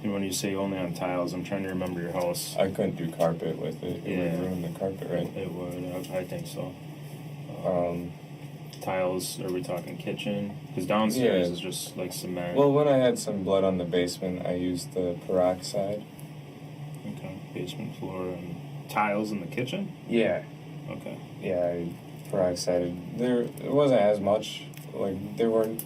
G: And when you say only on tiles, I'm trying to remember your house.
C: I couldn't do carpet with it. It
G: Yeah.
C: would ruin the carpet, right?
G: It would. I think so.
C: Um,
G: Tiles, are we talking kitchen? Because downstairs
C: Yeah.
G: is just like cement.
C: well, when I had some blood on the basement, I used the peroxide.
G: Okay. Basement floor and tiles in the kitchen?
C: Yeah.
G: Okay.
C: Yeah, I peroxided. It wasn't as much. Like, there weren't,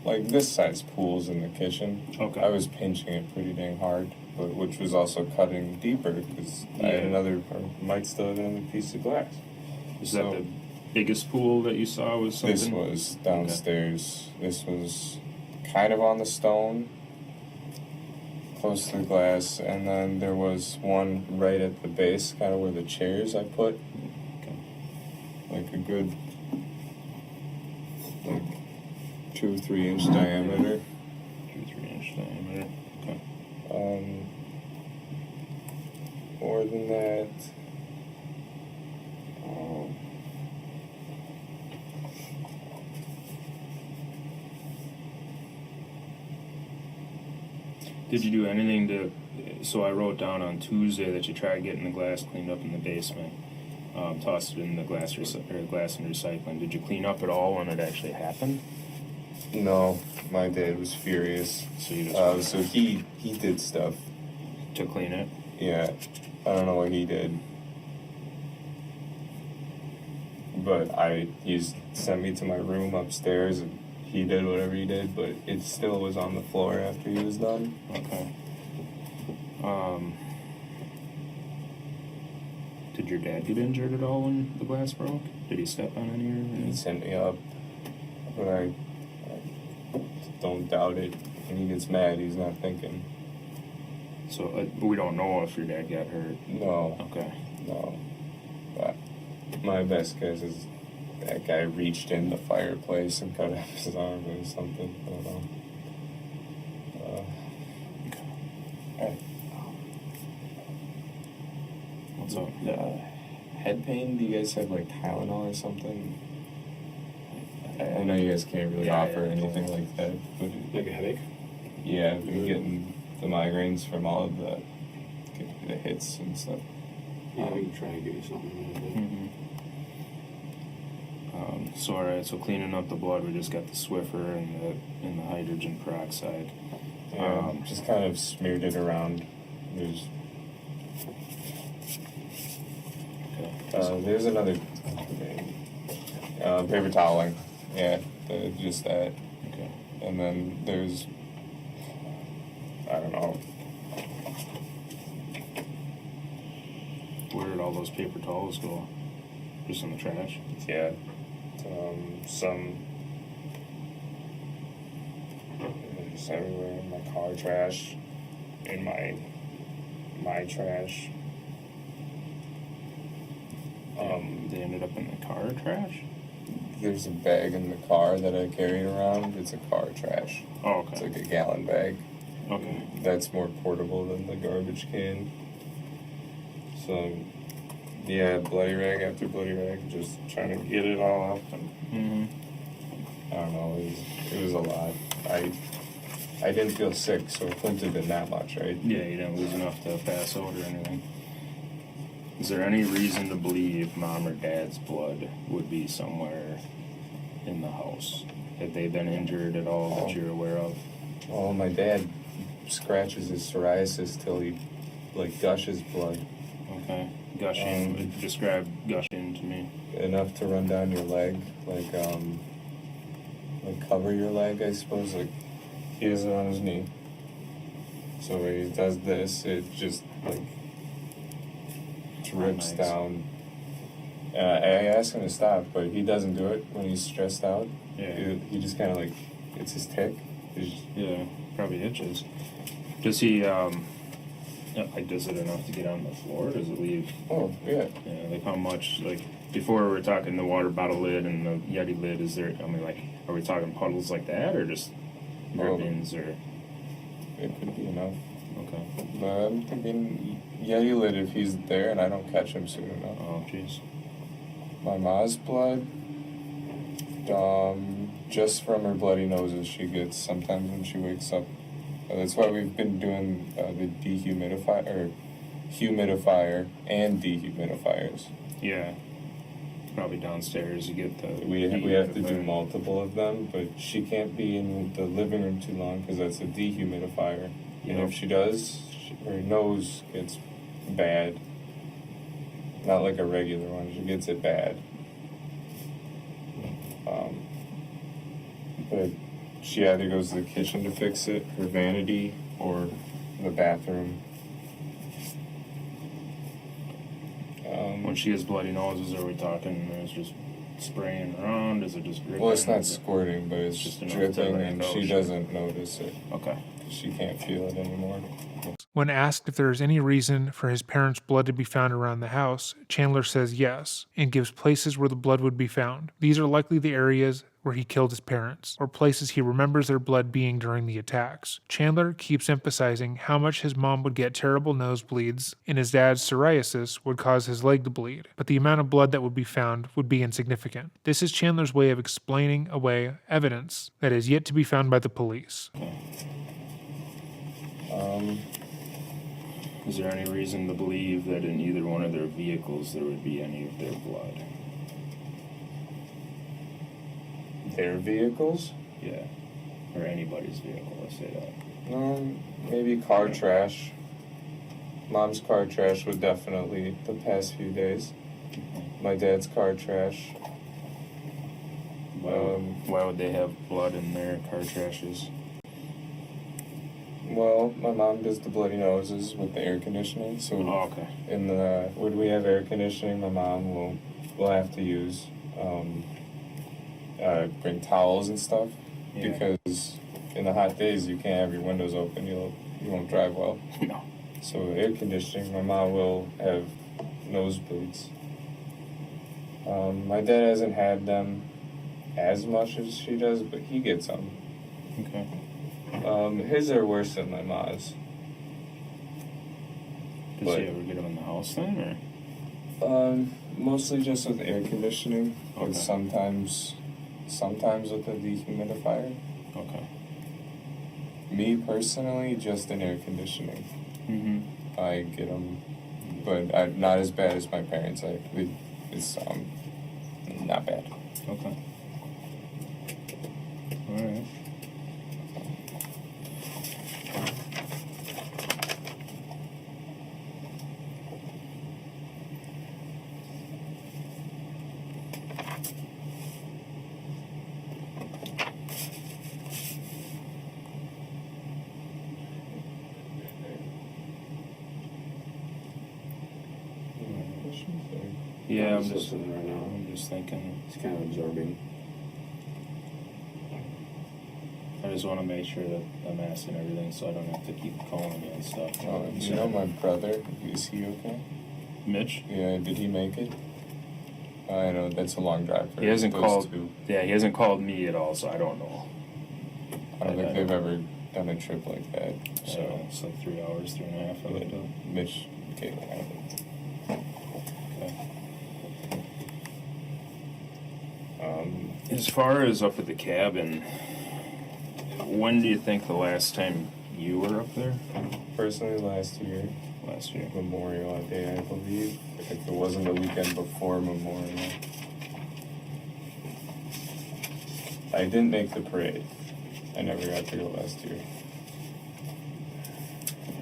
C: like, this size pools in the kitchen.
G: Okay.
C: I was pinching it pretty dang hard, but which was also cutting deeper because I had
G: Yeah.
C: might still have another piece of glass.
G: Is that the biggest pool that you saw? Was something?
C: This was downstairs. Okay. This was kind of on the stone, close to the glass, and then there was one right at the base, kind of where the chairs I put.
G: Okay.
C: Like a good, like 2 or 3 inch diameter.
G: 2 or 3 inch diameter. Okay.
C: More than that.
G: Did you do anything to? So I wrote down on Tuesday that you tried getting the glass cleaned up in the basement, tossed it in the glass and recycling. Did you clean up at all when it actually happened?
C: No, my dad was furious.
G: So you just
C: So he did stuff.
G: to clean it.
C: Yeah, I don't know what he did, but he sent me to my room upstairs, and he did whatever he did. But it still was on the floor after he was done.
G: Okay. Did your dad get injured at all when the glass broke? Did he step on any or
C: He
G: anything?
C: sent me up, but I don't doubt it. When he gets mad, he's not thinking.
G: So we don't know if your dad got hurt.
C: No,
G: Okay.
C: no. But my best guess is that guy reached in the fireplace and cut off his arm or something. I don't know.
G: Okay. What's up?
C: Head pain? Do you guys have like Tylenol or something? I know you guys can't really offer anything like that, but
H: Like a headache?
C: yeah, I've been getting the migraines from all of the hits and stuff.
H: Yeah, we can try and give you something.
G: So all right. So cleaning up the blood, we just got the Swiffer and the hydrogen peroxide.
C: Just kind of smeared it around. There's another paper toweling. Yeah, just that.
G: Okay.
C: And then there's, I don't know.
G: Where did all those paper towels go? Just in the trash?
C: Yeah, some just everywhere in my car trash, in my trash.
G: They ended up in the car trash?
C: There's a bag in the car that I carried around. It's a car trash.
G: Oh,
C: It's
G: okay.
C: like a gallon bag.
G: Okay.
C: That's more portable than the garbage can. So, yeah, bloody rag after bloody rag, just trying to get it all up. And I don't know, it was a lot. I didn't feel sick, so it couldn't have been that much, right?
G: Yeah, you didn't lose enough to pass out or anything. Is there any reason to believe mom or dad's blood would be somewhere in the house? Have they been injured at all that you're aware of?
C: Well, my dad scratches his psoriasis till he, like, gushes blood.
G: Okay. Gushing, describe gushing to me.
C: Enough to run down your leg, like cover your leg, I suppose. Like, he has it on his knee. So when he does this, it just, like, drips
G: nice.
C: down. I ask him to stop, but he doesn't do it when he's stressed out.
G: Yeah.
C: He just kind of, like, it's his tick.
G: Yeah, probably itches. Does he, like, does it enough to get on the floor? Does it leave?
C: Oh, yeah.
G: Yeah, like how much, like, before we were talking the water bottle lid and the Yeti lid, is there, I mean, like, are we talking puddles like that or just drippings or?
C: It could be enough.
G: Okay.
C: But I'm thinking Yeti lid if he's there and I don't catch him soon enough.
G: Oh, jeez.
C: My ma's blood, just from her bloody noses she gets sometimes when she wakes up. That's why we've been doing the humidifier and dehumidifiers.
G: Yeah. Probably downstairs you get the.
C: We have to do multiple of them, but she can't be in the living room too long because that's a dehumidifier. And if she does, her nose gets bad. Not like a regular one, she gets it bad. But she either goes to the kitchen to fix it, her vanity, or the bathroom.
G: When she has bloody noses, are we talking it's just spraying around? Is it just dripping?
C: Well, it's not squirting, but it's
G: Just enough
C: dripping,
G: to
C: and she doesn't notice it.
G: Okay.
C: She can't feel it anymore.
A: When asked if there is any reason for his parents' blood to be found around the house, Chandler says yes, and gives places where the blood would be found. These are likely the areas where he killed his parents, or places he remembers their blood being during the attacks. Chandler keeps emphasizing how much his mom would get terrible nosebleeds, and his dad's psoriasis would cause his leg to bleed, but the amount of blood that would be found would be insignificant. This is Chandler's way of explaining away evidence that is yet to be found by the police.
G: Is there any reason to believe that in either one of their vehicles there would be any of their blood?
C: Their vehicles?
G: Yeah. Or anybody's vehicle, let's say that.
I: Maybe car trash. Mom's car trash would definitely the past few days. My dad's car trash.
G: Why would they have blood in their car trashes?
I: Well, my mom does the bloody noses with the air conditioning, so
G: Okay.
I: when we have air conditioning, my mom will have to use bring towels and stuff because in the hot days you can't have your windows open. You won't drive well.
G: No.
I: So air conditioning, my mom will have nosebleeds. My dad hasn't had them as much as she does, but he gets them.
G: Okay.
I: His are worse than my mom's.
G: Does he ever get them in the house then, or?
I: Mostly just with air conditioning,
G: Okay.
I: but sometimes with a dehumidifier.
G: Okay.
I: Me personally, just in air conditioning.
G: Mm-hmm.
I: I get them, but not as bad as my parents. It's not bad.
G: Okay. All right. Yeah, I'm just
H: listening right now.
G: I'm just thinking.
H: It's kind of absorbing.
G: I just want to make sure that I'm asking everything so I don't have to keep calling you and stuff.
I: You know my brother, is he okay?
G: Mitch?
I: Yeah, did he make it? I know, that's a long drive for
G: He hasn't
I: those
G: called.
I: two.
G: Yeah, he hasn't called me at all, so I don't know.
I: I don't think they've ever done a trip like that.
G: So it's like 3 hours, 3.5 hours.
I: Yeah, Mitch, Caitlin haven't.
G: Okay.
I: Um,
G: As far as up at the cabin, when do you think the last time you were up there?
I: Personally, last year,
G: Last year.
I: Memorial Day, I believe. If it wasn't the weekend before Memorial. I didn't make the parade. I never got to go last year.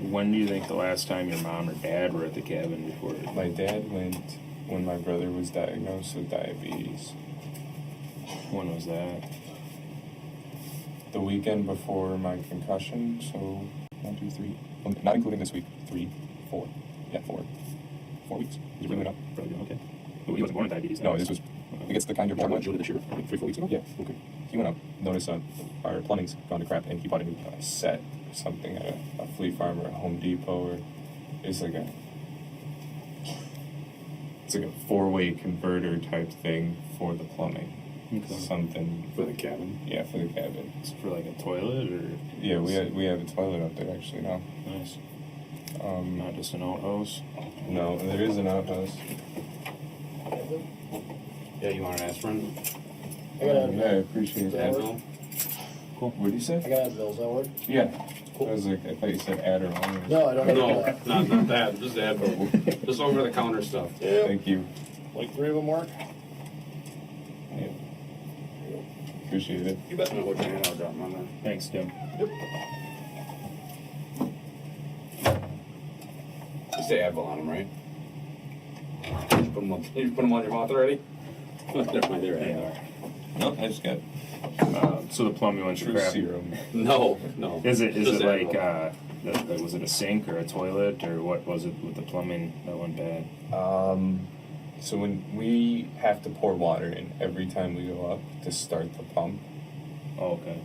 G: When do you think the last time your mom or dad were at the cabin before?
I: My dad went when my brother was diagnosed with diabetes.
G: When was that?
I: The weekend before my concussion, so 1, 2, 3. Not including this week. 3, 4. Yeah, 4. 4 weeks. He's bringing it up.
G: Probably okay. But he wasn't born with diabetes.
I: No, this was. I think it's the kind you're born with.
H: This year, like 3-4 weeks ago.
I: Yeah. Okay. He went up, noticed our plumbing's gone to crap, and he bought a new set or something at a flea farm or a Home Depot, or it's like a 4-way converter type thing for the plumbing.
G: Okay.
I: Something
H: For the cabin.
I: Yeah, for the cabin.
G: It's for like a toilet or?
I: Yeah, we have a toilet up there actually now.
G: Nice. Not just an outhouse.
I: No, there is an outhouse.
H: Yeah, you want to ask friend?
J: I gotta
I: Yeah, I appreciate that.
H: Advil?
I: Cool. What did you say?
J: I got Advil, does that work?
I: Yeah.
J: Cool.
I: I was like, I thought you said Adderall.
J: No, I don't have
H: No,
J: that.
H: not that. Just Advil. Just over the counter stuff.
J: Yeah.
I: Thank you.
J: Like 3 of them work?
I: Yeah. Appreciate it.
H: You bet. No, hold your hand. I'll drop them on there.
G: Thanks, Tim.
H: You say Advil on them, right? You put them on your mouth already? Never mind, they're Advil.
I: No, I just got
G: So the plumbing went to
I: true
G: crap.
I: serum.
H: No.
G: Is it
H: Just
G: like
H: Advil.
G: was it a sink or a toilet or what was it with the plumbing that went bad?
I: So when we have to pour water in every time we go up to start the pump.
G: Oh, okay.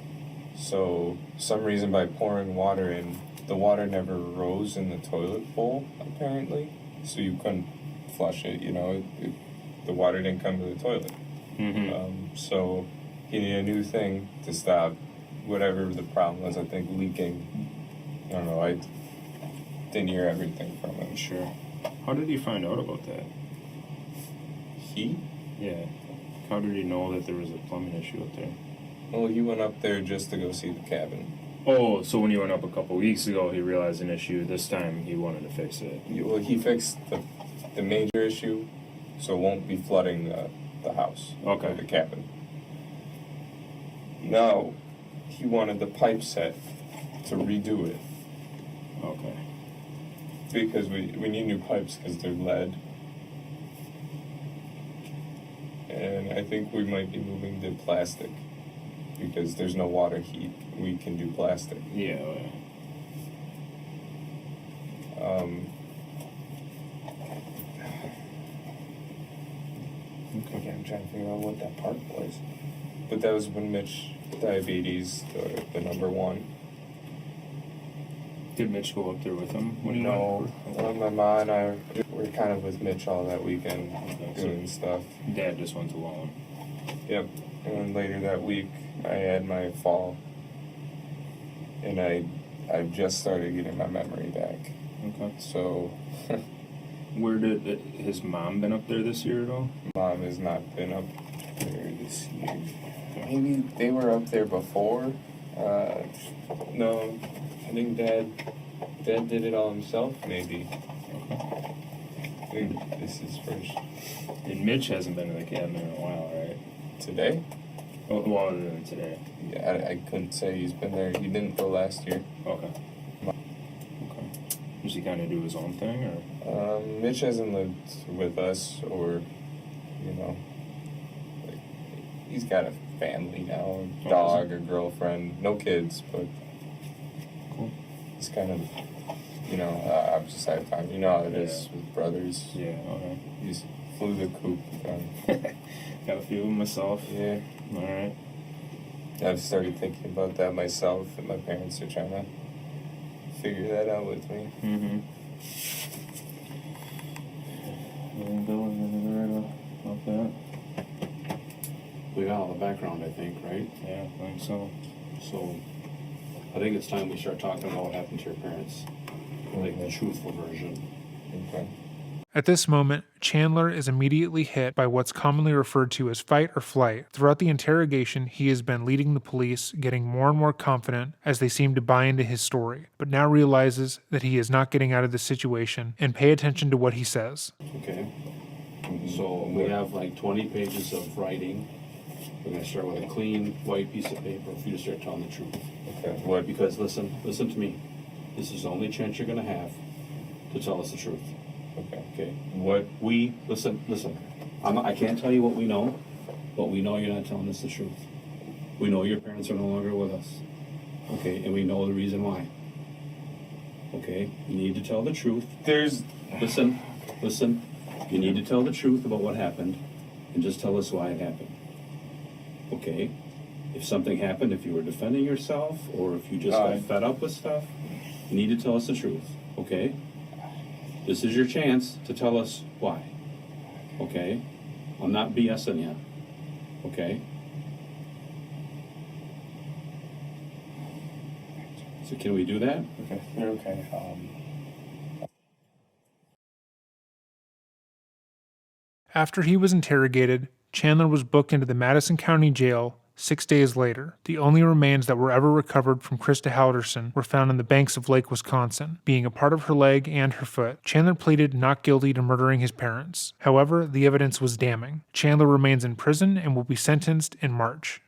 I: So some reason by pouring water in, the water never rose in the toilet bowl apparently. So you couldn't flush it. You know, the water didn't come to the toilet.
G: Mm-hmm.
I: So he needed a new thing to stop whatever the problem was. I think leaking. I don't know. I didn't hear everything from him.
G: Sure. How did you find out about that?
I: He?
G: Yeah. How did you know that there was a plumbing issue up there?
I: Well, he went up there just to go see the cabin.
G: Oh, so when you went up a couple weeks ago, he realized an issue. This time, he wanted to fix it.
I: Well, he fixed the major issue, so it won't be flooding the house.
G: Okay.
I: Or the cabin. Now, he wanted the pipe set to redo it.
G: Okay.
I: Because we need new pipes because they're lead. And I think we might be moving to plastic because there's no water heat. We can do plastic.
G: Yeah.
I: Okay, I'm trying to figure out what that part was. But that was when Mitch, diabetes, the number one.
G: Did Mitch go up there with him? When he
I: No, my mom and I were kind of with Mitch all that weekend doing stuff.
G: Dad just went alone.
I: Yep. And then later that week, I had my fall. And I just started getting my memory back.
G: Okay.
I: So,
G: Where did his mom been up there this year at all?
I: Mom has not been up there this year. Maybe they were up there before. No, I think Dad did it all himself, maybe. I think this is first.
G: And Mitch hasn't been to the cabin in a while, right?
I: Today?
G: Oh, well, other than today.
I: Yeah, I couldn't say he's been there. He didn't go last year.
G: Okay. Does he kind of do his own thing, or?
I: Mitch hasn't lived with us, or, like, he's got a family now, a dog, a girlfriend, no kids, but
G: cool.
I: He's kind of, opposite side of time. You know how it is with brothers.
G: Yeah, okay.
I: He's flew the coop.
G: Got a few of them myself.
I: Yeah.
G: All right.
I: I've started thinking about that myself, and my parents are trying to figure that out with me.
G: Mm-hmm. Bill, anything about that?
H: We got all the background, I think, right?
G: Yeah, I think so.
H: So, I think it's time we start talking about what happened to your parents. Like the truthful version.
I: Okay.
A: At this moment, Chandler is immediately hit by what's commonly referred to as fight or flight. Throughout the interrogation, he has been leading the police, getting more and more confident as they seem to buy into his story, but now realizes that he is not getting out of the situation, and pay attention to what he says.
H: Okay. So we have like 20 pages of writing. We're going to start with a clean white piece of paper for you to start telling the truth.
I: Okay. What?
H: Because listen to me. This is the only chance you're going to have to tell us the truth. Okay. What we listen. I can't tell you what we know, but we know you're not telling us the truth. We know your parents are no longer with us. Okay, and we know the reason why. Okay, you need to tell the truth. Listen. You need to tell the truth about what happened, and just tell us why it happened. Okay. If something happened, if you were defending yourself, or if you just got fed up with stuff, you need to tell us the truth. Okay. This is your chance to tell us why. Okay? I'm not BSing you. Okay? So can we do that?
I: Okay.
A: After he was interrogated, Chandler was booked into the Madison County Jail 6 days later. The only remains that were ever recovered from Krista Halderson were found in the banks of Lake Wisconsin, being a part of her leg and her foot. Chandler pleaded not guilty to murdering his parents. However, the evidence was damning. Chandler remains in prison and will be sentenced in March.